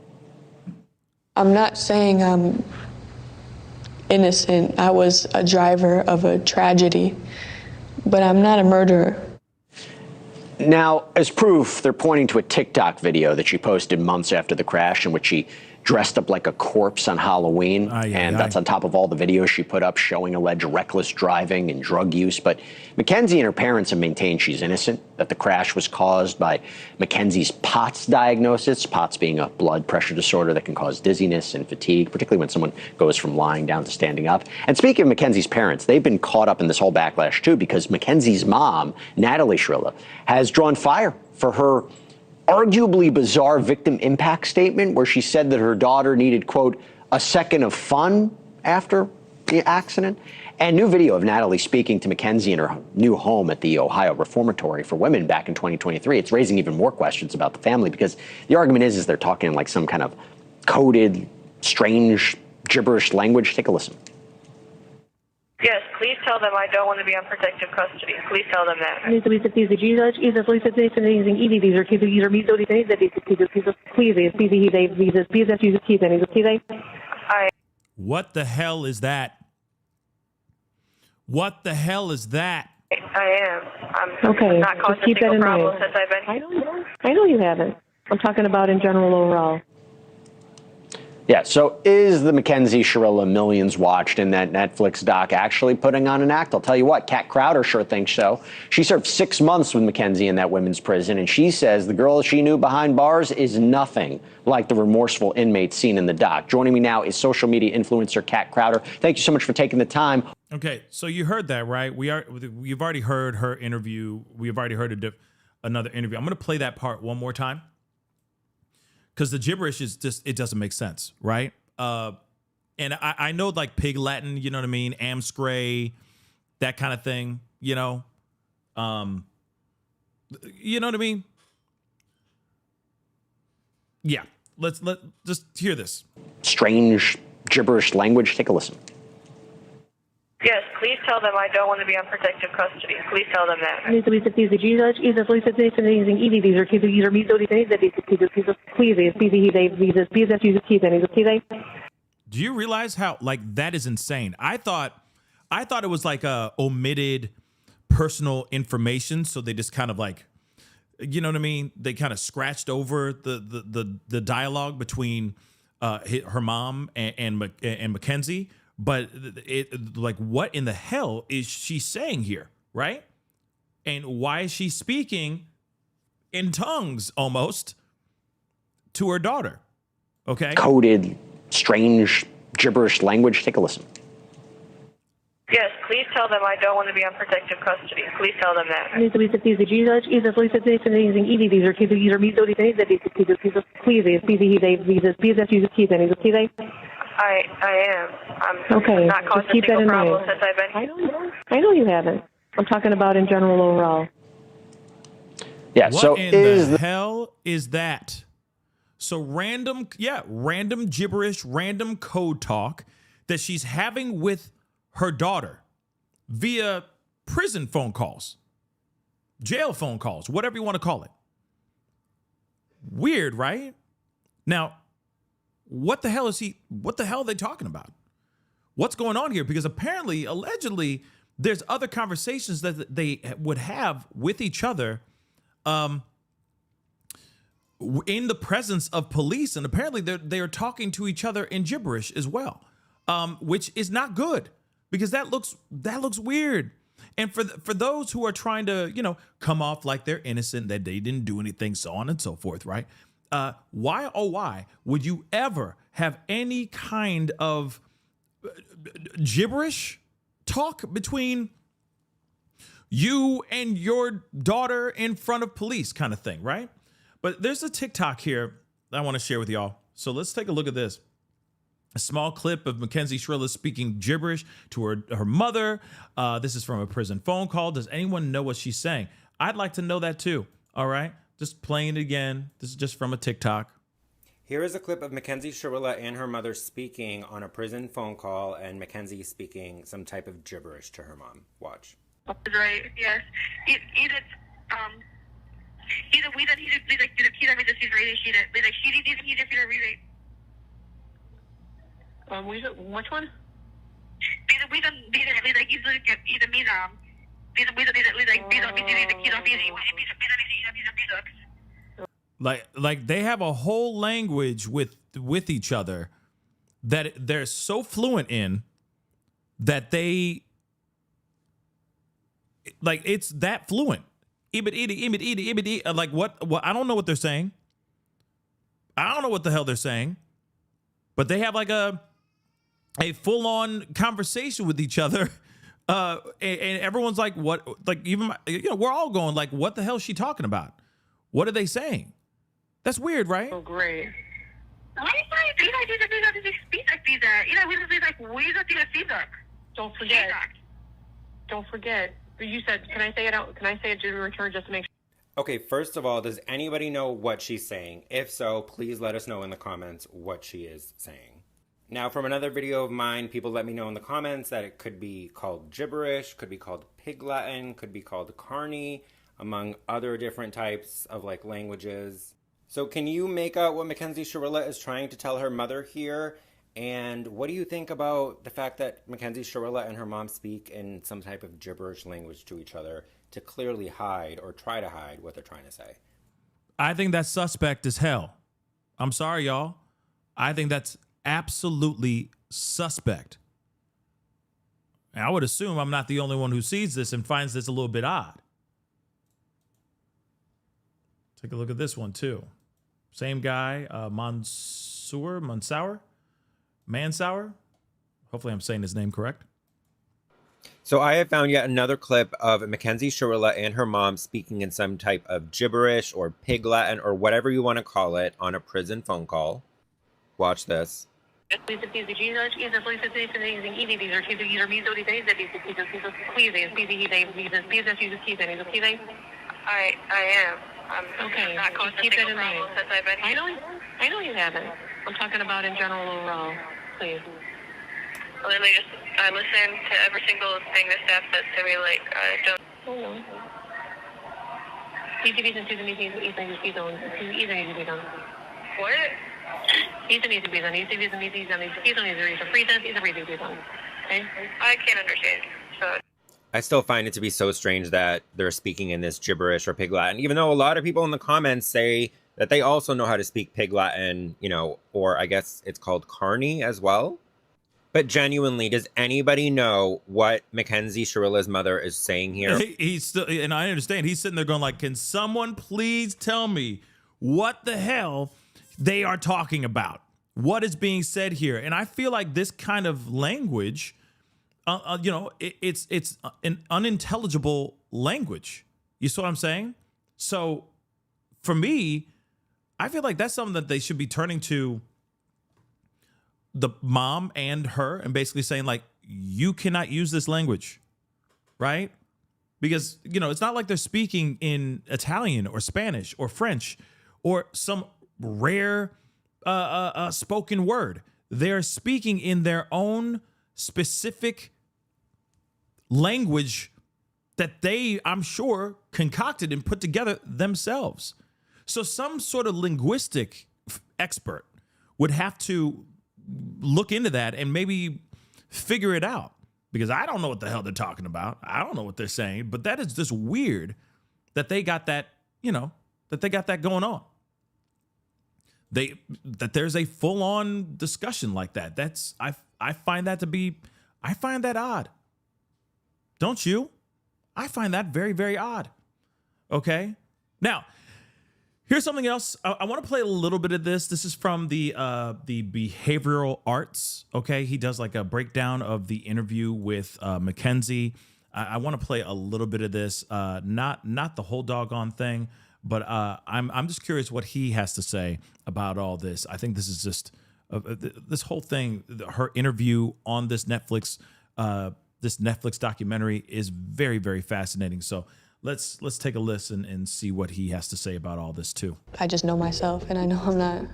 I'm not saying I'm innocent. I was a driver of a tragedy, but I'm not a murderer. Now, as proof, they're pointing to a TikTok video that she posted months after the crash in which she dressed up like a corpse on Halloween. That's on top of all the videos she put up showing alleged reckless driving and drug use. But Mackenzie and her parents have maintained she's innocent, that the crash was caused by Mackenzie's POTS diagnosis, POTS being a blood pressure disorder that can cause dizziness and fatigue, particularly when someone goes from lying down to standing up. And speaking of Mackenzie's parents, they've been caught up in this whole backlash too, because Mackenzie's mom, Natalie Shirilla, has drawn fire for her arguably bizarre victim impact statement where she said that her daughter needed, quote, a second of fun after the accident. And new video of Natalie speaking to Mackenzie in her new home at the Ohio Reformatory for Women back in 2023. It's raising even more questions about the family because the argument is they're talking like some kind of coded, strange, gibberish language. Take a listen. Yes, please tell them I don't want to be on protective custody. Please tell them that. What the hell is that? What the hell is that? I am. I'm Okay, not causing just keep that in problem mind. since I've been. I know you haven't. I'm talking about in general overall. Yeah, so is the Mackenzie Shirilla millions watched in that Netflix doc actually putting on an act? I'll tell you what, Kat Crowder sure thinks so. She served 6 months with Mackenzie in that women's prison, and she says the girl she knew behind bars is nothing like the remorseful inmate seen in the doc. Joining me now is social media influencer Kat Crowder. Thank you so much for taking the time. Okay, so you heard that, right? You've already heard her interview. We've already heard another interview. I'm going to play that part one more time, because the gibberish is just, it doesn't make sense, right? And I know like pig Latin, you know what I mean? Amscray, that kind of thing, you know? You know what I mean? Yeah, let's just hear this. Strange gibberish language. Take a listen. Yes, please tell them I don't want to be on protective custody. Please tell them that. Do you realize how, like, that is insane? I thought it was like a omitted personal information, so they just kind of like, you know what I mean? They kind of scratched over the dialogue between her mom and Mackenzie. But it, like, what in the hell is she saying here, right? And why is she speaking in tongues almost to her daughter? Okay. Coded, strange, gibberish language. Take a listen. Yes, please tell them I don't want to be on protective custody. Please tell them that. I am. I'm Okay, not just causing keep that in problem mind. since I've been. I know you haven't. I'm talking about in general overall. Yeah, what so in the hell is that? So random gibberish, random code talk that she's having with her daughter via prison phone calls, jail phone calls, whatever you want to call it. Weird, right? Now, what the hell are they talking about? What's going on here? Because apparently, allegedly, there's other conversations that they would have with each other in the presence of police. And apparently they're talking to each other in gibberish as well, which is not good because that looks weird. And for those who are trying to, you know, come off like they're innocent, that they didn't do anything, so on and so forth, right? Why would you ever have any kind of gibberish talk between you and your daughter in front of police kind of thing, right? But there's a TikTok here that I want to share with y'all. So let's take a look at this. A small clip of Mackenzie Shirilla speaking gibberish to her mother. This is from a prison phone call. Does anyone know what she's saying? I'd like to know that too. All right. Just playing it again. This is just from a TikTok. Here is a clip of Mackenzie Shirilla and her mother speaking on a prison phone call, and Mackenzie speaking some type of gibberish to her mom. Watch. Right, yes. Either we don't which one? Like they have a whole language with each other that they're so fluent in that they like it's that fluent. Like what I don't know what they're saying. I don't know what the hell they're saying. But they have like a full-on conversation with each other. And everyone's like, what? Like, even, we're all going like, what the hell is she talking about? What are they saying? That's weird, right? Oh, great. Don't forget. Don't forget. You said, can I say it out? Can I say it to return just to make sure? Okay, first of all, does anybody know what she's saying? If so, please let us know in the comments what she is saying. Now, from another video of mine, people let me know in the comments that it could be called gibberish, could be called pig Latin, could be called carny, among other different types of like languages. So can you make out what Mackenzie Shirilla is trying to tell her mother here? And what do you think about the fact that Mackenzie Shirilla and her mom speak in some type of gibberish language to each other to clearly hide or try to hide what they're trying to say? I think that's suspect as hell. I'm sorry, y'all. I think that's absolutely suspect. And I would assume I'm not the only one who sees this and finds this a little bit odd. Take a look at this one too. Same guy, Mansauer. Hopefully I'm saying his name correct. So I have found yet another clip of Mackenzie Shirilla and her mom speaking in some type of gibberish or pig Latin or whatever you want to call it on a prison phone call. Watch this. I am. Okay, not caused keep that in mind. since I've been here. I know you haven't. I'm talking about in general overall. Please. Literally just, I listen to every single thing the staff says to me, like, I don't. Hold on. What? I can't understand. So. I still find it to be so strange that they're speaking in this gibberish or pig Latin, even though a lot of people in the comments say that they also know how to speak pig Latin, or I guess it's called carny as well. But genuinely, does anybody know what Mackenzie Shirilla's mother is saying here? He's still, and I understand, he's sitting there going like, can someone please tell me what the hell they are talking about? What is being said here? And I feel like this kind of language, it's an unintelligible language. You see what I'm saying? So for me, I feel like that's something that they should be turning to the mom and her and basically saying like, you cannot use this language, right? Because, it's not like they're speaking in Italian or Spanish or French or some rare spoken word. They're speaking in their own specific language that they, I'm sure, concocted and put together themselves. So some sort of linguistic expert would have to look into that and maybe figure it out, because I don't know what the hell they're talking about. I don't know what they're saying, but that is just weird that they got that, that they got that going on. That there's a full-on discussion like that. I find that odd. Don't you? I find that very, very odd. Okay. Now, Here's something else. I want to play a little bit of this. This is from the behavioral arts. Okay, he does like a breakdown of the interview with Mackenzie. I want to play a little bit of this. Not the whole doggone thing, but I'm just curious what he has to say about all this. I think this is just this whole thing. Her interview on this Netflix documentary is very, very fascinating. So let's take a listen and see what he has to say about all this too. I just know myself, and I know I'm not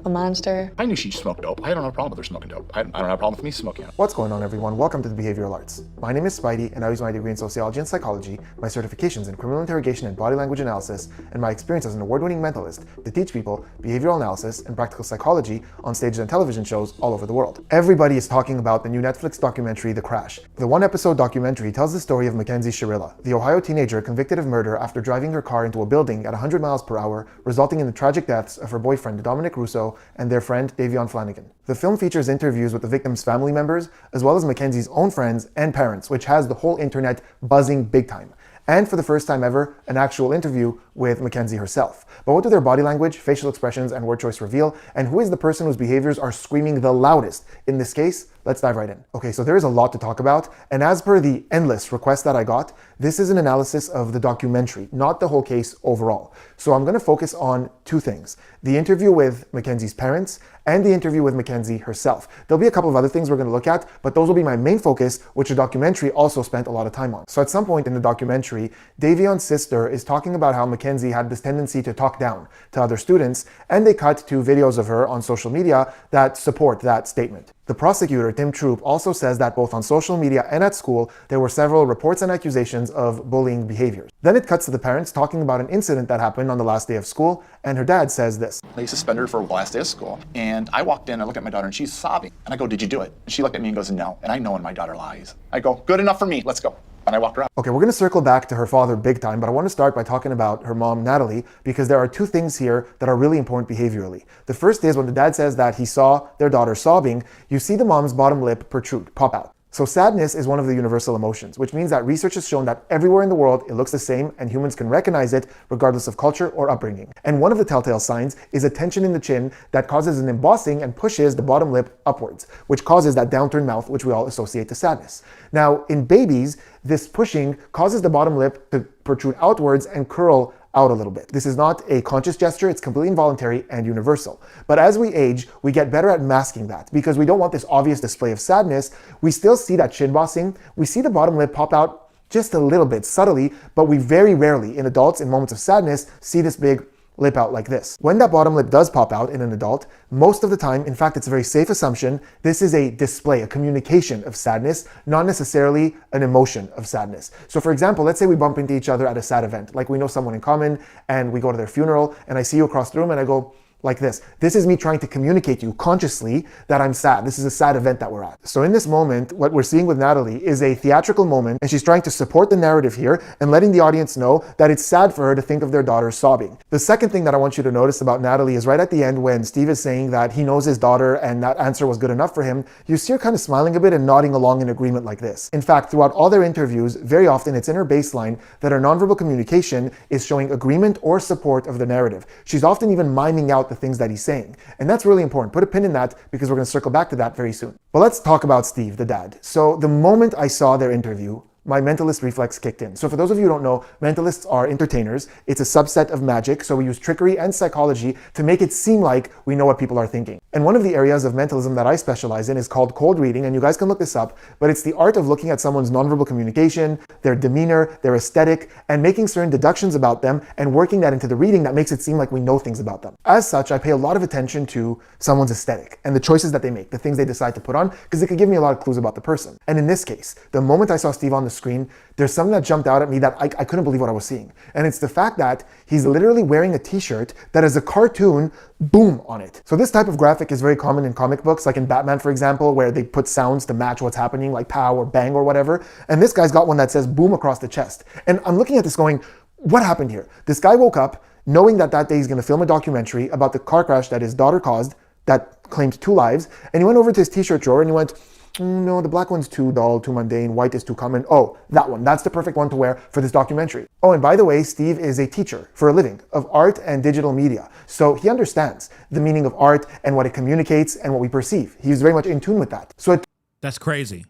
a monster. I knew she smoked dope. I don't have a problem with her smoking dope. I don't have a problem with me smoking it. What's going on, everyone? Welcome to the Behavioral Arts. My name is Spidey, and I use my degree in sociology and psychology, my certifications in criminal interrogation and body language analysis, and my experience as an award-winning mentalist to teach people behavioral analysis and practical psychology on stages and television shows all over the world. Everybody is talking about the new Netflix documentary, The Crash. The one-episode documentary tells the story of Mackenzie Shirilla, the Ohio teenager convicted of murder after driving her car into a building at 100 miles per hour, resulting in the tragic deaths of her boyfriend Dominic Russo and their friend Davion Flanagan. The film features interviews with the victims' family members, as well as Mackenzie's own friends and parents, which has the whole internet buzzing big time. And for the first time ever, an actual interview with Mackenzie herself. But what do their body language, facial expressions, and word choice reveal? And who is the person whose behaviors are screaming the loudest in this case? Let's dive right in. Okay, so there is a lot to talk about, and as per the endless requests that I got, this is an analysis of the documentary, not the whole case overall. So I'm going to focus on two things: the interview with Mackenzie's parents and the interview with Mackenzie herself. There'll be a couple of other things we're going to look at, but those will be my main focus, which the documentary also spent a lot of time on. So at some point in the documentary, Davion's sister is talking about how Mackenzie had this tendency to talk down to other students, and they cut to videos of her on social media that support that statement. The prosecutor, Tim Troop, also says that both on social media and at school, there were several reports and accusations of bullying behaviors. Then it cuts to the parents talking about an incident that happened on the last day of school, and her dad says this. They suspended her for the last day of school, and I walked in, I look at my daughter, and she's sobbing. And I go, "Did you do it?" And she looked at me and goes, "No." And I know when my daughter lies. I go, "Good enough for me, let's go." And I walked her out. Okay, we're going to circle back to her father big time, but I want to start by talking about her mom, Natalie, because there are two things here that are really important behaviorally. The first is when the dad says that he saw their daughter sobbing, you see the mom's bottom lip protrude, pop out. So sadness is one of the universal emotions, which means that research has shown that everywhere in the world it looks the same and humans can recognize it regardless of culture or upbringing. And one of the telltale signs is a tension in the chin that causes an embossing and pushes the bottom lip upwards, which causes that downturned mouth which we all associate to sadness. Now, in babies, this pushing causes the bottom lip to protrude outwards and curl out a little bit. This is not a conscious gesture, it's completely involuntary and universal. But as we age, we get better at masking that because we don't want this obvious display of sadness. We still see that chin bossing. We see the bottom lip pop out just a little bit subtly, but we very rarely in adults in moments of sadness see this big lip out like this. When that bottom lip does pop out in an adult, most of the time, in fact, it's a very safe assumption, this is a display, a communication of sadness, not necessarily an emotion of sadness. So for example, let's say we bump into each other at a sad event, like we know someone in common and we go to their funeral and I see you across the room and I go, like this. This is me trying to communicate to you consciously that I'm sad. This is a sad event that we're at. So in this moment, what we're seeing with Natalie is a theatrical moment, and she's trying to support the narrative here and letting the audience know that it's sad for her to think of their daughter sobbing. The second thing that I want you to notice about Natalie is right at the end when Steve is saying that he knows his daughter and that answer was good enough for him, you see her kind of smiling a bit and nodding along in agreement like this. In fact, throughout all their interviews, very often it's in her baseline that her nonverbal communication is showing agreement or support of the narrative. She's often even miming out the things that he's saying. And that's really important. Put a pin in that because we're going to circle back to that very soon. But let's talk about Steve, the dad. So the moment I saw their interview, my mentalist reflex kicked in. So for those of you who don't know, mentalists are entertainers. It's a subset of magic, so we use trickery and psychology to make it seem like we know what people are thinking. And one of the areas of mentalism that I specialize in is called cold reading, and you guys can look this up, but it's the art of looking at someone's nonverbal communication, their demeanor, their aesthetic, and making certain deductions about them and working that into the reading that makes it seem like we know things about them. As such, I pay a lot of attention to someone's aesthetic and the choices that they make, the things they decide to put on, because it could give me a lot of clues about the person. And in this case, the moment I saw Steve on the screen, there's something that jumped out at me that I couldn't believe what I was seeing. And it's the fact that he's literally wearing a t-shirt that has a cartoon boom on it. So this type of graphic is very common in comic books, like in Batman, for example, where they put sounds to match what's happening, like pow or bang or whatever. And this guy's got one that says boom across the chest. And I'm looking at this going, what happened here? This guy woke up knowing that that day he's going to film a documentary about the car crash that his daughter caused that claimed 2 lives. And he went over to his t-shirt drawer and he went, no, the black one's too dull, too mundane, white is too common. Oh, that one, that's the perfect one to wear for this documentary. Oh, and by the way, Steve is a teacher for a living of art and digital media. So he understands the meaning of art and what it communicates and what we perceive. He's very much in tune with that. So That's crazy.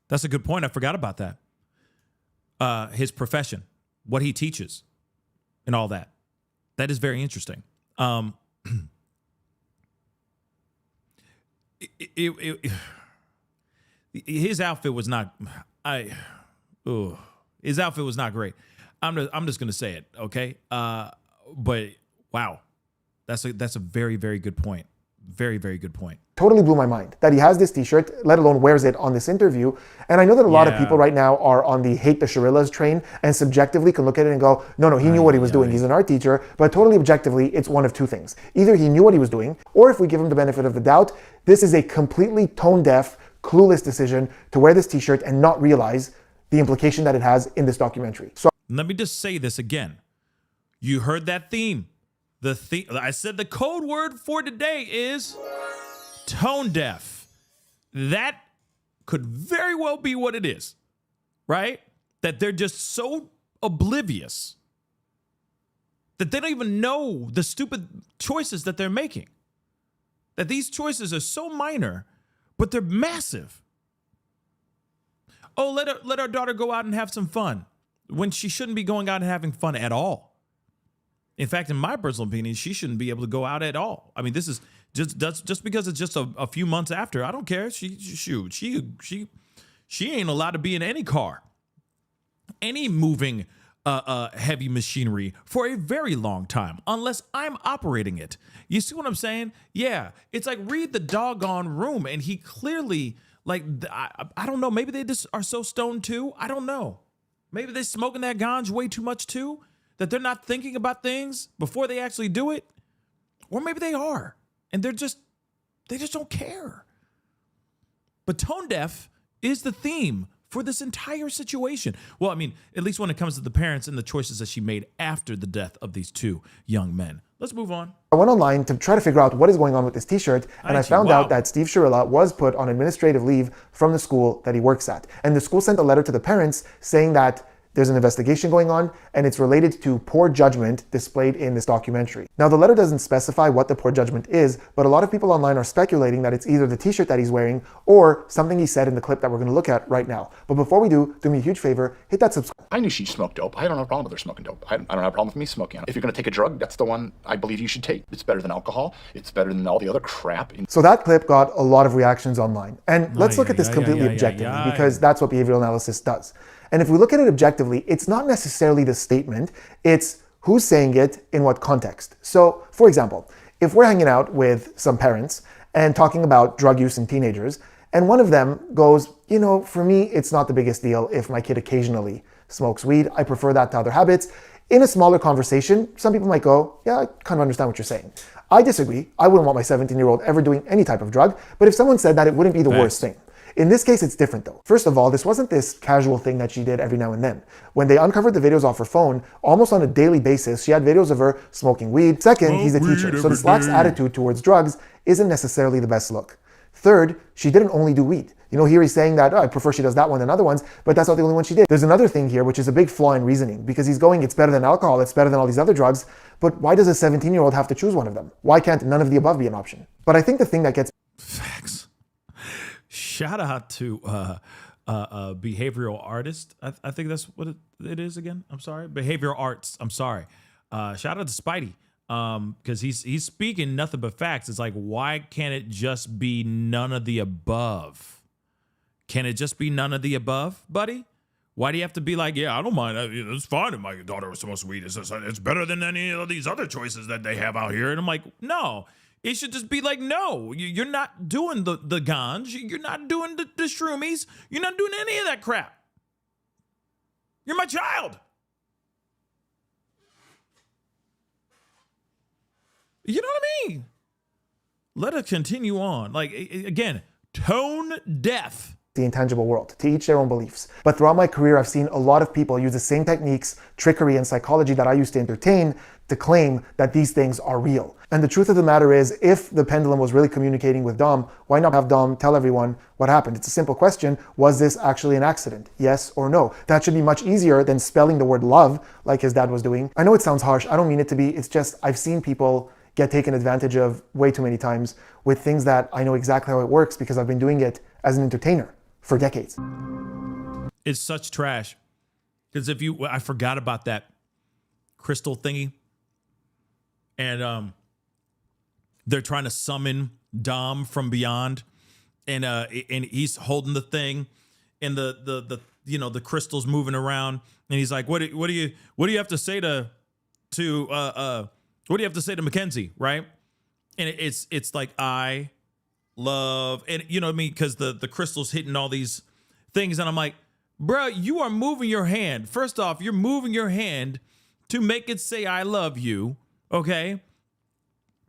That's a good point. I forgot about that. His profession, what he teaches, and all that. That is very interesting. His outfit was not. His outfit was not great. I'm just gonna say it, okay? But wow, that's a very, very good point. Very, very good point. Totally blew my mind that he has this t-shirt, let alone wears it on this interview. And I know that a lot of people right now are on the hate the Shirillas train and subjectively can look at it and go, no, he knew what he was doing. He's an art teacher. But totally objectively, it's one of two things. Either he knew what he was doing, or if we give him the benefit of the doubt, this is a completely tone-deaf, clueless decision to wear this t-shirt and not realize the implication that it has in this documentary. So let me just say this again. You heard that theme. I said the code word for today is tone deaf. That could very well be what it is, right? That they're just so oblivious that they don't even know the stupid choices that they're making. That these choices are so minor, but they're massive. Oh, let our daughter go out and have some fun when she shouldn't be going out and having fun at all. In fact, in my personal opinion, she shouldn't be able to go out at all. I mean, this is just because it's just a few months after. I don't care. She ain't allowed to be in any car, any moving heavy machinery for a very long time, unless I'm operating it. You see what I'm saying? Yeah, it's like read the doggone room, and he clearly I don't know. Maybe they just are so stoned too. I don't know. Maybe they're smoking that ganja way too much too, that they're not thinking about things before they actually do it. Or maybe they are, and they just don't care. But tone deaf is the theme for this entire situation. Well, I mean, at least when it comes to the parents and the choices that she made after the death of these two young men. Let's move on. I went online to try to figure out what is going on with this t-shirt, and I found out that Steve Shirilla was put on administrative leave from the school that he works at. And the school sent a letter to the parents saying that there's an investigation going on, and it's related to poor judgment displayed in this documentary. Now, the letter doesn't specify what the poor judgment is, but a lot of people online are speculating that it's either the t-shirt that he's wearing or something he said in the clip that we're going to look at right now. But before we do me a huge favor, hit that subscribe. I knew she smoked dope. I don't have a problem with her smoking dope. I don't have a problem with me smoking it. If you're going to take a drug, that's the one I believe you should take. It's better than alcohol. It's better than all the other crap. So that clip got a lot of reactions online. And let's look at this completely objectively, because that's what behavioral analysis does. And if we look at it objectively, it's not necessarily the statement, it's who's saying it in what context. So, for example, if we're hanging out with some parents and talking about drug use in teenagers, and one of them goes, you know, for me, it's not the biggest deal if my kid occasionally smokes weed. I prefer that to other habits. In a smaller conversation, some people might go, yeah, I kind of understand what you're saying. I disagree. I wouldn't want my 17-year-old ever doing any type of drug, but if someone said that, it wouldn't be the worst thing. In this case, it's different though. First of all, this wasn't this casual thing that she did every now and then. When they uncovered the videos off her phone, almost on a daily basis, she had videos of her smoking weed. Second, he's a teacher, so this lax attitude towards drugs isn't necessarily the best look. Third, she didn't only do weed. You know, here he's saying that, I prefer she does that one than other ones, but that's not the only one she did. There's another thing here, which is a big flaw in reasoning, because he's going, it's better than alcohol, it's better than all these other drugs, but why does a 17-year-old have to choose one of them? Why can't none of the above be an option? But I think the thing that gets... Facts. Shout out to behavioral artist. I think that's what it is again. I'm sorry. Behavioral arts. I'm sorry. Shout out to Spidey. Because he's speaking nothing but facts. It's like, why can't it just be none of the above? Can it just be none of the above, buddy? Why do you have to be like, yeah, I don't mind. It's fine if my daughter was supposed to eat. It's better than any of these other choices that they have out here. And I'm like, no. It should just be like, no, you're not doing the ganj. You're not doing the shroomies. You're not doing any of that crap. You're my child. You know what I mean? Let us continue on. Like, again, tone deaf. The intangible world, to each their own beliefs. But throughout my career, I've seen a lot of people use the same techniques, trickery, and psychology that I used to entertain to claim that these things are real. And the truth of the matter is, if the pendulum was really communicating with Dom, why not have Dom tell everyone what happened? It's a simple question. Was this actually an accident? Yes or no? That should be much easier than spelling the word love like his dad was doing. I know it sounds harsh. I don't mean it to be. It's just I've seen people get taken advantage of way too many times with things that I know exactly how it works because I've been doing it as an entertainer for decades. It's such trash. Because I forgot about that crystal thingy. And they're trying to summon Dom from beyond, and he's holding the thing, and the crystal's moving around, and he's like, what do you have to say to what do you have to say to Mackenzie, right? And it's like, I love, and you know what I mean, because the crystal's hitting all these things, and I'm like, bro, you are moving your hand. First off, you're moving your hand to make it say I love you, okay?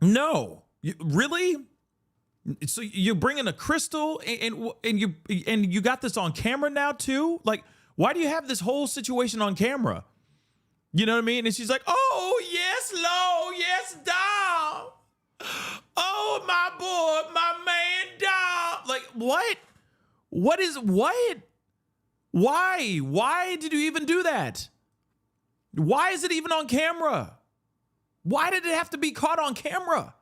No. Really? So you're bringing a crystal and you got this on camera now too? Like, why do you have this whole situation on camera? You know what I mean? And she's like, oh, yes, Lord, yes, Dom. Oh, my boy, my man, Dom. Like, what? What? Why? Why did you even do that? Why is it even on camera? Why did it have to be caught on camera?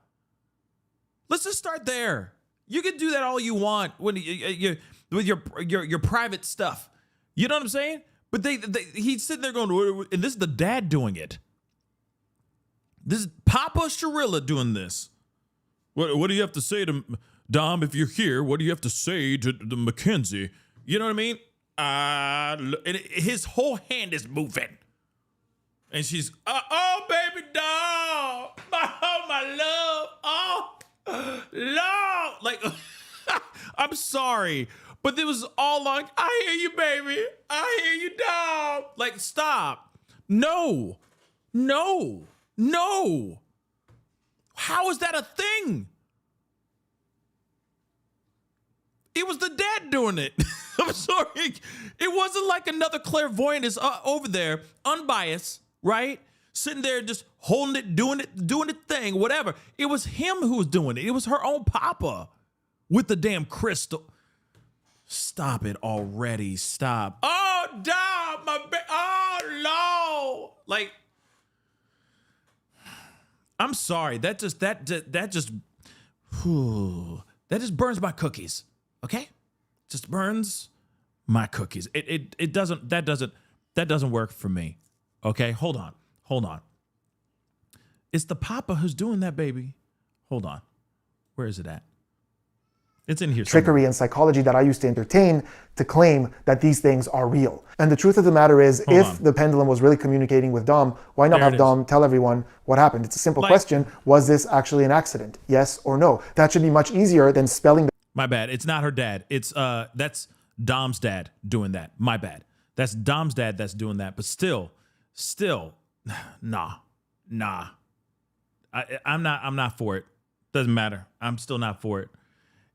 Let's just start there. You can do that all you want when you with your private stuff. You know what I'm saying? But he's sitting there going, and this is the dad doing it. This is Papa Shirilla doing this. What do you have to say to Dom if you're here? What do you have to say to Mackenzie? You know what I mean? And his whole hand is moving. And she's, oh, baby doll, my love, oh, Lord. Like, I'm sorry, but it was all like, I hear you, baby. I hear you, dog. Like, stop. No. How is that a thing? It was the dad doing it. I'm sorry. It wasn't like another clairvoyant is over there, unbiased, right? Sitting there just holding it, doing the thing, whatever. It was him who was doing it. It was her own papa with the damn crystal. Stop it already. Stop. Oh, Dom, oh, Lord. Like, I'm sorry. That just burns my cookies. Okay? Just burns my cookies. That doesn't work for me. Okay? Hold on. It's the papa who's doing that, baby. Hold on. Where is it at? It's in here somewhere. Trickery and psychology that I used to entertain to claim that these things are real. And the truth of the matter is, if the pendulum was really communicating with Dom, why not have Dom tell everyone what happened? It's a simple question. Was this actually an accident? Yes or no? That should be much easier than spelling. My bad. It's not her dad. It's that's Dom's dad doing that. My bad. That's Dom's dad that's doing that. But still, nah. I'm not for it. Doesn't matter. I'm still not for it.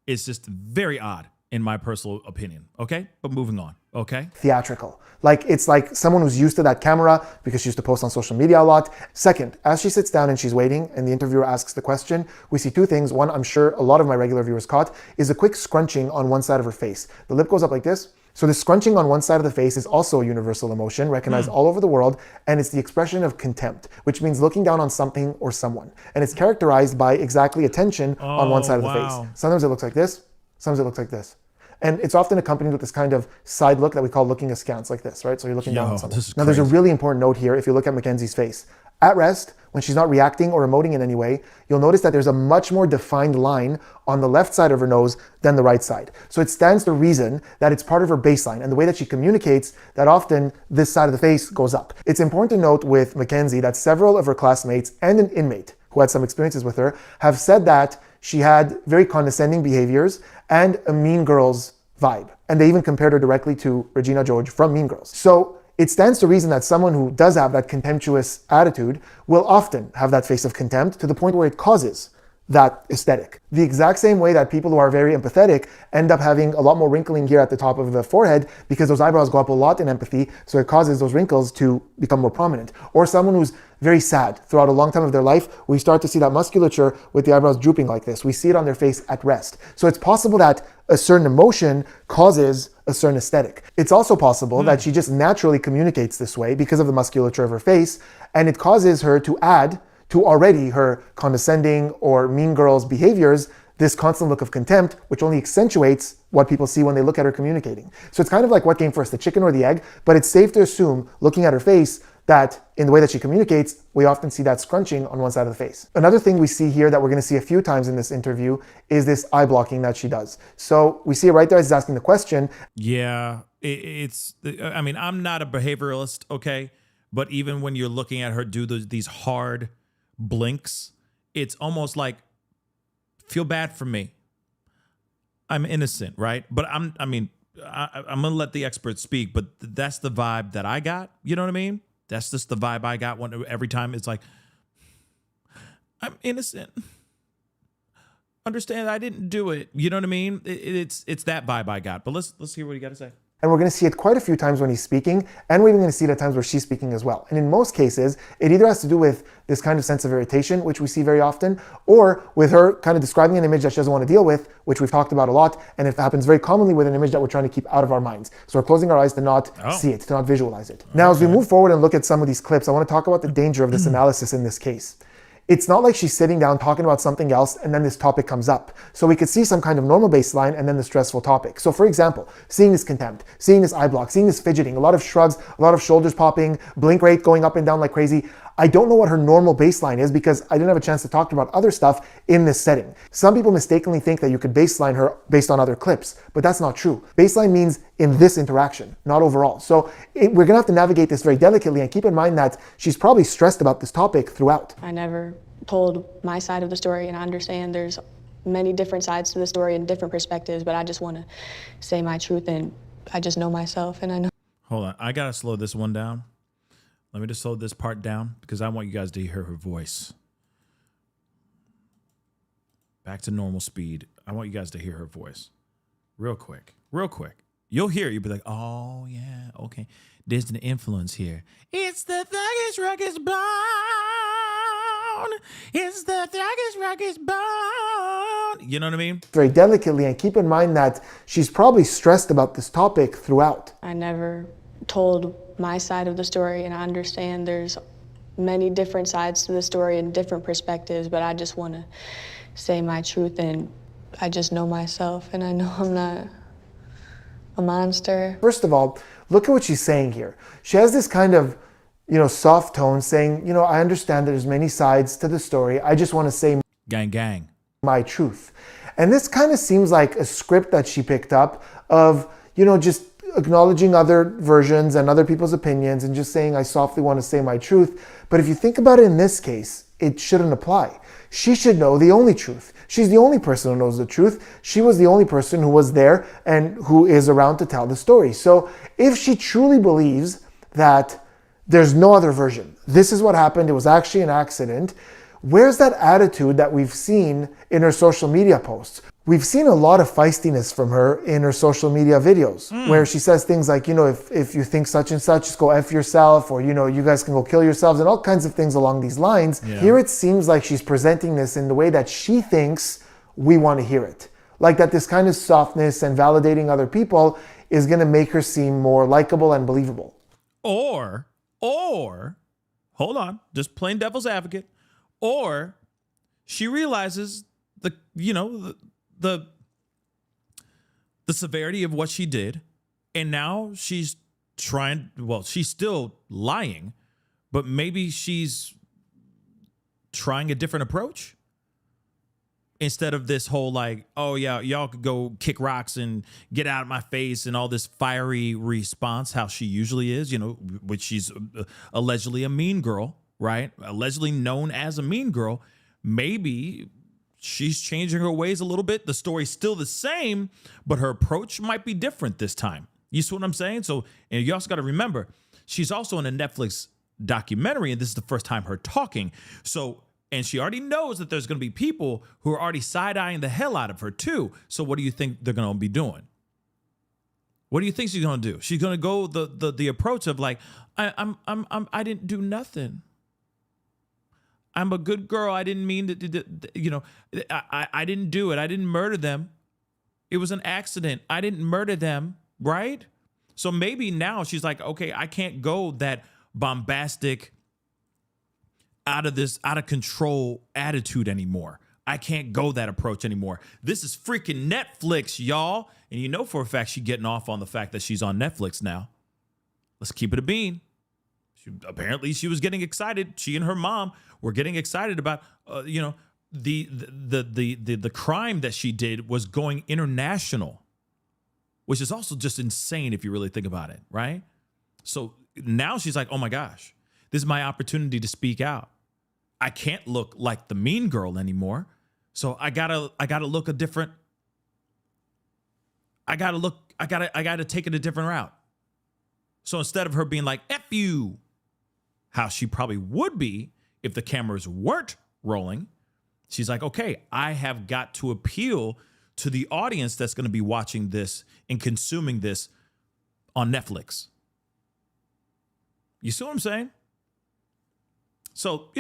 It's just very odd in my personal opinion. Okay? But moving on. Okay? Theatrical. Like, it's like someone who's used to that camera because she used to post on social media a lot. Second, as she sits down and she's waiting and the interviewer asks the question, we see two things. One, I'm sure a lot of my regular viewers caught, is a quick scrunching on one side of her face. The lip goes up like this. So the scrunching on one side of the face is also a universal emotion recognized all over the world, and it's the expression of contempt, which means looking down on something or someone. And it's characterized by exactly attention on one side of the face. Sometimes it looks like this, sometimes it looks like this. And it's often accompanied with this kind of side look that we call looking askance, like this, right? So you're looking down on something. Now there's a really important note here if you look at Mackenzie's face. At rest, when she's not reacting or emoting in any way, you'll notice that there's a much more defined line on the left side of her nose than the right side. So it stands to reason that it's part of her baseline, and the way that she communicates that often this side of the face goes up. It's important to note with Mackenzie that several of her classmates and an inmate who had some experiences with her have said that she had very condescending behaviors and a Mean Girls vibe. And they even compared her directly to Regina George from Mean Girls. So it stands to reason that someone who does have that contemptuous attitude will often have that face of contempt to the point where it causes that aesthetic. The exact same way that people who are very empathetic end up having a lot more wrinkling here at the top of the forehead because those eyebrows go up a lot in empathy, so it causes those wrinkles to become more prominent. Or someone who's very sad throughout a long time of their life, we start to see that musculature with the eyebrows drooping like this. We see it on their face at rest. So it's possible that a certain emotion causes a certain aesthetic. It's also possible that she just naturally communicates this way because of the musculature of her face, and it causes her to add to already her condescending or mean girls behaviors this constant look of contempt, which only accentuates what people see when they look at her communicating. So it's kind of like what came first, the chicken or the egg, but it's safe to assume, looking at her face, that in the way that she communicates, we often see that scrunching on one side of the face. Another thing we see here that we're going to see a few times in this interview is this eye blocking that she does. So we see it right there as he's asking the question. Yeah, I mean, I'm not a behavioralist, okay? But even when you're looking at her do these hard blinks, it's almost like, feel bad for me. I'm innocent, right? But I'm going to let the experts speak, but that's the vibe that I got. You know what I mean? That's just the vibe I got every time. It's like, I'm innocent. Understand, I didn't do it. You know what I mean? It's that vibe I got. But let's hear what you got to say. And we're going to see it quite a few times when he's speaking, and we're even going to see it at times where she's speaking as well. And in most cases, it either has to do with this kind of sense of irritation, which we see very often, or with her kind of describing an image that she doesn't want to deal with, which we've talked about a lot, and it happens very commonly with an image that we're trying to keep out of our minds. So we're closing our eyes to not see it, to not visualize it. Now, as we move forward and look at some of these clips, I want to talk about the danger of this analysis in this case. It's not like she's sitting down talking about something else and then this topic comes up. So we could see some kind of normal baseline and then the stressful topic. So for example, seeing this contempt, seeing this eye block, seeing this fidgeting, a lot of shrugs, a lot of shoulders popping, blink rate going up and down like crazy. I don't know what her normal baseline is because I didn't have a chance to talk about other stuff in this setting. Some people mistakenly think that you could baseline her based on other clips, but that's not true. Baseline means in this interaction, not overall. So we're gonna have to navigate this very delicately and keep in mind that she's probably stressed about this topic throughout. I never told my side of the story, and I understand there's many different sides to the story and different perspectives, but I just want to say my truth, and I just know myself, and I know. Hold on, I gotta slow this one down. Let me just slow this part down because I want you guys to hear her voice. Back to normal speed. I want you guys to hear her voice. Real quick. You'll hear it. You'll be like, oh, yeah, okay. There's an influence here. It's the Thuggish Ruckus Bone. It's the Thuggish Ruckus Bone. You know what I mean? Very delicately, and keep in mind that she's probably stressed about this topic throughout. I never told my side of the story, and I understand there's many different sides to the story and different perspectives, but I just want to say my truth, and I just know myself, and I know I'm not a monster. First of all, look at what she's saying here. She has this kind of, soft tone saying, I understand there's many sides to the story. I just want to say gang my truth. And this kind of seems like a script that she picked up of, just acknowledging other versions and other people's opinions and just saying, I softly want to say my truth. But if you think about it in this case, it shouldn't apply. She should know the only truth. She's the only person who knows the truth. She was the only person who was there and who is around to tell the story. So if she truly believes that there's no other version, this is what happened, it was actually an accident, where's that attitude that we've seen in her social media posts? We've seen a lot of feistiness from her in her social media videos where she says things like, if you think such and such, just go F yourself, or, you guys can go kill yourselves, and all kinds of things along these lines. Yeah. Here it seems like she's presenting this in the way that she thinks we want to hear it. Like that this kind of softness and validating other people is going to make her seem more likable and believable. Or, hold on, just plain devil's advocate, or she realizes the severity of what she did, and now she's she's still lying, but maybe she's trying a different approach instead of this whole like, oh yeah, y'all could go kick rocks and get out of my face and all this fiery response, how she usually is, which she's allegedly a mean girl, right? Allegedly known as a mean girl. Maybe she's changing her ways a little bit. The story's still the same, but her approach might be different this time. You see what I'm saying? So, and you also got to remember, she's also in a Netflix documentary, and this is the first time her talking. So And she already knows that there's going to be people who are already side-eyeing the hell out of her too. So what do you think they're going to be doing? What do you think she's going to do? She's going to go the approach of like, I didn't do nothing. I'm a good girl. I didn't mean to, I didn't do it. I didn't murder them. It was an accident. I didn't murder them, right? So maybe now she's like, okay, I can't go that bombastic, out of control attitude anymore. I can't go that approach anymore. This is freaking Netflix, y'all. And you know for a fact she's getting off on the fact that she's on Netflix now. Let's keep it a bean. Apparently she was getting excited. She and her mom were getting excited about, the crime that she did was going international, which is also just insane if you really think about it, right? So now she's like, oh my gosh, this is my opportunity to speak out. I can't look like the mean girl anymore. So I gotta look a different. I gotta take it a different route. So instead of her being like, F you, how she probably would be if the cameras weren't rolling, she's like, okay, I have got to appeal to the audience that's going to be watching this and consuming this on Netflix. You see what I'm saying? So,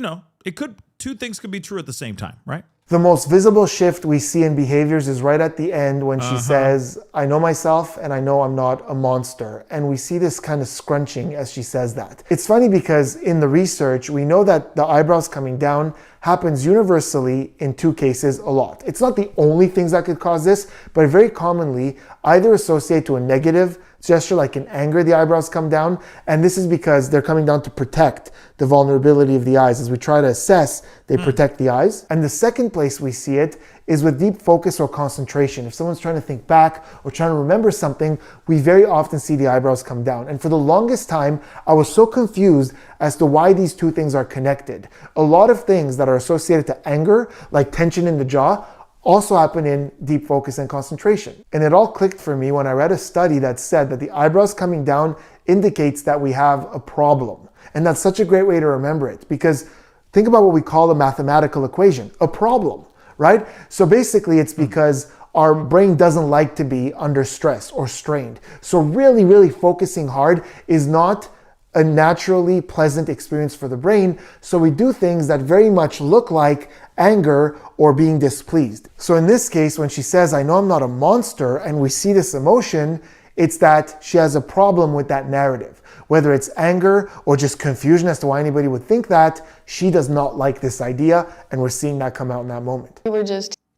two things could be true at the same time, right? The most visible shift we see in behaviors is right at the end when she says, I know myself and I know I'm not a monster. And we see this kind of scrunching as she says that. It's funny because in the research, we know that the eyebrows coming down happens universally in 2 cases a lot. It's not the only things that could cause this, but very commonly either associate to a negative gesture like in anger, the eyebrows come down. And this is because they're coming down to protect the vulnerability of the eyes. As we try to assess, they protect the eyes. And the second place we see it is with deep focus or concentration. If someone's trying to think back or trying to remember something, we very often see the eyebrows come down. And for the longest time, I was so confused as to why these 2 things are connected. A lot of things that are associated to anger, like tension in the jaw, also happen in deep focus and concentration. And it all clicked for me when I read a study that said that the eyebrows coming down indicates that we have a problem. And that's such a great way to remember it, because think about what we call a mathematical equation, a problem, right? So basically it's because our brain doesn't like to be under stress or strained. So really, really focusing hard is not a naturally pleasant experience for the brain. So we do things that very much look like anger or being displeased. So in this case, when she says, I know I'm not a monster, and we see this emotion, it's that she has a problem with that narrative. Whether it's anger or just confusion as to why anybody would think that, she does not like this idea, and we're seeing that come out in that moment.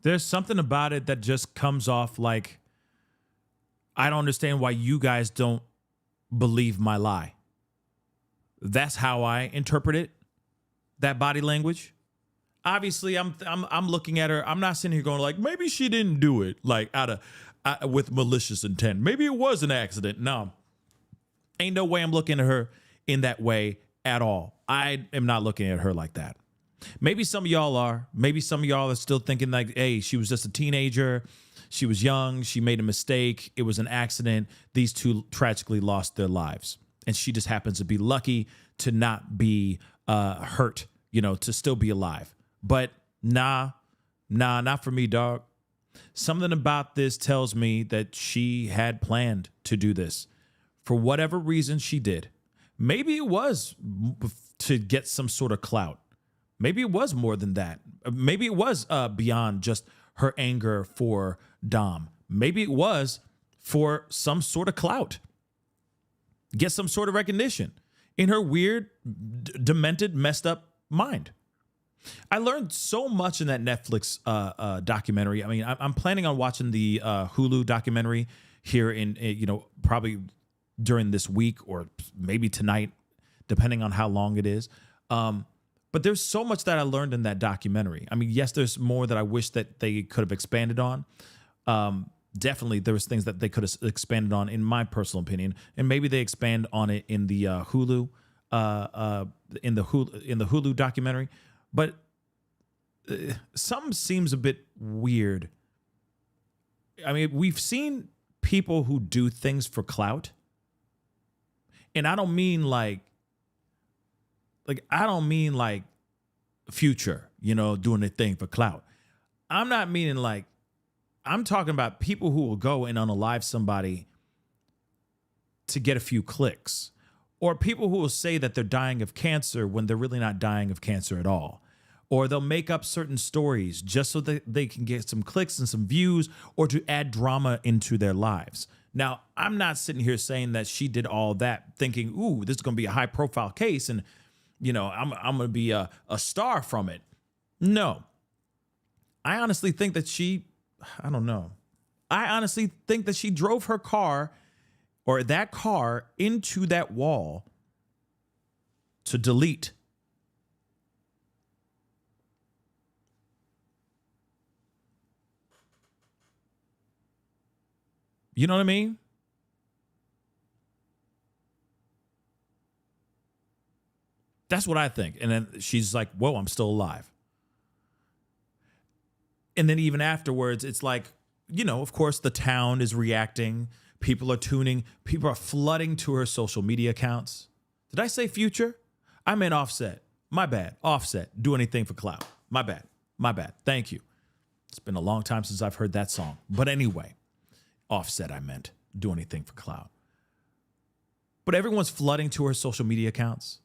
There's something about it that just comes off like, I don't understand why you guys don't believe my lie. That's how I interpret it, that body language. Obviously, I'm looking at her. I'm not sitting here going like, maybe she didn't do it like with malicious intent. Maybe it was an accident. No, ain't no way I'm looking at her in that way at all. I am not looking at her like that. Maybe some of y'all are. Maybe some of y'all are still thinking like, hey, she was just a teenager. She was young. She made a mistake. It was an accident. These 2 tragically lost their lives. And she just happens to be lucky to not be hurt, to still be alive. But nah, not for me, dog. Something about this tells me that she had planned to do this. For whatever reason she did. Maybe it was to get some sort of clout. Maybe it was more than that. Maybe it was beyond just her anger for Dom. Maybe it was for some sort of clout. Get some sort of recognition in her weird, demented, messed up mind. I learned so much in that Netflix documentary. I mean, I'm planning on watching the Hulu documentary here in probably during this week or maybe tonight, depending on how long it is. But there's so much that I learned in that documentary. I mean, yes, there's more that I wish that they could have expanded on. Definitely, there was things that they could have expanded on, in my personal opinion, and maybe they expand on it in the Hulu documentary. But something seems a bit weird. I mean, we've seen people who do things for clout, and I don't mean like Future. doing their thing for clout. I'm not meaning like, I'm talking about people who will go and unalive somebody to get a few clicks, or people who will say that they're dying of cancer when they're really not dying of cancer at all. Or they'll make up certain stories just so that they can get some clicks and some views, or to add drama into their lives. Now, I'm not sitting here saying that she did all that thinking, ooh, this is going to be a high profile case and, I'm going to be a star from it. No. I honestly think that I don't know. I honestly think that she drove her car, or that car, into that wall to delete. You know what I mean? That's what I think. And then she's like, whoa, I'm still alive. And then even afterwards, it's like, of course, the town is reacting. People are tuning. People are flooding to her social media accounts. Did I say Future? I meant Offset. My bad. Offset. Do anything for clout. My bad. My bad. Thank you. It's been a long time since I've heard that song. But anyway, Offset, I meant. Do anything for clout. But everyone's flooding to her social media accounts.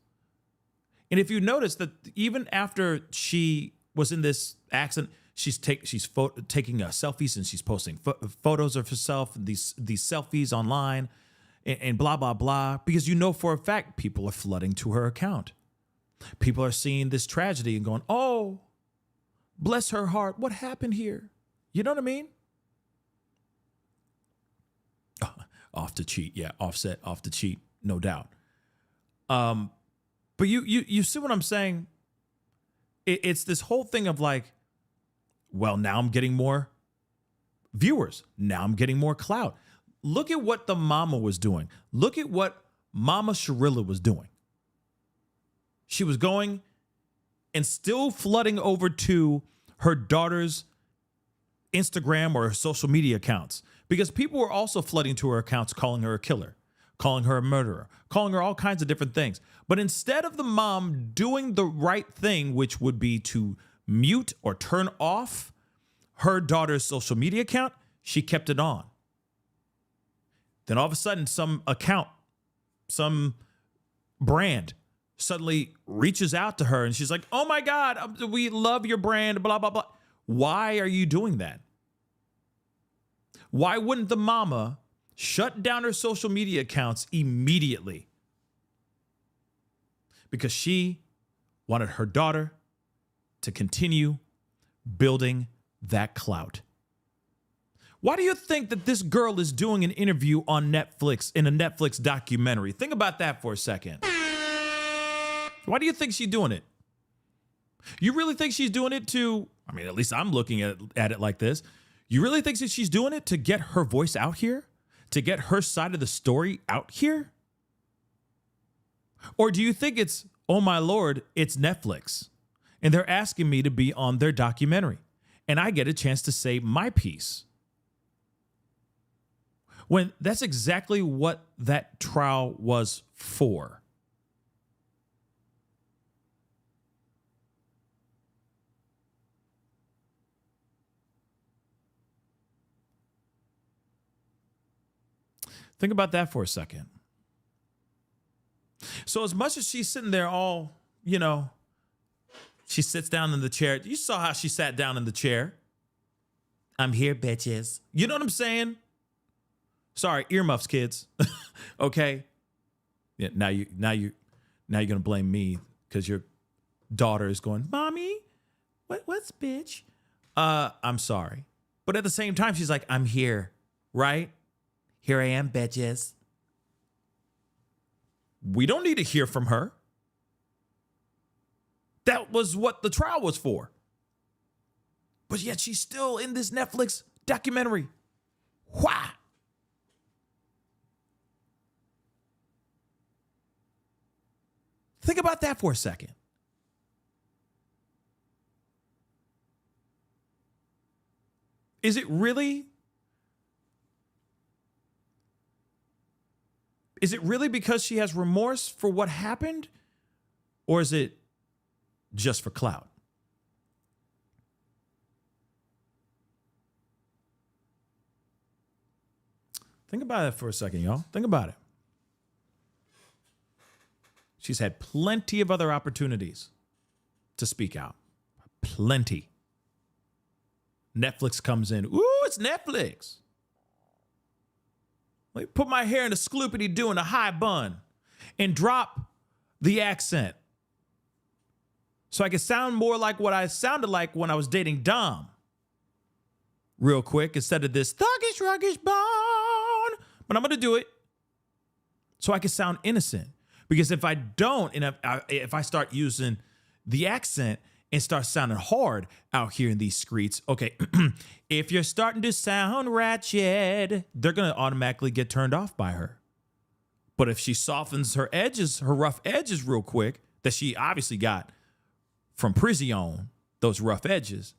And if you notice that even after she was in this accident, she's taking selfies, and she's posting photos of herself, these selfies online, and blah, blah, blah. Because for a fact, people are flooding to her account. People are seeing this tragedy and going, oh, bless her heart. What happened here? You know what I mean? Off to cheat. Yeah, Offset, off to cheat. No doubt. But you see what I'm saying? It's this whole thing of like, well, now I'm getting more viewers. Now I'm getting more clout. Look at what the mama was doing. Look at what Mama Shirilla was doing. She was going and still flooding over to her daughter's Instagram or her social media accounts, because people were also flooding to her accounts, calling her a killer, calling her a murderer, calling her all kinds of different things. But instead of the mom doing the right thing, which would be to mute or turn off her daughter's social media account, she kept it on. Then all of a sudden, some account, some brand suddenly reaches out to her and she's like, oh my God, we love your brand, blah, blah, blah. Why are you doing that? Why wouldn't the mama shut down her social media accounts immediately? Because she wanted her daughter to continue building that clout. Why do you think that this girl is doing an interview on Netflix in a Netflix documentary? Think about that for a second. Why do you think she's doing it? You really think she's doing it to, at least I'm looking at it like this. You really think that she's doing it to get her voice out here? To get her side of the story out here? Or do you think it's, oh my Lord, it's Netflix, and they're asking me to be on their documentary, and I get a chance to say my piece? When that's exactly what that trial was for. Think about that for a second. So as much as she's sitting there all, she sits down in the chair. You saw how she sat down in the chair. I'm here, bitches. You know what I'm saying? Sorry, earmuffs, kids. Okay. Yeah, now you're gonna blame me because your daughter is going, Mommy, what's bitch? I'm sorry. But at the same time, she's like, I'm here, right? Here I am, bitches. We don't need to hear from her. That was what the trial was for. But yet she's still in this Netflix documentary. Why? Think about that for a second. Is it really because she has remorse for what happened? Or is it just for clout? Think about it for a second, y'all. Think about it. She's had plenty of other opportunities to speak out. Plenty. Netflix comes in. Ooh, it's Netflix. Let me put my hair in a skloopity-doo in a high bun and drop the accent so I can sound more like what I sounded like when I was dating Dom. Real quick, instead of this thuggish, ruggish bone. But I'm going to do it so I can sound innocent. Because if I don't, and if I start using the accent and start sounding hard out here in these streets, okay, if you're starting to sound ratchet, they're going to automatically get turned off by her. But if she softens her edges, her rough edges real quick, that she obviously got from prison, those rough edges,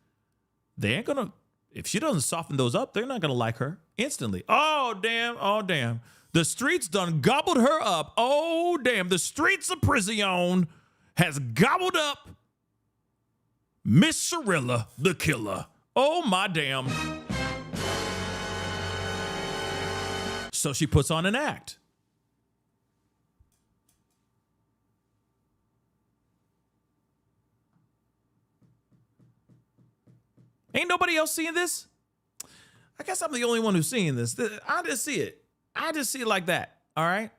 they ain't going to, if she doesn't soften those up, they're not going to like her instantly. Oh, damn. Oh, damn. The streets done gobbled her up. Oh, damn. The streets of prison has gobbled up Miss Shirilla, the killer. Oh, my damn. So she puts on an act. Ain't nobody else seeing this? I guess I'm the only one who's seeing this. I just see it. I just see it like that, all right?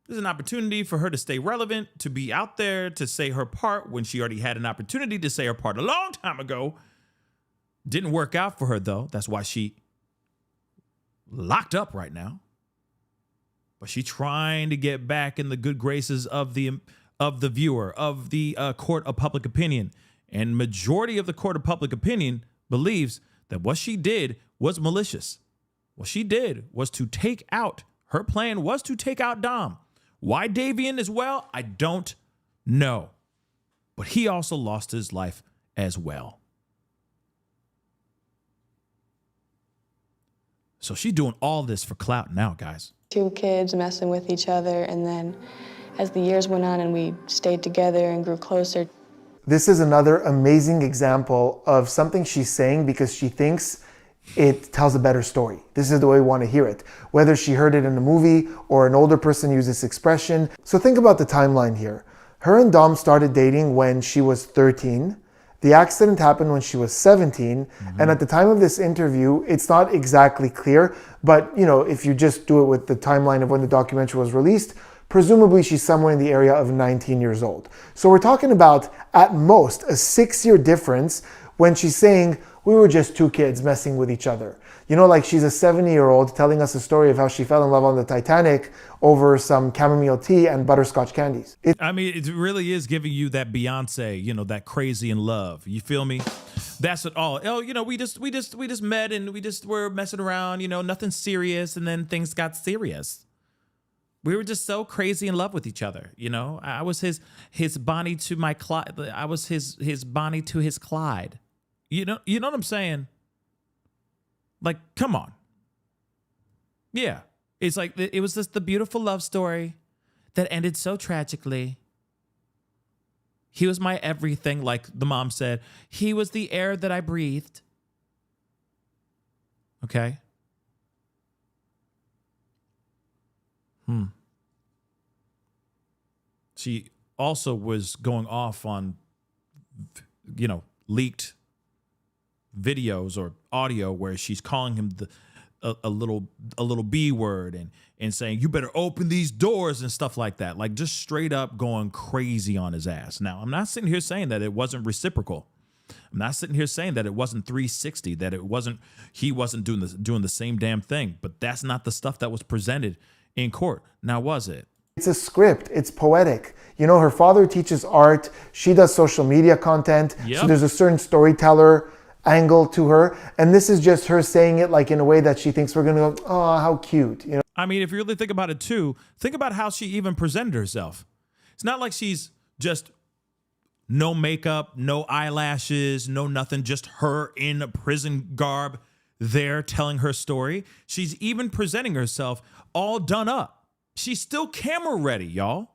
There's an opportunity for her to stay relevant, to be out there, to say her part when she already had an opportunity to say her part a long time ago. Didn't work out for her, though. That's why she locked up right now. But she's trying to get back in the good graces of the viewer, of the court of public opinion. And majority of the court of public opinion believes that what she did was malicious. What she did was to take out, her plan was to take out Dom. Why Davian as well? I don't know. But he also lost his life as well. So she's doing all this for clout now, guys. 2 kids messing with each other, and then as the years went on and we stayed together and grew closer. This is another amazing example of something she's saying because she thinks it tells a better story. This is the way we want to hear it. Whether she heard it in a movie or an older person used this expression. So think about the timeline here. Her and Dom started dating when she was 13. The accident happened when she was 17. And at the time of this interview, it's not exactly clear, but you know, if you just do it with the timeline of when the documentary was released, presumably she's somewhere in the area of 19 years old. So we're talking about, at most, a 6-year difference when she's saying, we were just 2 kids messing with each other. You know, like she's a 70-year-old telling us a story of how she fell in love on the Titanic over some chamomile tea and butterscotch candies. I mean, it really is giving you that Beyonce, you know, that crazy in love. You feel me? That's it all. Oh, you know, we just met and we just were messing around, you know, nothing serious. And then things got serious. We were just so crazy in love with each other. You know, I was his Bonnie to my Clyde. I was his Bonnie to his Clyde. You know what I'm saying? Like, come on. Yeah. It's like, it was just the beautiful love story that ended so tragically. He was my everything, like the mom said. He was the air that I breathed. Okay? She also was going off on, you know, leaked videos or audio where she's calling him a little B word and saying, you better open these doors and stuff like that. Like just straight up going crazy on his ass. Now, I'm not sitting here saying that it wasn't reciprocal. I'm not sitting here saying that it wasn't 360, that he wasn't doing the same damn thing, but that's not the stuff that was presented in court. Now, was it? It's a script. It's poetic. You know, her father teaches art. She does social media content. Yep. So there's a certain storyteller angle to her. And this is just her saying it like in a way that she thinks we're going to go, oh, how cute. You know? I mean, if you really think about it too, think about how she even presented herself. It's not like she's just no makeup, no eyelashes, no nothing, just her in a prison garb there telling her story. She's even presenting herself all done up. She's still camera ready, y'all.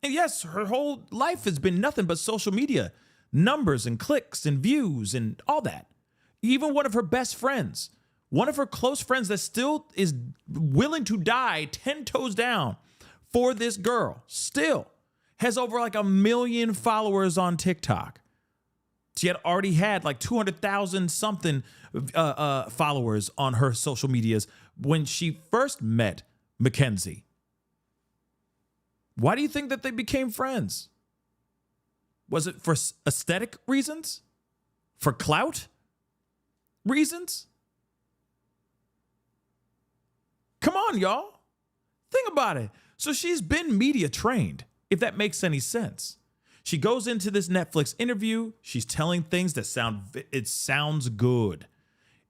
And yes, her whole life has been nothing but social media, numbers and clicks and views and all that. Even one of her best friends One of her close friends that still is willing to die 10 toes down for this girl, still has over like 1 million followers on TikTok. She had already had like 200,000 something followers on her social medias when she first met Mackenzie. Why do you think that they became friends? Was it for aesthetic reasons? For clout reasons? Come on, y'all. Think about it. So she's been media trained, if that makes any sense. She goes into this Netflix interview. She's telling things that sounds good.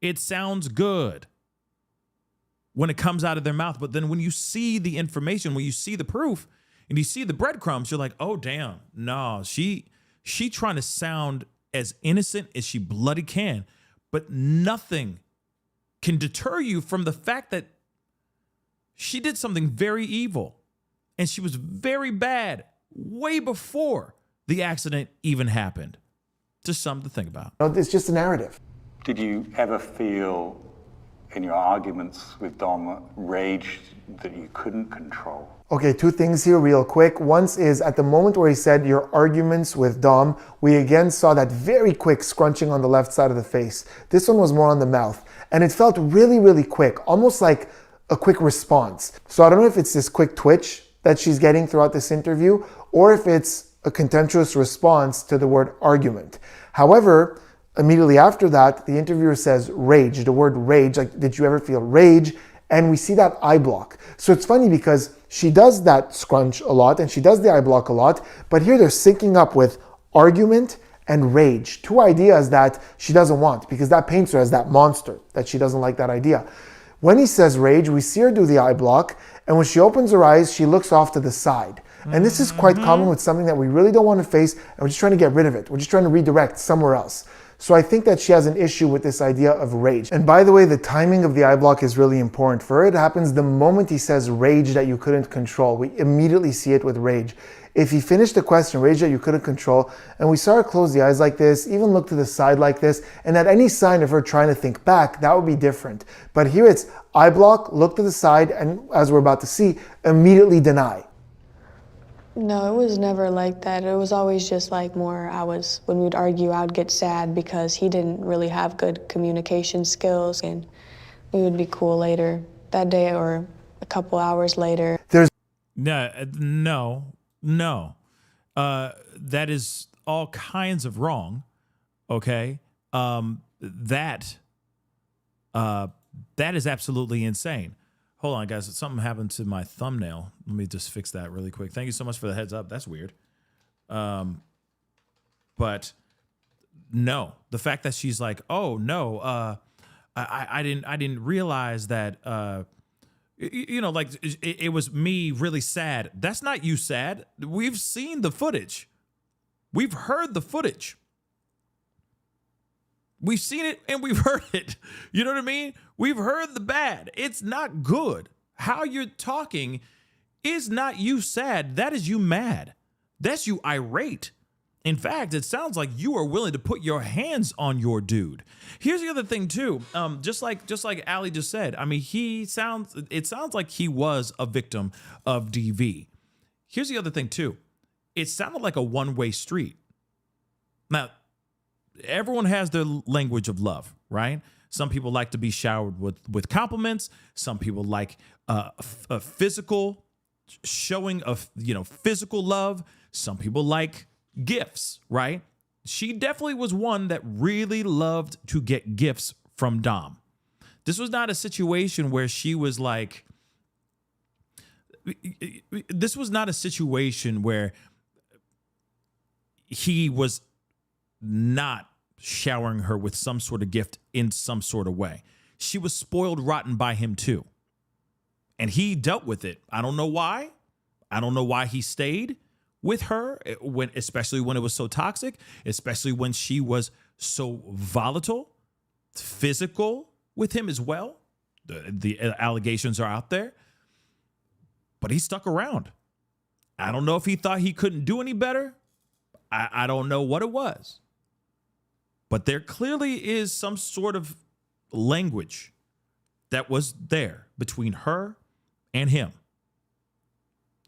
It sounds good when it comes out of their mouth. But then when you see the information, when you see the proof and you see the breadcrumbs, you're like, oh, damn. No, she trying to sound as innocent as she bloody can. But nothing can deter you from the fact that she did something very evil. And she was very bad way before the accident even happened. Just something to think about. No, it's just a narrative. Did you ever feel in your arguments with Dom rage that you couldn't control? Okay, two things here real quick. Once is at the moment where he said your arguments with Dom, we again saw that very quick scrunching on the left side of the face. This one was more on the mouth. And it felt really, really quick, almost like a quick response. So I don't know if it's this quick twitch that she's getting throughout this interview, or if it's a contemptuous response to the word argument. However, immediately after that, the interviewer says rage, the word rage, like, did you ever feel rage? And we see that eye block. So it's funny because she does that scrunch a lot and she does the eye block a lot, but here they're syncing up with argument and rage, two ideas that she doesn't want because that paints her as that monster, that she doesn't like that idea. When he says rage, we see her do the eye block, and when she opens her eyes, she looks off to the side. And this is quite common with something that we really don't want to face, and we're just trying to get rid of it. We're just trying to redirect somewhere else. So I think that she has an issue with this idea of rage. And by the way, the timing of the eye block is really important. For her, it happens the moment he says rage that you couldn't control. We immediately see it with rage. If he finished the question, rage that you couldn't control, and we saw her close the eyes like this, even look to the side like this, and at any sign of her trying to think back, that would be different. But here it's eye block, look to the side, and as we're about to see, immediately deny. No, it was never like that. It was always just like more, when we'd argue, I would get sad because he didn't really have good communication skills, and we would be cool later that day or a couple hours later. No. That is all kinds of wrong. Okay. That is absolutely insane. Hold on, guys. Something happened to my thumbnail. Let me just fix that really quick. Thank you so much for the heads up. That's weird. But no, the fact that she's like, oh no, I didn't realize that, like it was me really sad. That's not you sad. We've seen the footage. We've heard the footage. We've seen it and we've heard it. You know what I mean? We've heard the bad. It's not good. How you're talking is not you sad. That is you mad. That's you irate. In fact, it sounds like you are willing to put your hands on your dude. Here's the other thing too. Just like Ali just said, I mean, it sounds like he was a victim of DV. Here's the other thing too. It sounded like a one-way street. Now, everyone has their language of love, right? Some people like to be showered with compliments. Some people like a physical showing of, physical love. Some people like gifts, right? She definitely was one that really loved to get gifts from Dom. This was not a situation where she was like, this was not a situation where he was not showering her with some sort of gift in some sort of way. She was spoiled rotten by him too. And he dealt with it. I don't know why. I don't know why he stayed with her, especially when it was so toxic, especially when she was so volatile, physical with him as well. The allegations are out there. But he stuck around. I don't know if he thought he couldn't do any better. I don't know what it was. But there clearly is some sort of language that was there between her and him.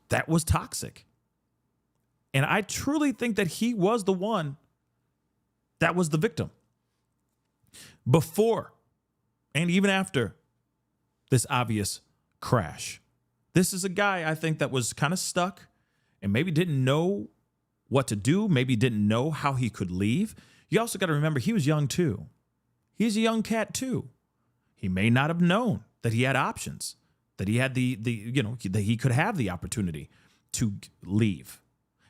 That was toxic. And I truly think that he was the one that was the victim. Before and even after this obvious crash. This is a guy, I think, that was kind of stuck and maybe didn't know what to do, maybe didn't know how he could leave. You also got to remember he was young too. He's a young cat too. He may not have known that he had options, that he had that he could have the opportunity to leave.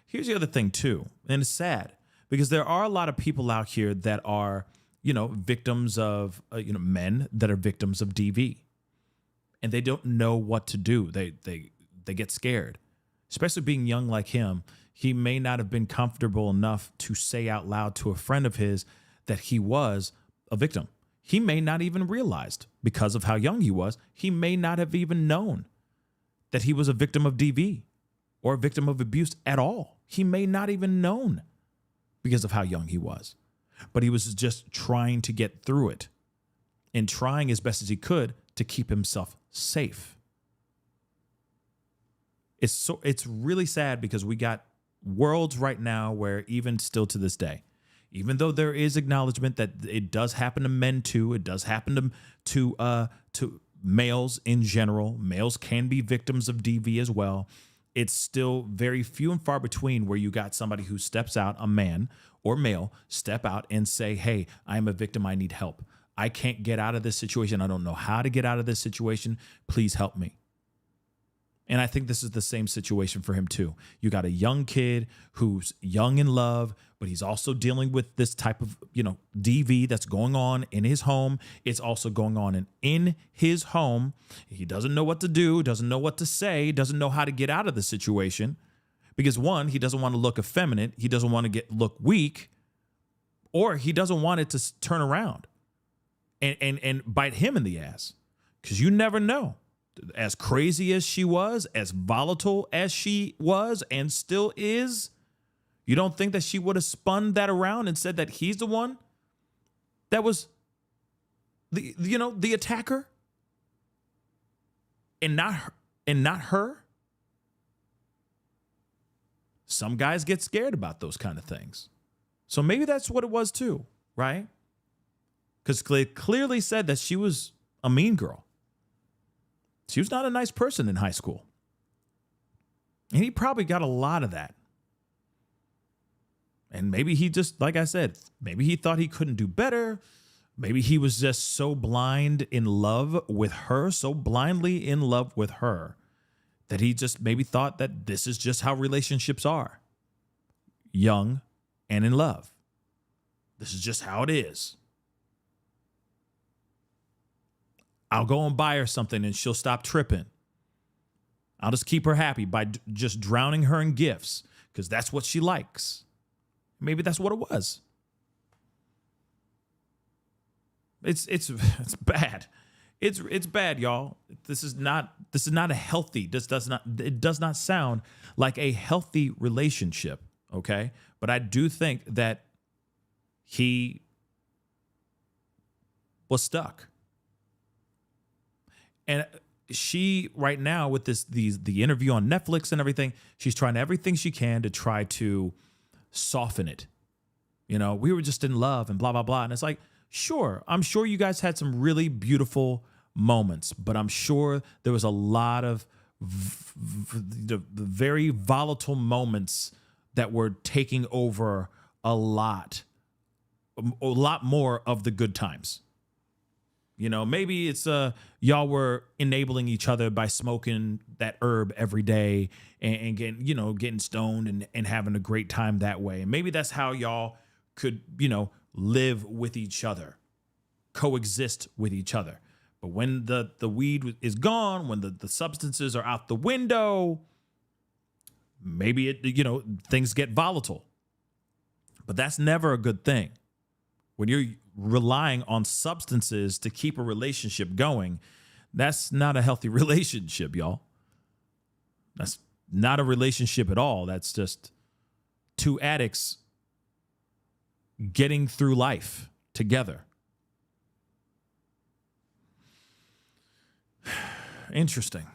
Here's the other thing too, and it's sad because there are a lot of people out here that are, victims of, men that are victims of DV, and they don't know what to do. They get scared, especially being young like him. He may not have been comfortable enough to say out loud to a friend of his that he was a victim. He may not even realized, because of how young he was, he may not have even known that he was a victim of DV or a victim of abuse at all. He may not even known because of how young he was. But he was just trying to get through it and trying as best as he could to keep himself safe. It's really sad because we got worlds right now where even still to this day, even though there is acknowledgement that it does happen to men too, it does happen to males in general. Males can be victims of DV as well. It's still very few and far between where you got somebody who steps out, a man or male, step out and say, hey, I'm a victim. I need help. I can't get out of this situation. I don't know how to get out of this situation. Please help me. And I think this is the same situation for him too. You got a young kid who's young in love, but he's also dealing with this type of, DV that's going on in his home. It's also going on in his home. He doesn't know what to do, doesn't know what to say, doesn't know how to get out of the situation. Because one, he doesn't want to look effeminate. He doesn't want to look weak, or he doesn't want it to turn around and bite him in the ass. Because you never know. As crazy as she was, as volatile as she was and still is, you don't think that she would have spun that around and said that he's the one that was the attacker and not her? Some guys get scared about those kind of things. So maybe that's what it was too, right? Because it clearly said that she was a mean girl. She was not a nice person in high school. And he probably got a lot of that. And maybe he just, like I said, maybe he thought he couldn't do better. Maybe he was just so blind in love with her, so blindly in love with her, that he just maybe thought that this is just how relationships are. Young and in love. This is just how it is. I'll go and buy her something and she'll stop tripping. I'll just keep her happy by just drowning her in gifts because that's what she likes. Maybe that's what it was. It's bad. It's bad, y'all. This is not a healthy. It does not sound like a healthy relationship, okay? But I do think that he was stuck. And she, right now, with the interview on Netflix and everything, she's trying everything she can to try to soften it. We were just in love and blah, blah, blah. And it's like, sure, I'm sure you guys had some really beautiful moments, but I'm sure there was a lot of very volatile moments that were taking over a lot more of the good times. Maybe it's y'all were enabling each other by smoking that herb every day and getting stoned and having a great time that way. And maybe that's how y'all could, live with each other, coexist with each other. But when the weed is gone, when the substances are out the window, maybe things get volatile. But that's never a good thing. When you're relying on substances to keep a relationship going, that's not a healthy relationship, y'all. That's not a relationship at all. That's just two addicts getting through life together. Interesting.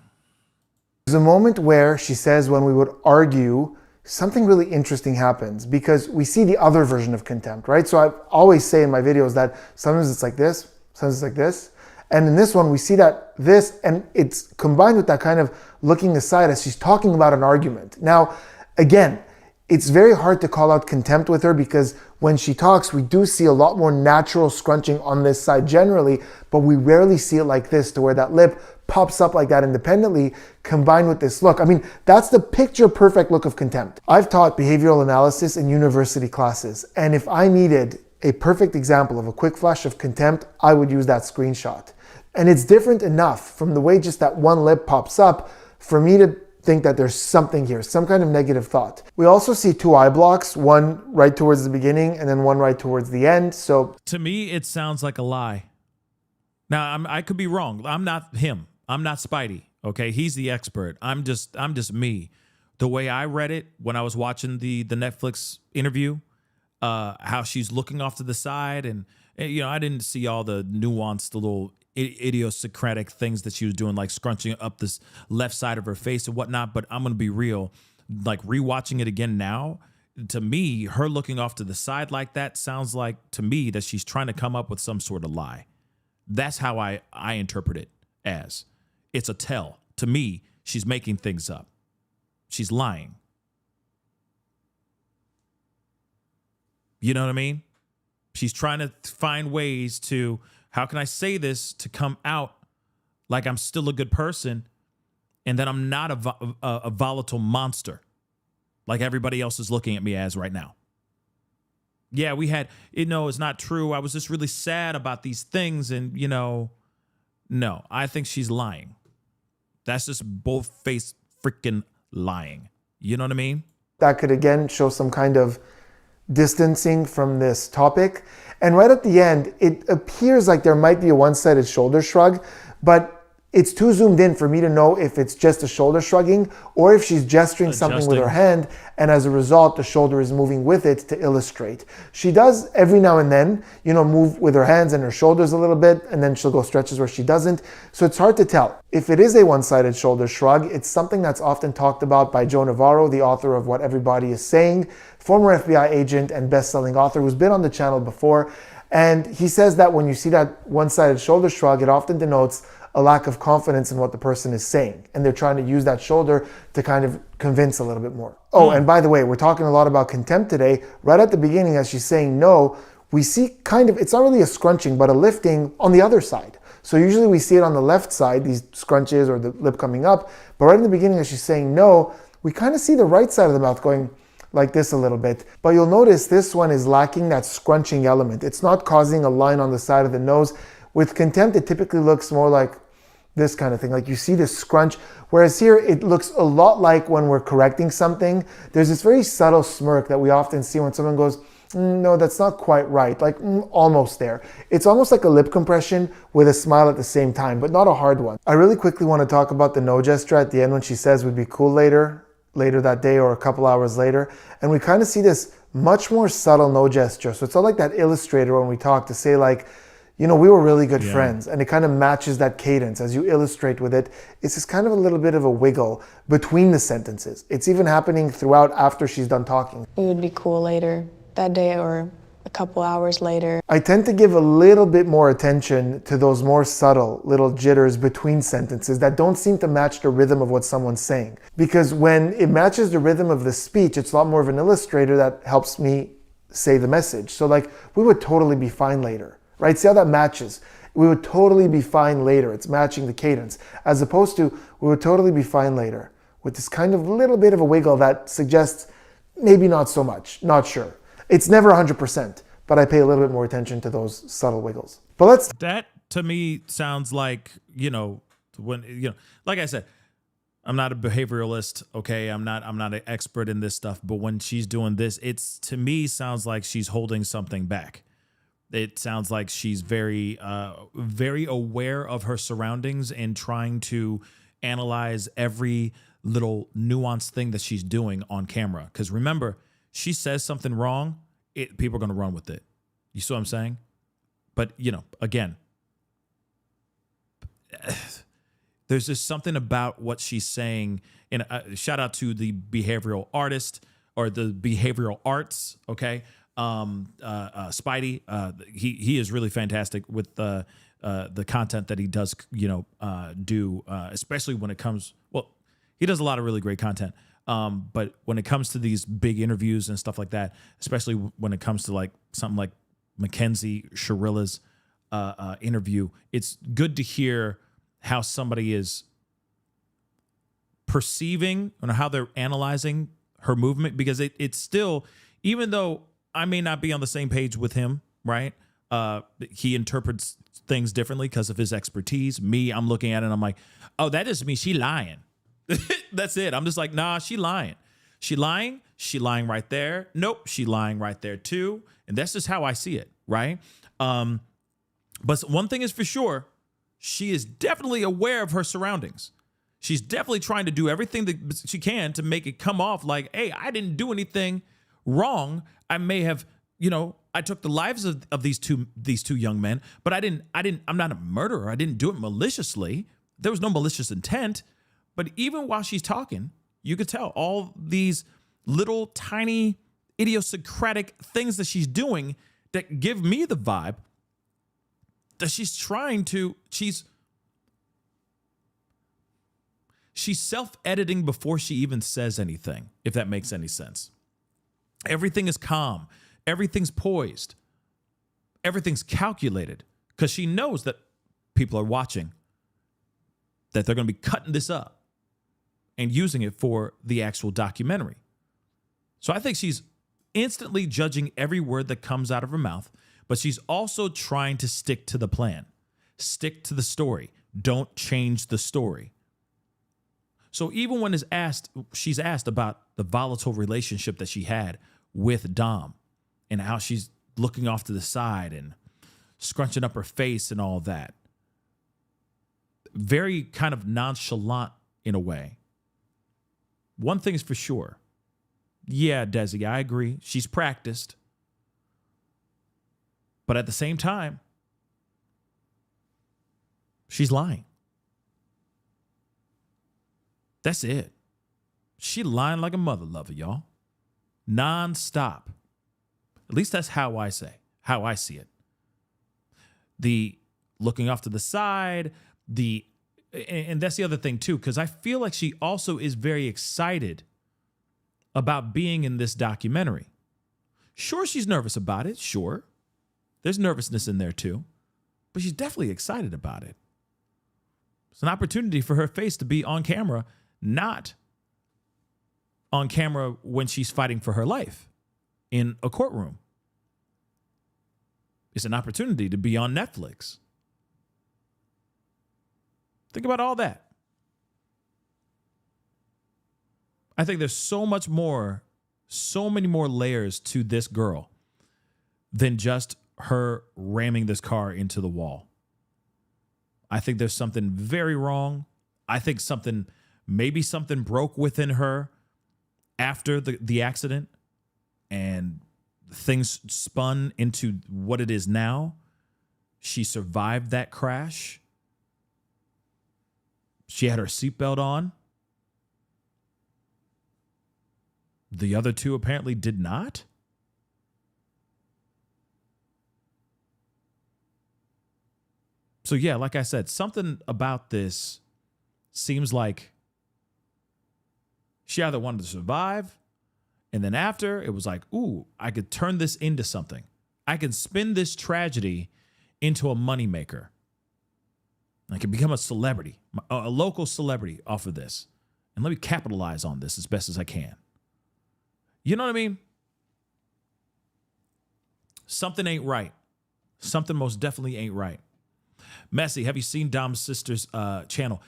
There's a moment where she says when we would argue, something really interesting happens because we see the other version of contempt, right? So I always say in my videos that sometimes it's like this, sometimes it's like this. And in this one, we see that this, and it's combined with that kind of looking aside as she's talking about an argument. Now, again, it's very hard to call out contempt with her because when she talks, we do see a lot more natural scrunching on this side generally, but we rarely see it like this to where that lip pops up like that independently combined with this look. I mean, that's the picture perfect look of contempt. I've taught behavioral analysis in university classes, and if I needed a perfect example of a quick flash of contempt, I would use that screenshot. And it's different enough from the way just that one lip pops up for me to think that there's something here, some kind of negative thought. We also see two eye blocks, one right towards the beginning and then one right towards the end. So to me, it sounds like a lie. Now, I could be wrong. I'm not him. I'm not Spidey. Okay, he's the expert. I'm just me. The way I read it when I was watching the Netflix interview, how she's looking off to the side, and you know, I didn't see all the nuanced little idiosyncratic things that she was doing, like scrunching up this left side of her face and whatnot. But I'm gonna be real, like rewatching it again now, to me, her looking off to the side like that sounds like to me that she's trying to come up with some sort of lie. That's how I interpret it as. It's a tell. To me, she's making things up. She's lying. You know what I mean? She's trying to find ways to, how can I say this to come out like I'm still a good person and that I'm not a volatile monster like everybody else is looking at me as right now. Yeah, we had, it's not true. I was just really sad about these things. And, no, I think she's lying. That's just bold-faced freaking lying. You know what I mean? That could, again, show some kind of distancing from this topic. And right at the end, it appears like there might be a one-sided shoulder shrug, but it's too zoomed in for me to know if it's just a shoulder shrugging or if she's gesturing something with her hand, and as a result, the shoulder is moving with it to illustrate. She does every now and then, move with her hands and her shoulders a little bit, and then she'll go stretches where she doesn't. So it's hard to tell. If it is a one-sided shoulder shrug, it's something that's often talked about by Joe Navarro, the author of What Everybody Is Saying, former FBI agent and best-selling author who's been on the channel before. And he says that when you see that one-sided shoulder shrug, it often denotes a lack of confidence in what the person is saying. And they're trying to use that shoulder to kind of convince a little bit more. Oh, and by the way, we're talking a lot about contempt today. Right at the beginning, as she's saying no, we see kind of, it's not really a scrunching, but a lifting on the other side. So usually we see it on the left side, these scrunches or the lip coming up. But right in the beginning, as she's saying no, we kind of see the right side of the mouth going like this a little bit. But you'll notice this one is lacking that scrunching element. It's not causing a line on the side of the nose. With contempt, it typically looks more like this kind of thing, like you see this scrunch, whereas here it looks a lot like when we're correcting something. There's this very subtle smirk that we often see when someone goes, no, that's not quite right, like almost there. It's almost like a lip compression with a smile at the same time, but not a hard one. I really quickly want to talk about the no gesture at the end when she says would be cool later that day or a couple hours later. And we kind of see this much more subtle no gesture. So it's not like that illustrator when we talk to say like, we were really good friends, and it kind of matches that cadence as you illustrate with it. It's just kind of a little bit of a wiggle between the sentences. It's even happening throughout after she's done talking. We would be cool later that day or a couple hours later. I tend to give a little bit more attention to those more subtle little jitters between sentences that don't seem to match the rhythm of what someone's saying. Because when it matches the rhythm of the speech, it's a lot more of an illustrator that helps me say the message. So like, we would totally be fine later. Right? See how that matches? We would totally be fine later. It's matching the cadence. As opposed to, we would totally be fine later. With this kind of little bit of a wiggle that suggests maybe not so much. Not sure. It's never 100%, but I pay a little bit more attention to those subtle wiggles. But that to me sounds like, when, like I said, I'm not a behavioralist, okay? I'm not an expert in this stuff, but when she's doing this, it's, to me, sounds like she's holding something back. It sounds like she's very, very aware of her surroundings and trying to analyze every little nuanced thing that she's doing on camera. Because remember, she says something wrong, people are going to run with it. You see what I'm saying? But, again, There's just something about what she's saying. And shout out to the behavioral artist or the behavioral arts. Okay. Spidey, he is really fantastic with the content that he does, do, especially when it comes, well, he does a lot of really great content. But when it comes to these big interviews and stuff like that, especially when it comes to like something like Mackenzie Shirilla's interview, it's good to hear how somebody is perceiving and how they're analyzing her movement, because it's still, even though I may not be on the same page with him, right? He interprets things differently because of his expertise. Me, I'm looking at it and I'm like, oh, that just means she lying. That's it. I'm just like, nah, she lying. She lying. She lying right there. Nope, she lying right there too. And that's just how I see it, right? But one thing is for sure, she is definitely aware of her surroundings. She's definitely trying to do everything that she can to make it come off like, hey, I didn't do anything wrong. I may have, I took the lives of these two young men, but I'm not a murderer. I didn't do it maliciously. There was no malicious intent. But even while she's talking, you could tell all these little tiny idiosyncratic things that she's doing that give me the vibe that she's self-editing before she even says anything, if that makes any sense. Everything is calm. Everything's poised. Everything's calculated because she knows that people are watching, that they're going to be cutting this up and using it for the actual documentary. So I think she's instantly judging every word that comes out of her mouth, but she's also trying to stick to the plan, stick to the story. Don't change the story. So even when she's asked about the volatile relationship that she had with Dom and how she's looking off to the side and scrunching up her face and all that, very kind of nonchalant in a way. One thing is for sure. Yeah, Desi, I agree. She's practiced. But at the same time, she's lying. That's it. She lying like a mother lover, y'all. Non-stop. At least that's how I see it. The looking off to the side, and that's the other thing too, because I feel like she also is very excited about being in this documentary. Sure, she's nervous about it. Sure. There's nervousness in there too, but she's definitely excited about it. It's an opportunity for her face to be on camera, not on camera when she's fighting for her life in a courtroom. It's an opportunity to be on Netflix. Think about all that. I think there's so many more layers to this girl than just her ramming this car into the wall. I think there's something very wrong. I think maybe something broke within her after the accident and things spun into what it is now. She survived that crash. She had her seatbelt on. The other two apparently did not. So yeah, like I said, something about this seems like she either wanted to survive, and then after it was like, ooh, I could turn this into something. I can spin this tragedy into a moneymaker. I can become a celebrity, a local celebrity off of this. And let me capitalize on this as best as I can. You know what I mean? Something ain't right. Something most definitely ain't right. Messy, have you seen Dom's sister's channel?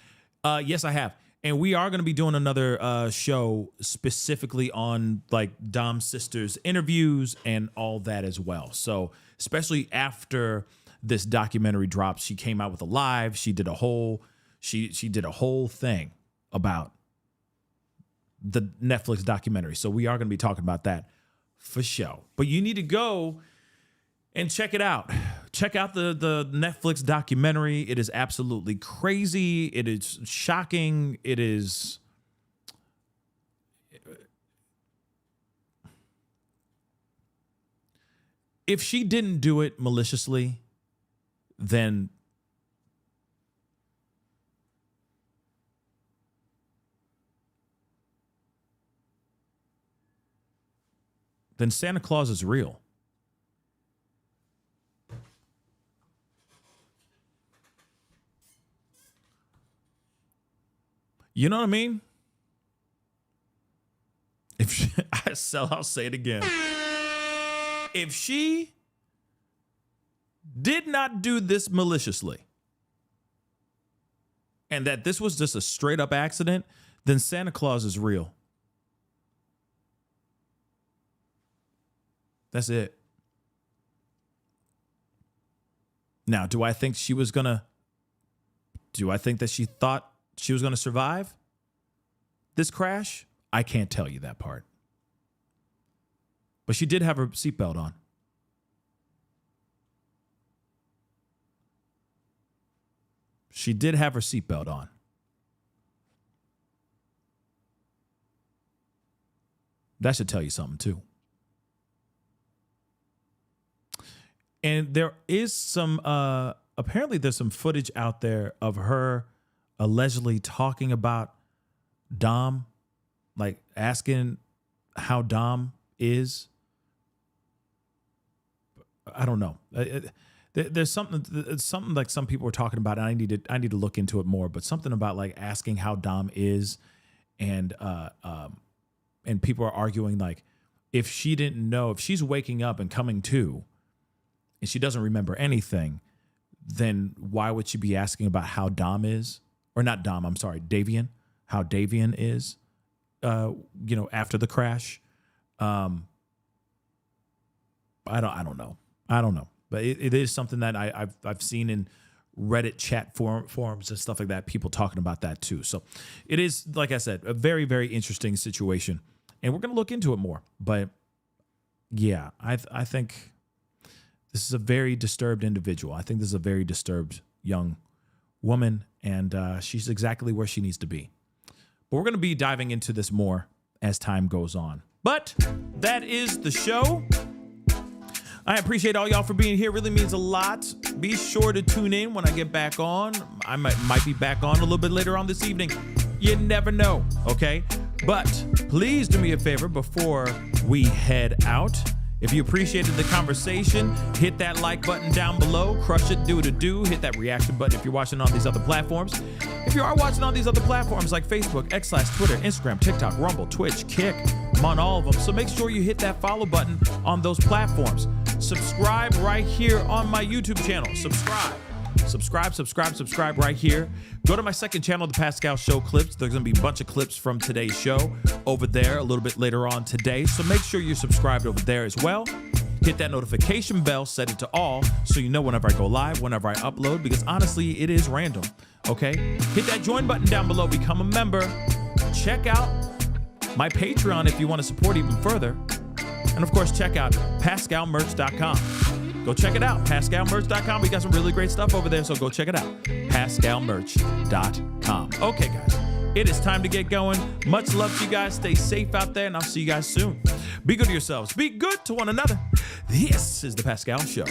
Yes, I have. And we are going to be doing another show specifically on like Dom's sister's interviews and all that as well. So especially after this documentary drops, she came out with a live. She did a whole thing about the Netflix documentary. So we are going to be talking about that for sure. But you need to go And check it out. Check out the Netflix documentary. It is absolutely crazy. It is shocking. It is... If she didn't do it maliciously, then Santa Claus is real. You know what I mean? If she, I'll say it again. If she did not do this maliciously, and that this was just a straight up accident, then Santa Claus is real. That's it. Now, do I think that she thought she was going to survive this crash? I can't tell you that part. But she did have her seatbelt on. She did have her seatbelt on. That should tell you something too. And there is some, apparently there's some footage out there of her allegedly talking about Dom, like asking how Dom is. I don't know. There's something like some people were talking about, and I need to look into it more. But something about like asking how Dom is, and people are arguing like if she didn't know, if she's waking up and coming to, and she doesn't remember anything, then why would she be asking about how Dom is, or not Dom? I'm sorry, Davian. How Davian is, after the crash. I don't know. But it is something that I've seen in Reddit chat forums and stuff like that, people talking about that too. So it is, like I said, a very, very interesting situation. And we're going to look into it more. But yeah, I think this is a very disturbed individual. I think this is a very disturbed young woman, and she's exactly where she needs to be. But we're going to be diving into this more as time goes on. But that is the show. I appreciate all y'all for being here. It really means a lot. Be sure to tune in when I get back on. I might be back on a little bit later on this evening. You never know, okay? But please do me a favor before we head out. If you appreciated the conversation, hit that like button down below. Crush it, do. Hit that reaction button if you're watching on these other platforms. If you are watching on these other platforms like Facebook, X/, Twitter, Instagram, TikTok, Rumble, Twitch, Kick, I'm on all of them. So make sure you hit that follow button on those platforms. Subscribe right here on my YouTube channel. Subscribe right here. Go to my second channel, The Pascal Show Clips. There's going to be a bunch of clips from today's show over there a little bit later on today. So make sure you're subscribed over there as well. Hit that notification bell, set it to all, so you know whenever I go live, whenever I upload, because honestly, it is random, okay? Hit that join button down below, become a member. Check out my Patreon if you want to support even further. And of course, check out PascalMerch.com. Go check it out, PascalMerch.com. We got some really great stuff over there, so go check it out, PascalMerch.com. Okay, guys, it is time to get going. Much love to you guys. Stay safe out there, and I'll see you guys soon. Be good to yourselves. Be good to one another. This is The Pascal Show.